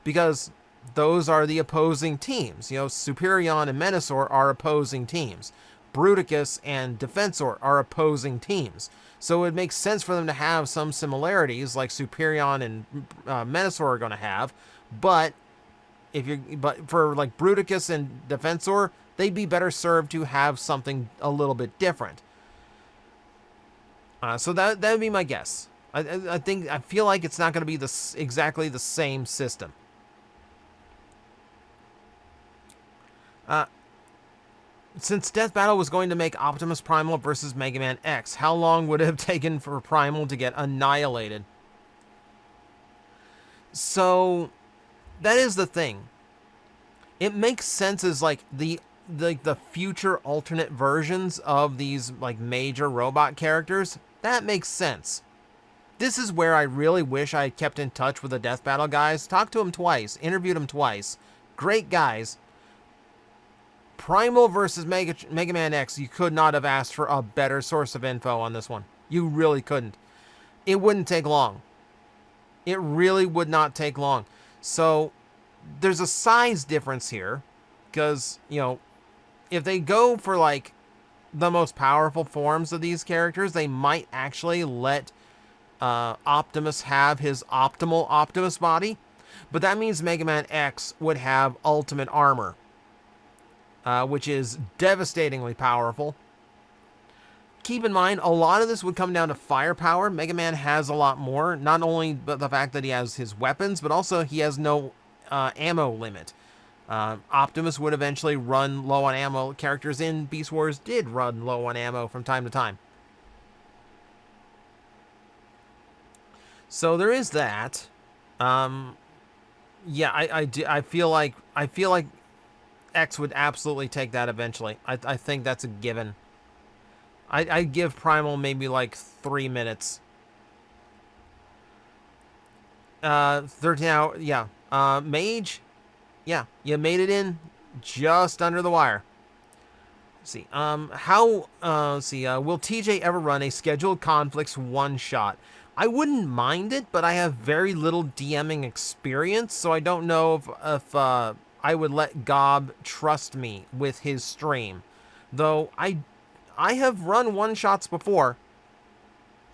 because those are the opposing teams. You know, Superion and Menasor are opposing teams. Bruticus and Defensor are opposing teams. So it makes sense for them to have some similarities, like Superion and Menasor are going to have. But for like Bruticus and Defensor, they'd be better served to have something a little bit different. So that would be my guess. I feel like it's not going to be exactly the same system. Since Death Battle was going to make Optimus Primal versus Mega Man X, how long would it have taken for Primal to get annihilated? So, that is the thing. It makes sense as like the future alternate versions of these like major robot characters. That makes sense. This is where I really wish I had kept in touch with the Death Battle guys. Talked to them twice, interviewed them twice. Great guys. Primal versus Mega Man X, you could not have asked for a better source of info on this one. You really couldn't. It wouldn't take long. It really would not take long. So, there's a size difference here. Because, you know, if they go for, like, the most powerful forms of these characters, they might actually let Optimus have his optimal Optimus body. But that means Mega Man X would have ultimate armor. Which is devastatingly powerful. Keep in mind, a lot of this would come down to firepower. Mega Man has a lot more. Not only but the fact that he has his weapons, but also he has no ammo limit. Optimus would eventually run low on ammo. Characters in Beast Wars did run low on ammo from time to time. So there is that. Yeah, I feel like X would absolutely take that eventually. I think that's a given. I'd give Primal maybe like 3 minutes. 13 hour, yeah. Mage, yeah, you made it in just under the wire. Let's see, will TJ ever run a scheduled conflicts one-shot? I wouldn't mind it, but I have very little DMing experience, so I don't know if I would let Gob trust me with his stream. Though I have run one-shots before.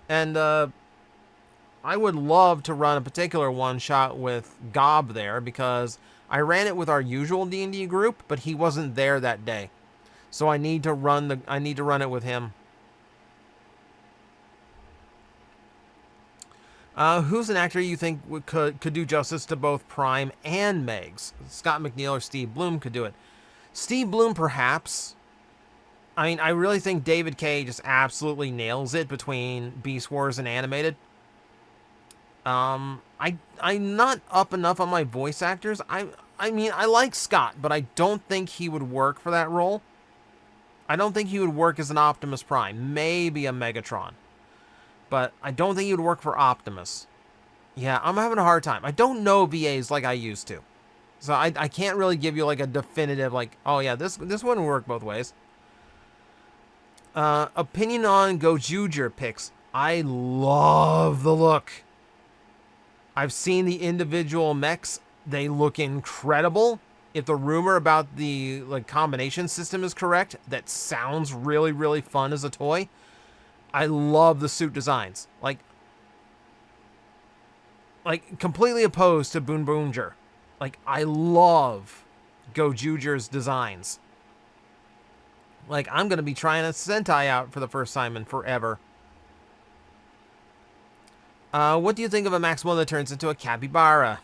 And I would love to run a particular one-shot with Gob there, because I ran it with our usual D&D group, but he wasn't there that day. So I need to run it with him. Who's an actor you think could do justice to both Prime and Megs? Scott McNeil or Steve Bloom could do it. Steve Bloom, perhaps. I mean, I really think David Kaye just absolutely nails it between Beast Wars and animated. I'm not up enough on my voice actors. I mean, I like Scott, but I don't think he would work for that role. I don't think he would work as an Optimus Prime. Maybe a Megatron. But I don't think he would work for Optimus. Yeah, I'm having a hard time. I don't know VAs like I used to. So I can't really give you like a definitive, like, oh yeah, this wouldn't work both ways. Opinion on Gojuger picks. I love the look. I've seen the individual mechs. They look incredible. If the rumor about the like combination system is correct, that sounds really, really fun as a toy. I love the suit designs. Like completely opposed to Boon Boonger. Like, I love Gojuger's designs. Like, I'm going to be trying a Sentai out for the first time in forever. What do you think of a Maximo that turns into a capybara?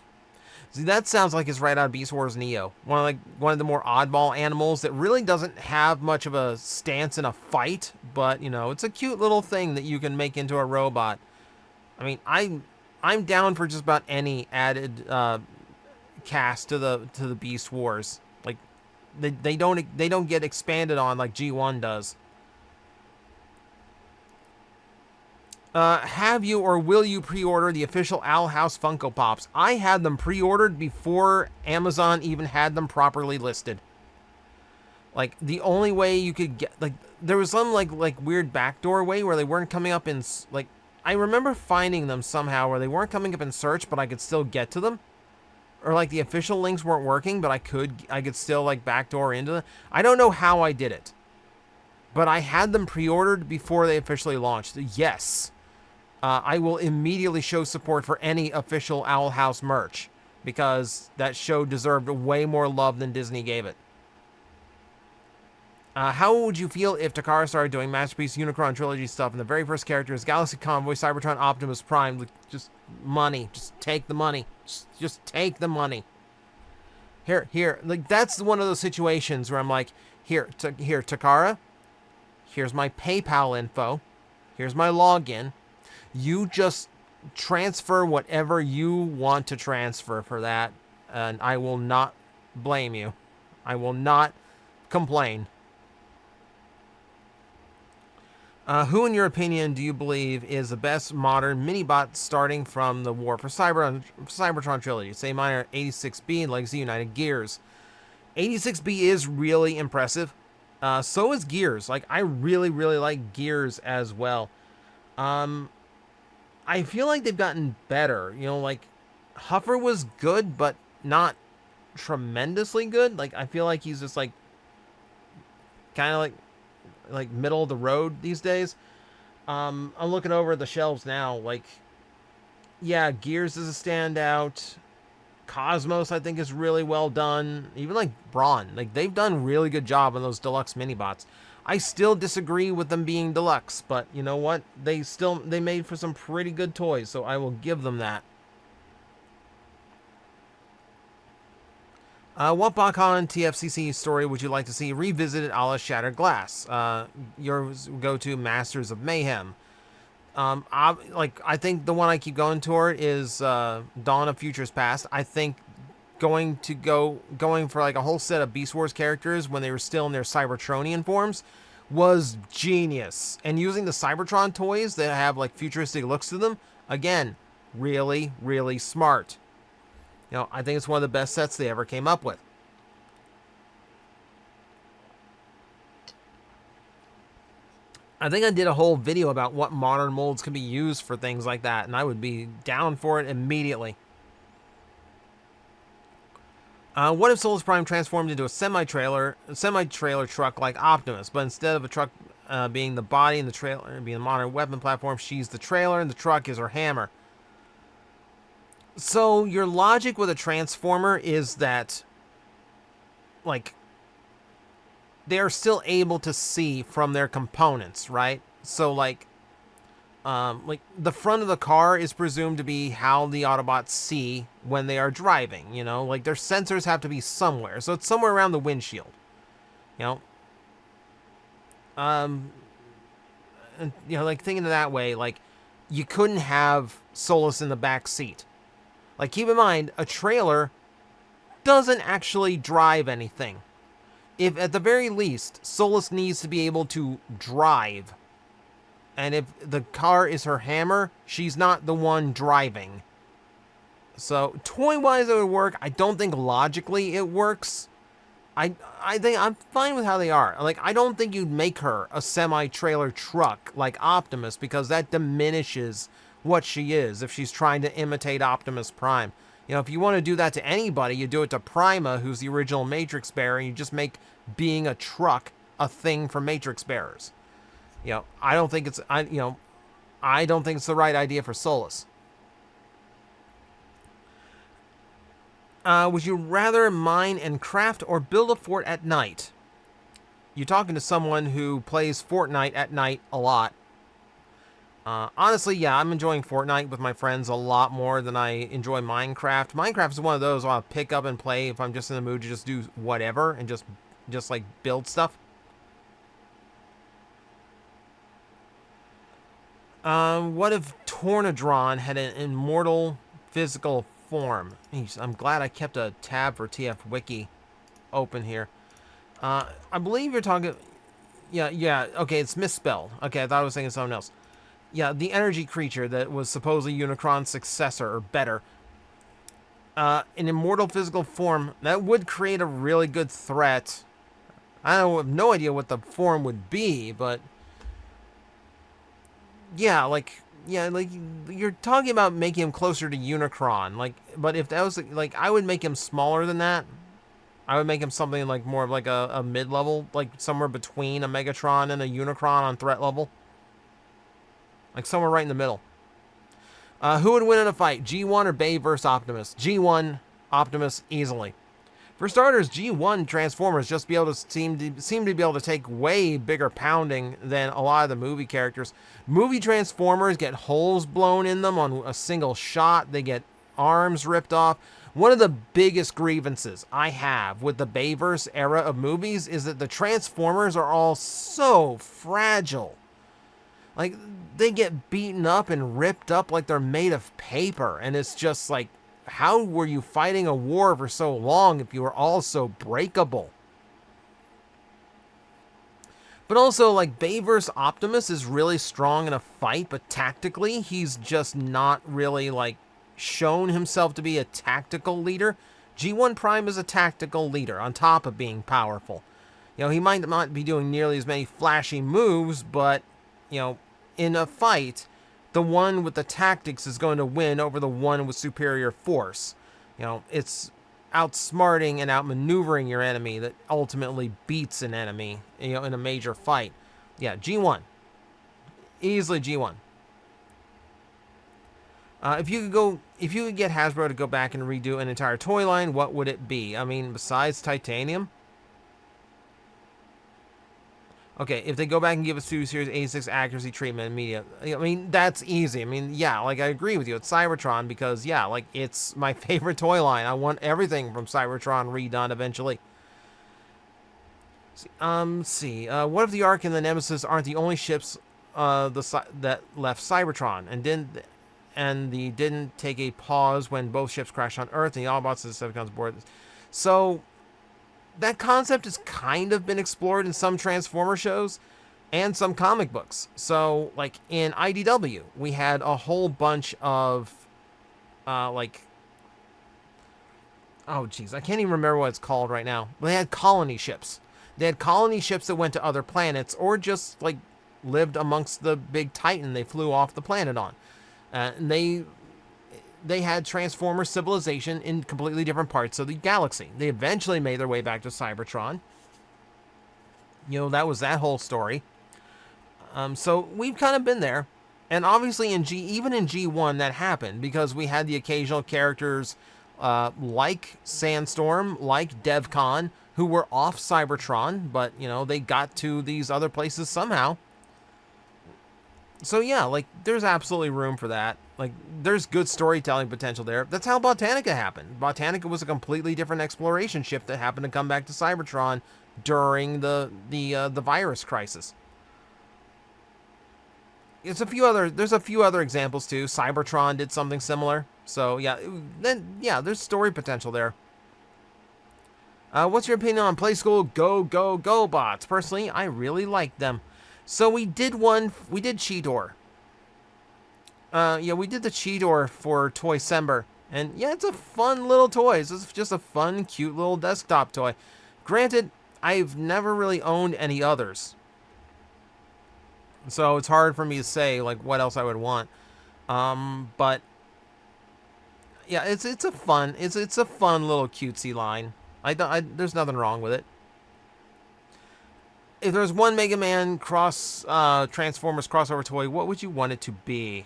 See, that sounds like it's right out of Beast Wars Neo. One of the more oddball animals that really doesn't have much of a stance in a fight, but, you know, it's a cute little thing that you can make into a robot. I mean, I'm down for just about any added cast to the Beast Wars. Like, they don't get expanded on like G1 does. Have you or will you pre-order the official Owl House Funko Pops? I had them pre-ordered before Amazon even had them properly listed. Like, the only way you could get, like, there was some like weird backdoor way where they weren't coming up in, like, I remember finding them somehow where they weren't coming up in search, but I could still get to them. Or like the official links weren't working, but I could still like backdoor into them. I don't know how I did it, but I had them pre-ordered before they officially launched. Yes, I will immediately show support for any official Owl House merch because that show deserved way more love than Disney gave it. How would you feel if Takara started doing Masterpiece Unicron Trilogy stuff and the very first character is Galaxy Convoy, Cybertron, Optimus Prime? Like, just money. Just take the money. Just take the money. Here. Like, that's one of those situations where I'm like, here, Takara, here's my PayPal info. Here's my login. You just transfer whatever you want to transfer for that, and I will not blame you. I will not complain. Who, in your opinion, do you believe is the best modern mini-bot starting from the War for Cybertron trilogy? Say mine are 86B and Legacy United Gears. 86B is really impressive. So is Gears. Like, I really, really like Gears as well. I feel like they've gotten better. You know, like, Huffer was good, but not tremendously good. Like, I feel like he's just, like, kind of like middle of the road these days. I'm looking over the shelves now. Like, yeah, Gears is a standout. Cosmos, I think, is really well done. Even like Brawn, like they've done a really good job on those deluxe mini-bots. I still disagree with them being deluxe, but you know what? They made for some pretty good toys, so I will give them that. What Bakhan TFCC story would you like to see revisited a la Shattered Glass? Yours go to Masters of Mayhem. I think the one I keep going toward is Dawn of Futures Past. I think going for like a whole set of Beast Wars characters when they were still in their Cybertronian forms was genius. And using the Cybertron toys that have like futuristic looks to them, again, really, really smart. You know, I think it's one of the best sets they ever came up with. I think I did a whole video about what modern molds can be used for things like that, and I would be down for it immediately. What if Solus Prime transformed into a semi-trailer truck like Optimus, but instead of a truck being the body and the trailer being a modern weapon platform, she's the trailer and the truck is her hammer? So your logic with a transformer is that, like, they're still able to see from their components, right? So like the front of the car is presumed to be how the Autobots see when they are driving, you know? Like, their sensors have to be somewhere. So it's somewhere around the windshield, you know? And, you know, like, thinking of that way, like, you couldn't have Solus in the back seat. Like, keep in mind, a trailer doesn't actually drive anything. If, at the very least, Solus needs to be able to drive. And if the car is her hammer, she's not the one driving. So, toy-wise it would work. I don't think logically it works. I think I'm fine with how they are. Like, I don't think you'd make her a semi-trailer truck like Optimus, because that diminishes what she is if she's trying to imitate Optimus Prime. You You know, if you want to do that to anybody, you do it to Prima, who's the original Matrix bearer, and you just make being a truck a thing for Matrix bearers. You know, I don't think it's the right idea for Solus. Would you rather mine and craft or build a fort at night? You're talking to someone who plays Fortnite at night a lot. Honestly, yeah, I'm enjoying Fortnite with my friends a lot more than I enjoy Minecraft. Minecraft is one of those I'll pick up and play if I'm just in the mood to just do whatever and just like build stuff. What if Tornadron had an immortal physical form? Jeez, I'm glad I kept a tab for TF Wiki open here. I believe you're talking... Yeah, okay, it's misspelled. Okay, I thought I was thinking something else. Yeah, the energy creature that was supposedly Unicron's successor, or better. An immortal physical form, that would create a really good threat. I have no idea what the form would be, but... Yeah, you're talking about making him closer to Unicron. But if that was, I would make him smaller than that. I would make him something like more of like a mid-level, like somewhere between a Megatron and a Unicron on threat level. Like somewhere right in the middle. Who would win in a fight, G1 or Bay versus Optimus? G1, Optimus, easily. For starters, G1 Transformers just seem to be able to take way bigger pounding than a lot of the movie characters. Movie Transformers get holes blown in them on a single shot. They get arms ripped off. One of the biggest grievances I have with the Bayverse era of movies is that the Transformers are all so fragile. Like, they get beaten up and ripped up like they're made of paper. And it's just like, how were you fighting a war for so long if you were all so breakable? But also, like, Bayverse Optimus is really strong in a fight, but tactically, he's just not really, like, shown himself to be a tactical leader. G1 Prime is a tactical leader, on top of being powerful. You know, he might not be doing nearly as many flashy moves, but, you know, in a fight, the one with the tactics is going to win over the one with superior force. You know, it's outsmarting and outmaneuvering your enemy that ultimately beats an enemy, you know, in a major fight. Yeah, G1. Easily G1. If you could get Hasbro to go back and redo an entire toy line, what would it be? I mean, besides titanium? Okay, if they go back and give us 2 Series 86 accuracy treatment and media, I mean, that's easy. I mean, yeah, like, I agree with you. It's Cybertron because, yeah, like, it's my favorite toy line. I want everything from Cybertron redone eventually. What if the Ark and the Nemesis aren't the only ships that left Cybertron and didn't take a pause when both ships crashed on Earth and the Autobots and the Insecticons board? So that concept has kind of been explored in some Transformer shows and some comic books. So, like, in IDW, we had a whole bunch of, oh, geez, I can't even remember what it's called right now. They had colony ships. They had colony ships that went to other planets or just, like, lived amongst the big Titan they flew off the planet on. And they had Transformer civilization in completely different parts of the galaxy. They eventually made their way back to Cybertron. You know, that was that whole story. So we've kind of been there. And obviously even in G1 that happened because we had the occasional characters like Sandstorm, like DevCon, who were off Cybertron, but, you know, they got to these other places somehow. So yeah, like, there's absolutely room for that. Like, there's good storytelling potential there. That's how Botanica happened. Botanica was a completely different exploration ship that happened to come back to Cybertron during the virus crisis. There's a few other examples too. Cybertron did something similar. So yeah, there's story potential there. What's your opinion on Play School Go bots? Personally, I really like them. So we did Cheetor. We did the Cheetor for Toy-Sember. And yeah, it's a fun little toy. It's just a fun, cute little desktop toy. Granted, I've never really owned any others. So it's hard for me to say, like, what else I would want. But Yeah, it's a fun it's a fun little cutesy line. There's nothing wrong with it. If there's one Mega Man cross Transformers crossover toy, what would you want it to be?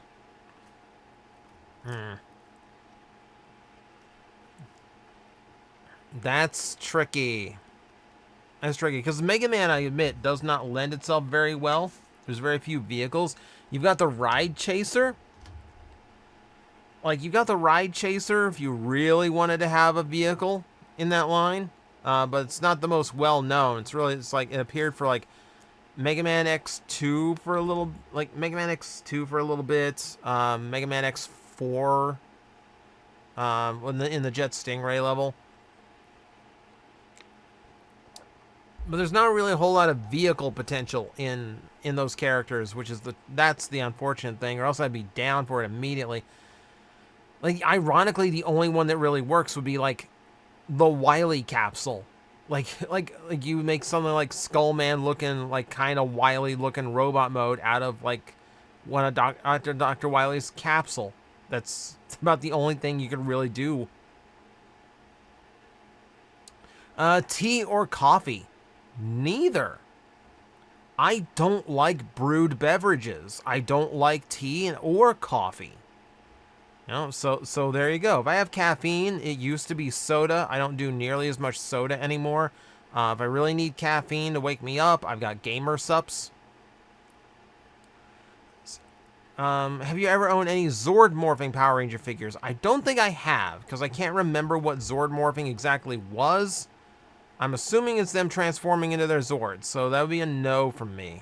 That's tricky. That's tricky because Mega Man, I admit, does not lend itself very well. There's very few vehicles. You've got the Ride Chaser. Like, you've got the Ride Chaser if you really wanted to have a vehicle in that line. But it's not the most well known. It's like, it appeared for like Mega Man X2 for a little, like Mega Man X2 for a little bit. Mega Man X4 in the Jet Stingray level. But there's not really a whole lot of vehicle potential in those characters, which is that's the unfortunate thing, or else I'd be down for it immediately. Like, ironically, the only one that really works would be like the Wily capsule. Like you make something like Skullman looking, like kind of Wily looking robot mode out of like one of Dr. Wily's capsule. That's about the only thing you could really do. Tea or coffee? Neither. I don't like brewed beverages. I don't like tea or coffee. You know, so there you go. If I have caffeine, it used to be soda. I don't do nearly as much soda anymore. If I really need caffeine to wake me up, I've got Gamer Sups. Have you ever owned any Zord morphing Power Ranger figures? I don't think I have, because I can't remember what Zord morphing exactly was. I'm assuming it's them transforming into their Zords, so that would be a no from me.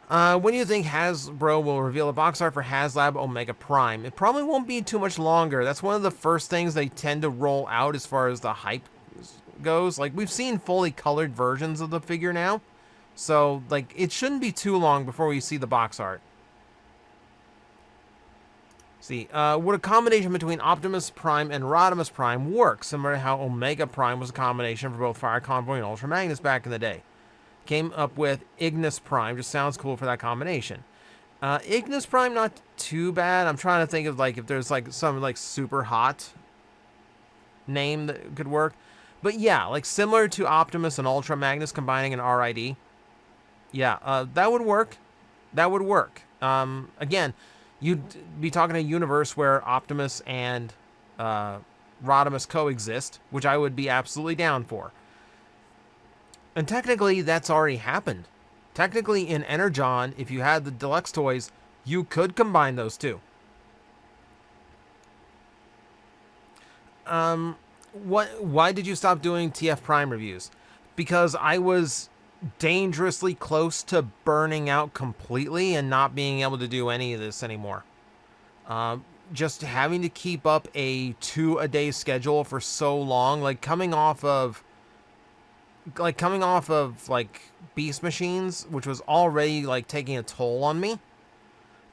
When do you think Hasbro will reveal a box art for HasLab Omega Prime? It probably won't be too much longer. That's one of the first things they tend to roll out as far as the hype goes. Like, we've seen fully colored versions of the figure now. So, like, it shouldn't be too long before we see the box art. See, would a combination between Optimus Prime and Rodimus Prime work, similar to how Omega Prime was a combination for both Fire Convoy and Ultra Magnus back in the day? Came up with Ignis Prime, just sounds cool for that combination. Ignis Prime, not too bad. I'm trying to think of, like, if there's, like, some, like, super hot name that could work. But yeah, like, similar to Optimus and Ultra Magnus combining an RID. Yeah, that would work. That would work. Again, you'd be talking a universe where Optimus and Rodimus coexist, which I would be absolutely down for. And technically, that's already happened. Technically, in Energon, if you had the deluxe toys, you could combine those two. Why did you stop doing TF Prime reviews? Because I was dangerously close to burning out completely and not being able to do any of this anymore. Just having to keep up a 2-a-day schedule for so long, like coming off of like Beast Machines, which was already like taking a toll on me,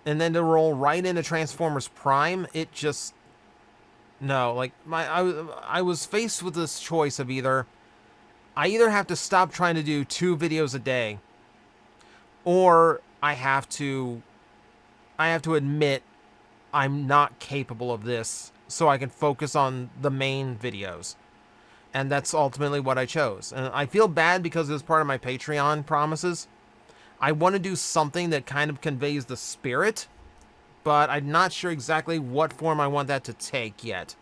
and then to roll right into Transformers Prime, it just no, I was faced with this choice of I either have to stop trying to do 2 videos a day, or I have to admit I'm not capable of this so I can focus on the main videos. And that's ultimately what I chose. And I feel bad because it was part of my Patreon promises. I want to do something that kind of conveys the spirit, but I'm not sure exactly what form I want that to take yet.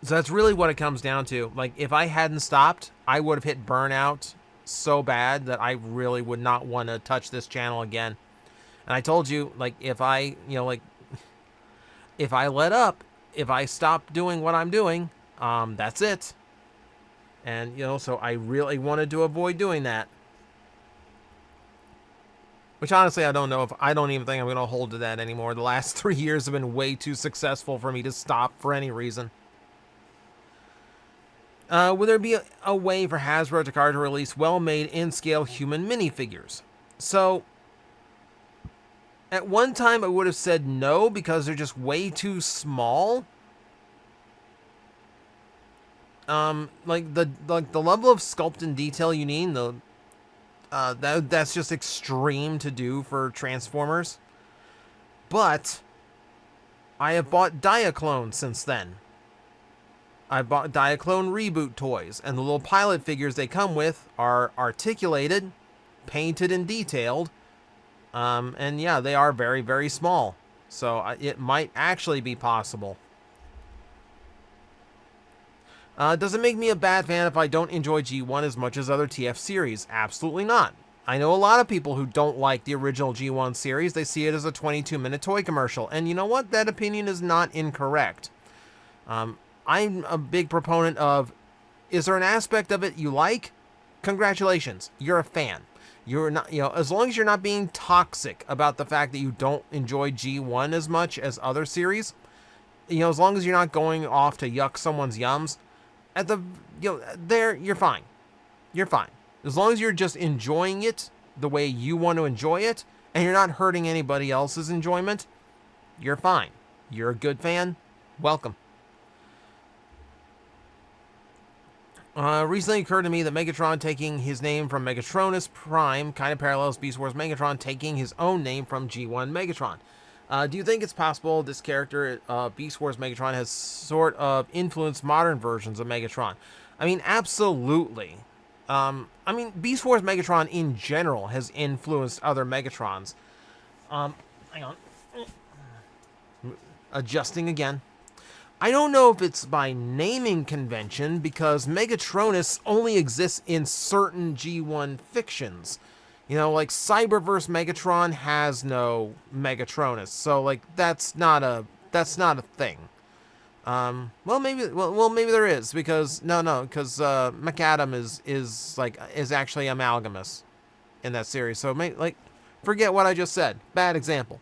So that's really what it comes down to. Like, if I hadn't stopped, I would have hit burnout so bad that I really would not want to touch this channel again. And I told you, like, if I let up, if I stop doing what I'm doing, that's it. And, so I really wanted to avoid doing that. Which, honestly, I don't even think I'm going to hold to that anymore. The last 3 years have been way too successful for me to stop for any reason. Will there be a way for Hasbro Takara to release well-made in-scale human minifigures? So, at one time I would have said no because they're just way too small. Like the level of sculpt and detail you need, that's just extreme to do for Transformers. But I have bought Diaclone since then. I bought Diaclone reboot toys, and the little pilot figures they come with are articulated, painted, and detailed. And yeah, they are very, very small. So it might actually be possible. Does it make me a bad fan if I don't enjoy G1 as much as other TF series? Absolutely not. I know a lot of people who don't like the original G1 series. They see it as a 22-minute toy commercial. And you know what? That opinion is not incorrect. I'm a big proponent of, is there an aspect of it you like? Congratulations, you're a fan. You're not, as long as you're not being toxic about the fact that you don't enjoy G1 as much as other series, as long as you're not going off to yuck someone's yums, there, you're fine. You're fine. As long as you're just enjoying it the way you want to enjoy it, and you're not hurting anybody else's enjoyment, you're fine. You're a good fan. Welcome. Recently occurred to me that Megatron taking his name from Megatronus Prime kind of parallels Beast Wars Megatron taking his own name from G1 Megatron. Do you think it's possible this character, Beast Wars Megatron, has sort of influenced modern versions of Megatron? I mean, absolutely. Beast Wars Megatron in general has influenced other Megatrons. Hang on. Adjusting again. I don't know if it's by naming convention, because Megatronus only exists in certain G1 fictions. Like Cyberverse Megatron has no Megatronus, so like that's not a thing. Maybe there is, because because McAdam is actually Amalgamous in that series. So forget what I just said. Bad example.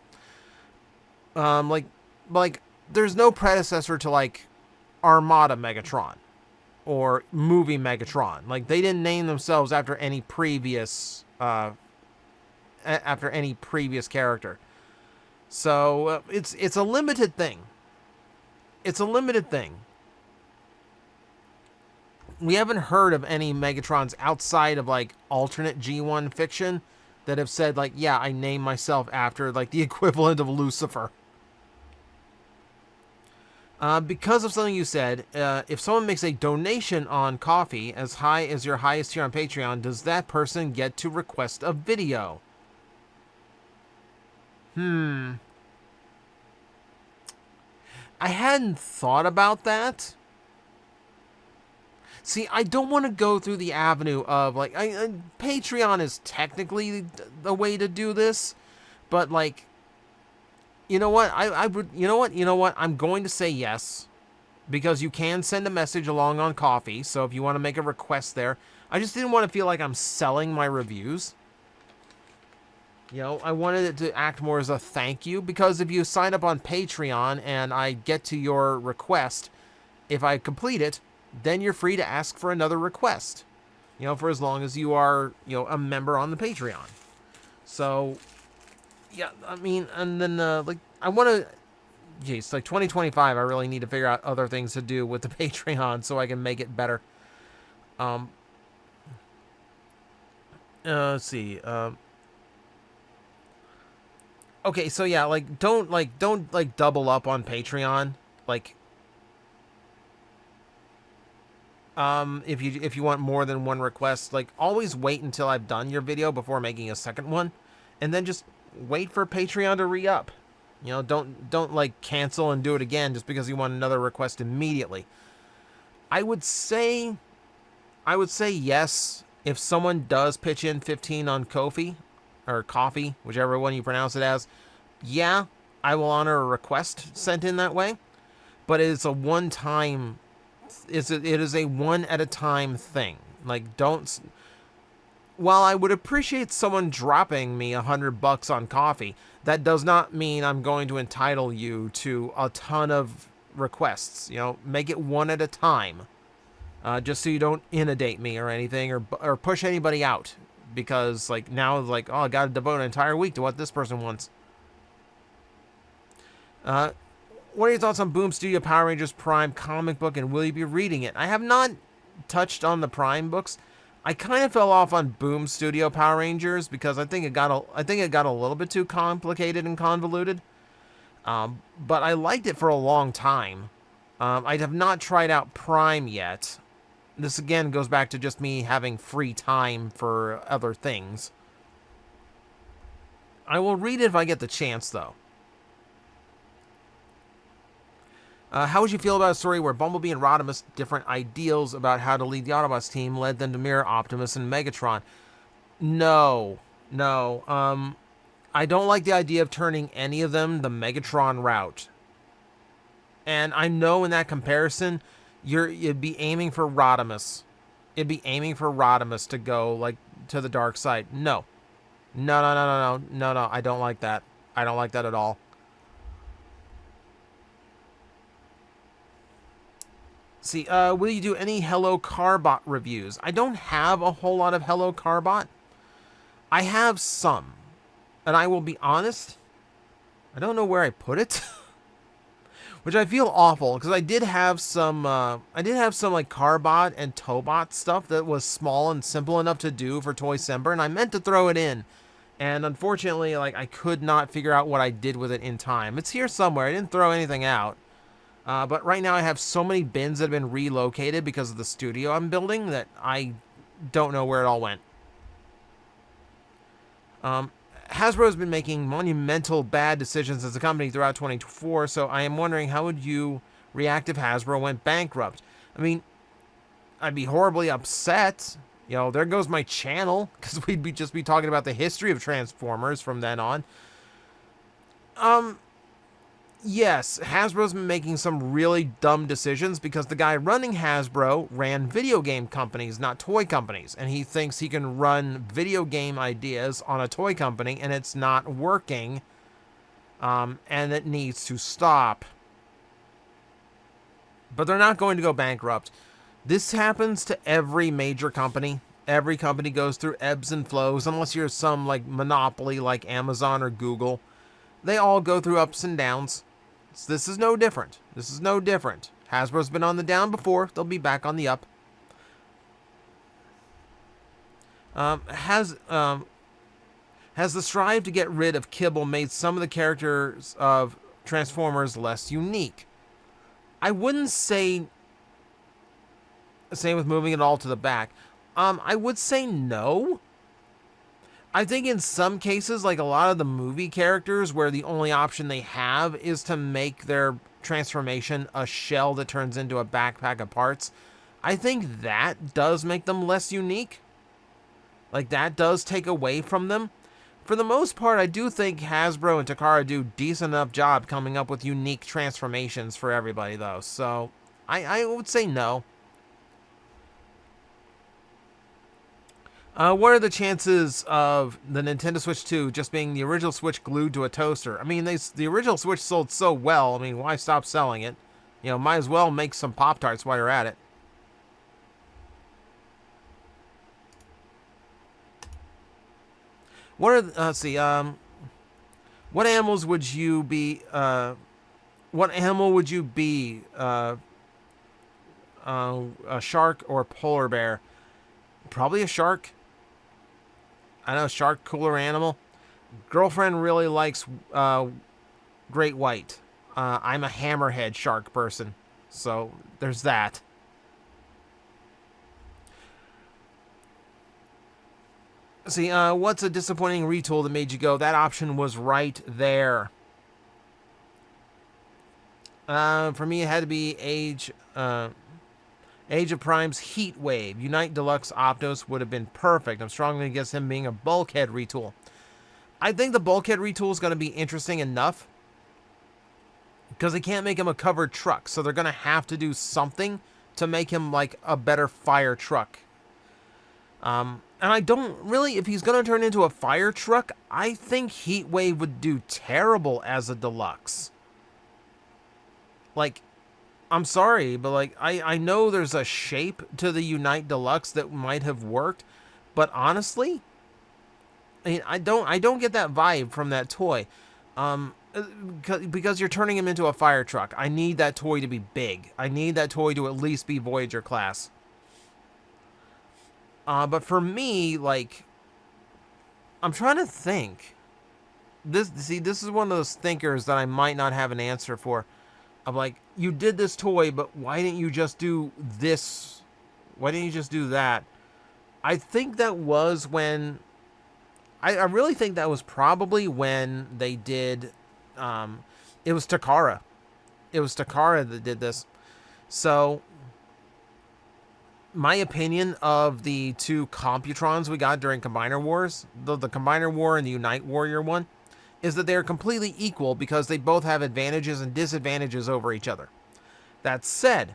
There's no predecessor to like Armada Megatron or movie Megatron. Like, they didn't name themselves after any previous character. So it's a limited thing. It's a limited thing. We haven't heard of any Megatrons outside of like alternate G1 fiction that have said like, yeah, I named myself after like the equivalent of Lucifer. Because of something you said, if someone makes a donation on Ko-fi as high as your highest tier on Patreon, does that person get to request a video? I hadn't thought about that. See, I don't want to go through the avenue of, like, Patreon is technically the way to do this, but, like, you know what? You know what? I'm going to say yes, because you can send a message along on Ko-fi. So if you want to make a request there, I just didn't want to feel like I'm selling my reviews. I wanted it to act more as a thank you, because if you sign up on Patreon and I get to your request, if I complete it, then you're free to ask for another request. For as long as you are, a member on the Patreon. So, yeah, I mean, and then, I want to, geez, like 2025, I really need to figure out other things to do with the Patreon so I can make it better. Let's see, okay, so yeah, don't double up on Patreon, if you want more than one request, always wait until I've done your video before making a second one, and then just wait for Patreon to re-up. Don't cancel and do it again just because you want another request immediately. I would say yes if someone does pitch in 15 on Ko-fi, or Ko-fi, whichever one you pronounce it as. Yeah, I will honor a request sent in that way, but it is a one-time. It is a one-at-a-time thing. While I would appreciate someone dropping me $100 on Ko-fi, that does not mean I'm going to entitle you to a ton of requests. Make it one at a time, just so you don't inundate me or anything, or push anybody out, because now oh, I got to devote an entire week to what this person wants. What are your thoughts on Boom Studio Power Rangers Prime comic book, and will you be reading it? I have not touched on the Prime books. I kind of fell off on Boom Studio Power Rangers because I think it got a little bit too complicated and convoluted. But I liked it for a long time. I have not tried out Prime yet. This again goes back to just me having free time for other things. I will read it if I get the chance, though. How would you feel about a story where Bumblebee and Rodimus' different ideals about how to lead the Autobots team led them to mirror Optimus and Megatron? No. I don't like the idea of turning any of them the Megatron route. And I know in that comparison, you'd be aiming for Rodimus. It'd be aiming for Rodimus to go, like, to the dark side. No. No. I don't like that. I don't like that at all. See, will you do any Hello Carbot reviews? I don't have a whole lot of Hello Carbot. I have some. And I will be honest, I don't know where I put it. Which I feel awful, because I did have some like Carbot and Tobot stuff that was small and simple enough to do for Toy-Sember, and I meant to throw it in. And unfortunately, like, I could not figure out what I did with it in time. It's here somewhere. I didn't throw anything out. But right now I have so many bins that have been relocated because of the studio I'm building that I don't know where it all went. Hasbro has been making monumental bad decisions as a company throughout 2024, so I am wondering, how would you react if Hasbro went bankrupt? I mean, I'd be horribly upset. You know, there goes my channel, because we'd just be talking about the history of Transformers from then on. Yes, Hasbro's been making some really dumb decisions because the guy running Hasbro ran video game companies, not toy companies. And he thinks he can run video game ideas on a toy company and it's not working. And it needs to stop. But they're not going to go bankrupt. This happens to every major company. Every company goes through ebbs and flows, unless you're some like monopoly like Amazon or Google. They all go through ups and downs. This is no different. This is no different. Hasbro's been on the down before. They'll be back on the up. Has the strive to get rid of Kibble made some of the characters of Transformers less unique? I wouldn't say... Same with moving it all to the back. I would say no. I think in some cases, like a lot of the movie characters where the only option they have is to make their transformation a shell that turns into a backpack of parts, I think that does make them less unique. Like, that does take away from them. For the most part, I do think Hasbro and Takara do a decent enough job coming up with unique transformations for everybody, though. So, I would say no. What are the chances of the Nintendo Switch 2 just being the original Switch glued to a toaster? I mean, the original Switch sold so well. I mean, why stop selling it? You know, might as well make some Pop-Tarts while you're at it. What are, let's see, what animals would you be, what animal would you be, a shark or a polar bear? Probably a shark. I know, shark, cooler animal. Girlfriend really likes great white. I'm a hammerhead shark person, so there's that. See, what's a disappointing retool that made you go, that option was right there? For me, it had to be Age of Prime's Heat Wave. Unite Deluxe Optos would have been perfect. I'm strongly against him being a Bulkhead retool. I think the Bulkhead retool is going to be interesting enough because they can't make him a covered truck, so they're going to have to do something to make him like a better fire truck. And I don't really, if he's going to turn into a fire truck, I think Heat Wave would do terrible as a deluxe. Like, I'm sorry, but like, I know there's a shape to the Unite Deluxe that might have worked, but honestly, I mean, I don't get that vibe from that toy. Because you're turning him into a fire truck. I need that toy to be big. I need that toy to at least be Voyager class. But for me, like, I'm trying to think. this is one of those thinkers that I might not have an answer for. I'm like, you did this toy, but why didn't you just do this? Why didn't you just do that? I think that was when... I really think that was probably when they did... it was Takara. It was Takara that did this. So, my opinion of the two Computrons we got during Combiner Wars, the Combiner War and the Unite Warrior one, is that they're completely equal because they both have advantages and disadvantages over each other. That said,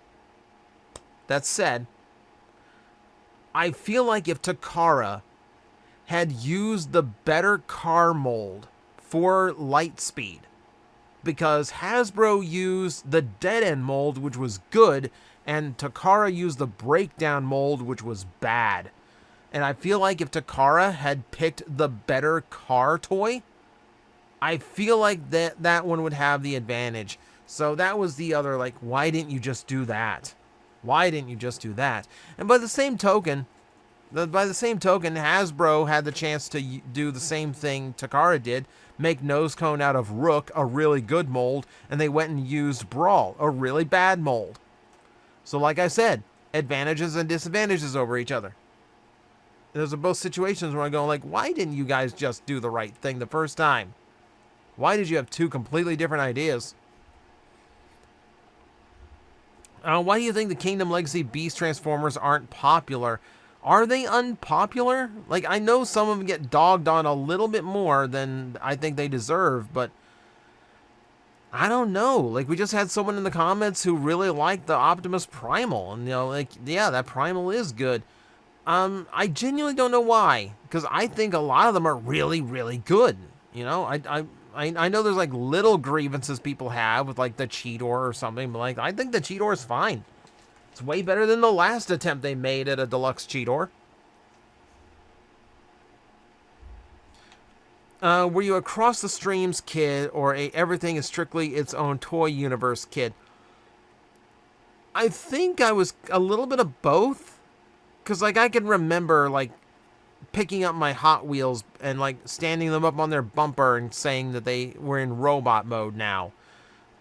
I feel like if Takara had used the better car mold for Lightspeed, because Hasbro used the dead end mold, which was good, and Takara used the breakdown mold, which was bad. And I feel like if Takara had picked the better car toy, I feel like that one would have the advantage. So that was the other, like, why didn't you just do that? Why didn't you just do that? And by the same token, Hasbro had the chance to do the same thing Takara did, make Nose Cone out of Rook, a really good mold, and they went and used Brawl, a really bad mold. So like I said, advantages and disadvantages over each other. Those are both situations where I go like, why didn't you guys just do the right thing the first time? Why did you have two completely different ideas? Why do you think the Kingdom Legacy Beast Transformers aren't popular? Are they unpopular? Like, I know some of them get dogged on a little bit more than I think they deserve, but I don't know. Like, we just had someone in the comments who really liked the Optimus Primal, and, you know, like, yeah, that Primal is good. I genuinely don't know why, because I think a lot of them are really, really good. You know, I know there's, like, little grievances people have with, like, the Cheetor or something, but, like, I think the Cheetor is fine. It's way better than the last attempt they made at a deluxe Cheetor. Were you a Cross the Streams kid or a everything is strictly its own toy universe kid? I think I was a little bit of both. Because, like, I can remember, like, picking up my Hot Wheels and, like, standing them up on their bumper and saying that they were in robot mode now.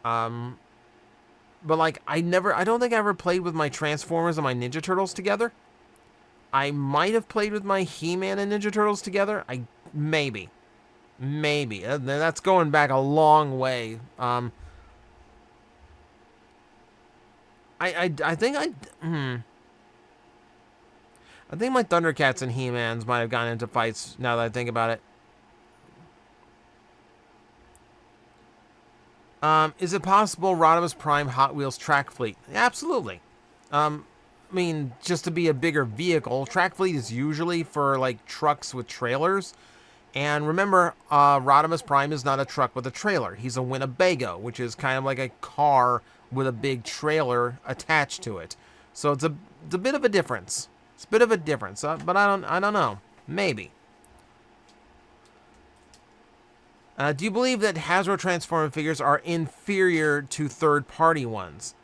But, like, I don't think I ever played with my Transformers and my Ninja Turtles together. I might have played with my He-Man and Ninja Turtles together. Maybe. That's going back a long way. I think I think my Thundercats and He-Mans might have gotten into fights now that I think about it. Is it possible Rodimus Prime Hot Wheels track fleet? Absolutely. I mean, just to be a bigger vehicle, track fleet is usually for, like, trucks with trailers. And remember, Rodimus Prime is not a truck with a trailer. He's a Winnebago, which is kind of like a car with a big trailer attached to it. So it's a bit of a difference. It's a bit of a difference, but I don't know. Maybe. Do you believe that Hasbro Transformer figures are inferior to third-party ones?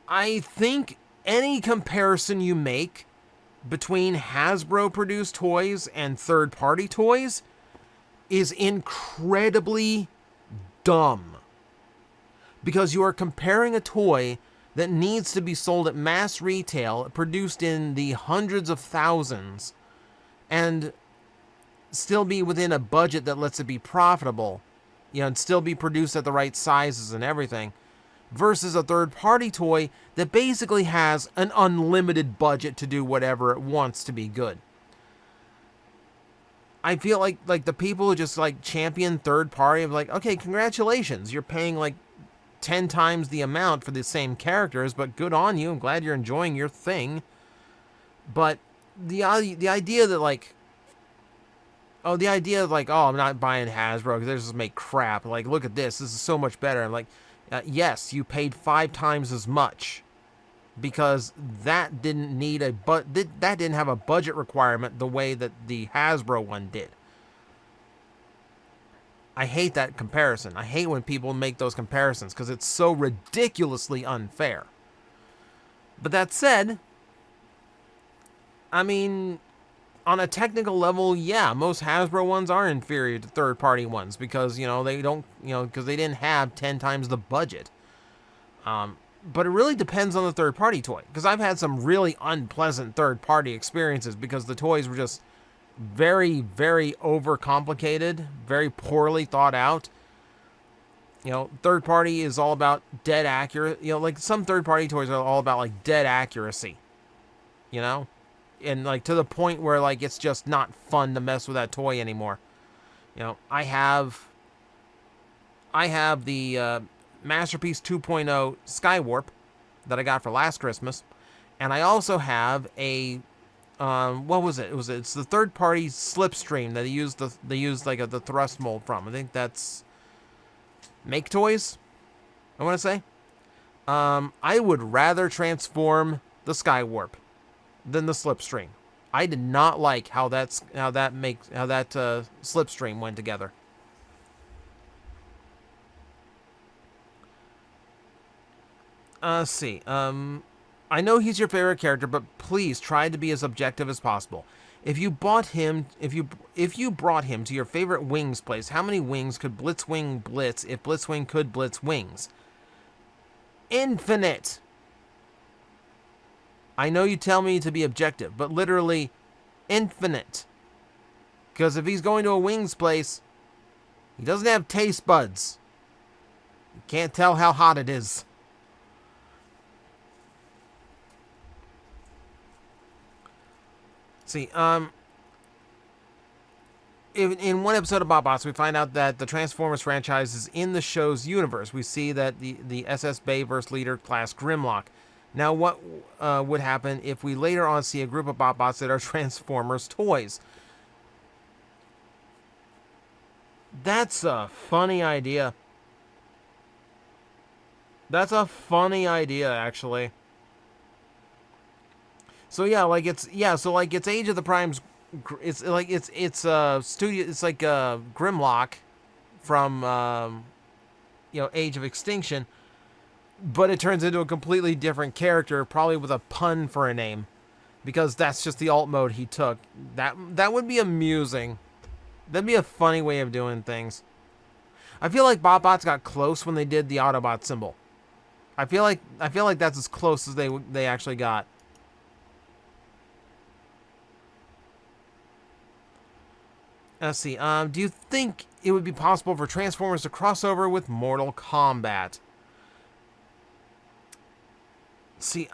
I think any comparison you make between Hasbro-produced toys and third-party toys is incredibly dumb. Because you are comparing a toy that needs to be sold at mass retail, produced in the hundreds of thousands, and still be within a budget that lets it be profitable, you know, and still be produced at the right sizes and everything, versus a third-party toy that basically has an unlimited budget to do whatever it wants to be good. I feel like the people who just, like, champion third-party, like, okay, congratulations, you're paying, like, 10 times the amount for the same characters, but good on you, I'm glad you're enjoying your thing. But the idea that, like, oh, I'm not buying Hasbro because they just make crap. Like, look at this. This is so much better. I'm like, yes, you paid 5 times as much because that didn't need that didn't have a budget requirement the way that the Hasbro one did. I hate that comparison. I hate when people make those comparisons because it's so ridiculously unfair. But that said, I mean, on a technical level, yeah, most Hasbro ones are inferior to third-party ones because, they don't, because they didn't have 10 times the budget. But it really depends on the third-party toy, because I've had some really unpleasant third-party experiences because the toys were just very, very overcomplicated, very poorly thought out. Third-party is all about dead accurate. Like some third-party toys are all about like dead accuracy. And like to the point where like it's just not fun to mess with that toy anymore. I have the Masterpiece 2.0 Skywarp that I got for last Christmas, and I also have a what was it? It's the third party Slipstream that they used like the thrust mold from. I think that's Make Toys, I want to say. I would rather transform the Skywarp than the Slipstream. I did not like how that Slipstream went together. Let's see. I know he's your favorite character, but please try to be as objective as possible. If you brought him to your favorite wings place, how many wings could Blitzwing blitz if Blitzwing could blitz wings? Infinite. I know you tell me to be objective, but literally infinite. Because if he's going to a wings place, he doesn't have taste buds. You can't tell how hot it is. See, in one episode of BotBots, we find out that the Transformers franchise is in the show's universe. We see that the SS Bayverse leader class Grimlock. Now, what would happen if we later on see a group of BotBots that are Transformers toys? That's a funny idea. That's a funny idea, actually. So yeah, like it's Age of the Primes. It's like it's studio. It's like Grimlock from Age of Extinction, but it turns into a completely different character, probably with a pun for a name, because that's just the alt mode he took. That would be amusing. That'd be a funny way of doing things. I feel like BotBots got close when they did the Autobot symbol. I feel like that's as close as they actually got. Let's see. Do you think it would be possible for Transformers to cross over with Mortal Kombat? See,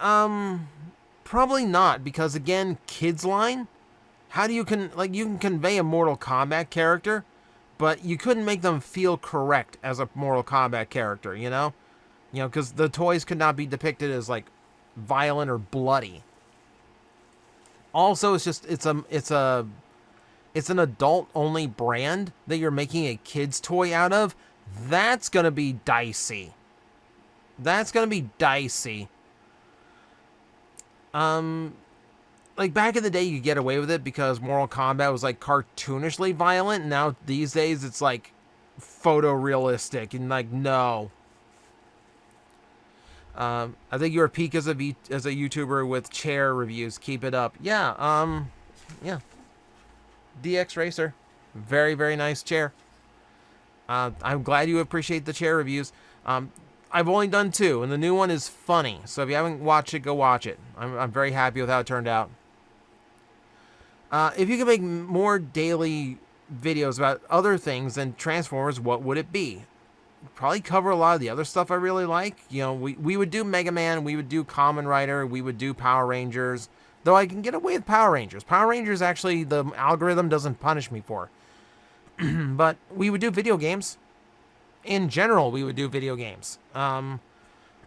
probably not, because again, kids line. How do you you can convey a Mortal Kombat character, but you couldn't make them feel correct as a Mortal Kombat character, because the toys could not be depicted as like violent or bloody. Also, it's an adult-only brand that you're making a kid's toy out of. That's going to be dicey. Like back in the day, you could get away with it because Mortal Kombat was like cartoonishly violent. Now these days, it's like photorealistic and like no. I think you're a peak as a YouTuber with chair reviews. Keep it up. Yeah. Yeah. DX Racer. Very, very nice chair. I'm glad you appreciate the chair reviews. I've only done 2, and the new one is funny. So if you haven't watched it, go watch it. I'm very happy with how it turned out. If you could make more daily videos about other things than Transformers, what would it be? Probably cover a lot of the other stuff I really like. We would do Mega Man, we would do Kamen Rider, we would do Power Rangers. Though I can get away with Power Rangers. Power Rangers, actually, the algorithm doesn't punish me for. But we would do video games. In general, we would do video games. That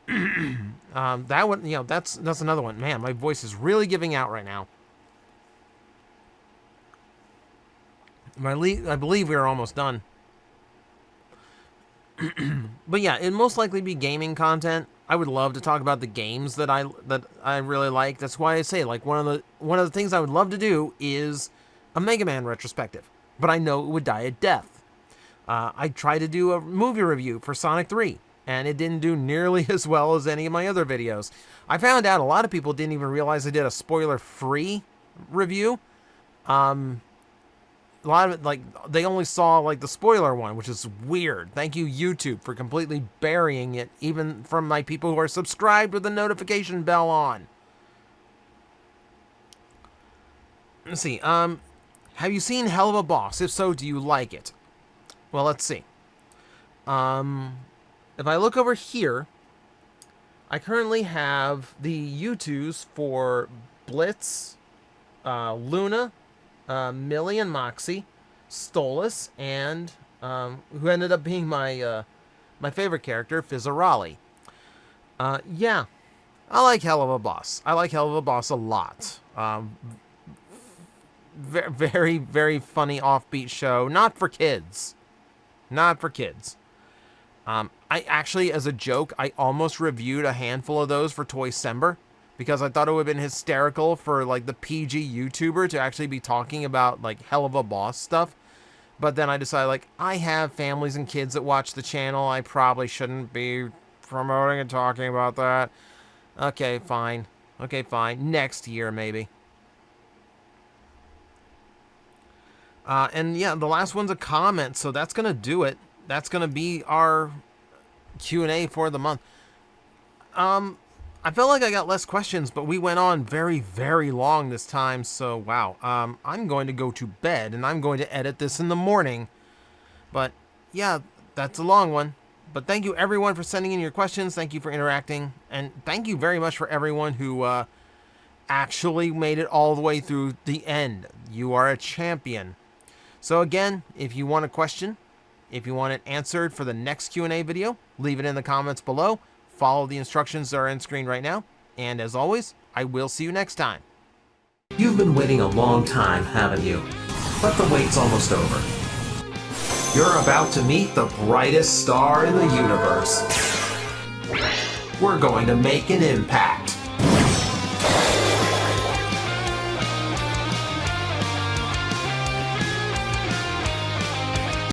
one, that's another one. Man, my voice is really giving out right now. I believe we are almost done. But yeah, it'd most likely be gaming content. I would love to talk about the games that I really like. That's why I say like one of the things I would love to do is a Mega Man retrospective. But I know it would die a death. I tried to do a movie review for Sonic 3, and it didn't do nearly as well as any of my other videos. I found out a lot of people didn't even realize I did a spoiler-free review. A lot of it, like, they only saw, like, the spoiler one, which is weird. Thank you, YouTube, for completely burying it, even from my people who are subscribed with the notification bell on. Let's see, have you seen Hell of a Boss? If so, do you like it? Well, let's see. If I look over here, I currently have the YouTubes for Blitz, Luna, Millie and Moxie, Stolas, and who ended up being my my favorite character, Fizzarali. Yeah, I like Hell of a Boss. I like Hell of a Boss a lot. Very, very funny offbeat show. Not for kids. Not for kids. I actually, as a joke, I almost reviewed a handful of those for Toycember because I thought it would have been hysterical for, like, the PG YouTuber to actually be talking about, like, Hell of a Boss stuff. But then I decided, like, I have families and kids that watch the channel. I probably shouldn't be promoting and talking about that. Okay, fine. Okay, fine. Next year, maybe. And yeah, the last one's a comment, so that's going to do it. That's going to be our Q&A for the month. I felt like I got less questions, but we went on very, very long this time, so wow. I'm going to go to bed, and I'm going to edit this in the morning. But yeah, that's a long one. But thank you, everyone, for sending in your questions. Thank you for interacting. And thank you very much for everyone who actually made it all the way through the end. You are a champion. So again, if you want a question, if you want it answered for the next Q&A video, leave it in the comments below. Follow the instructions that are on screen right now. And as always, I will see you next time. You've been waiting a long time, haven't you? But the wait's almost over. You're about to meet the brightest star in the universe. We're going to make an impact.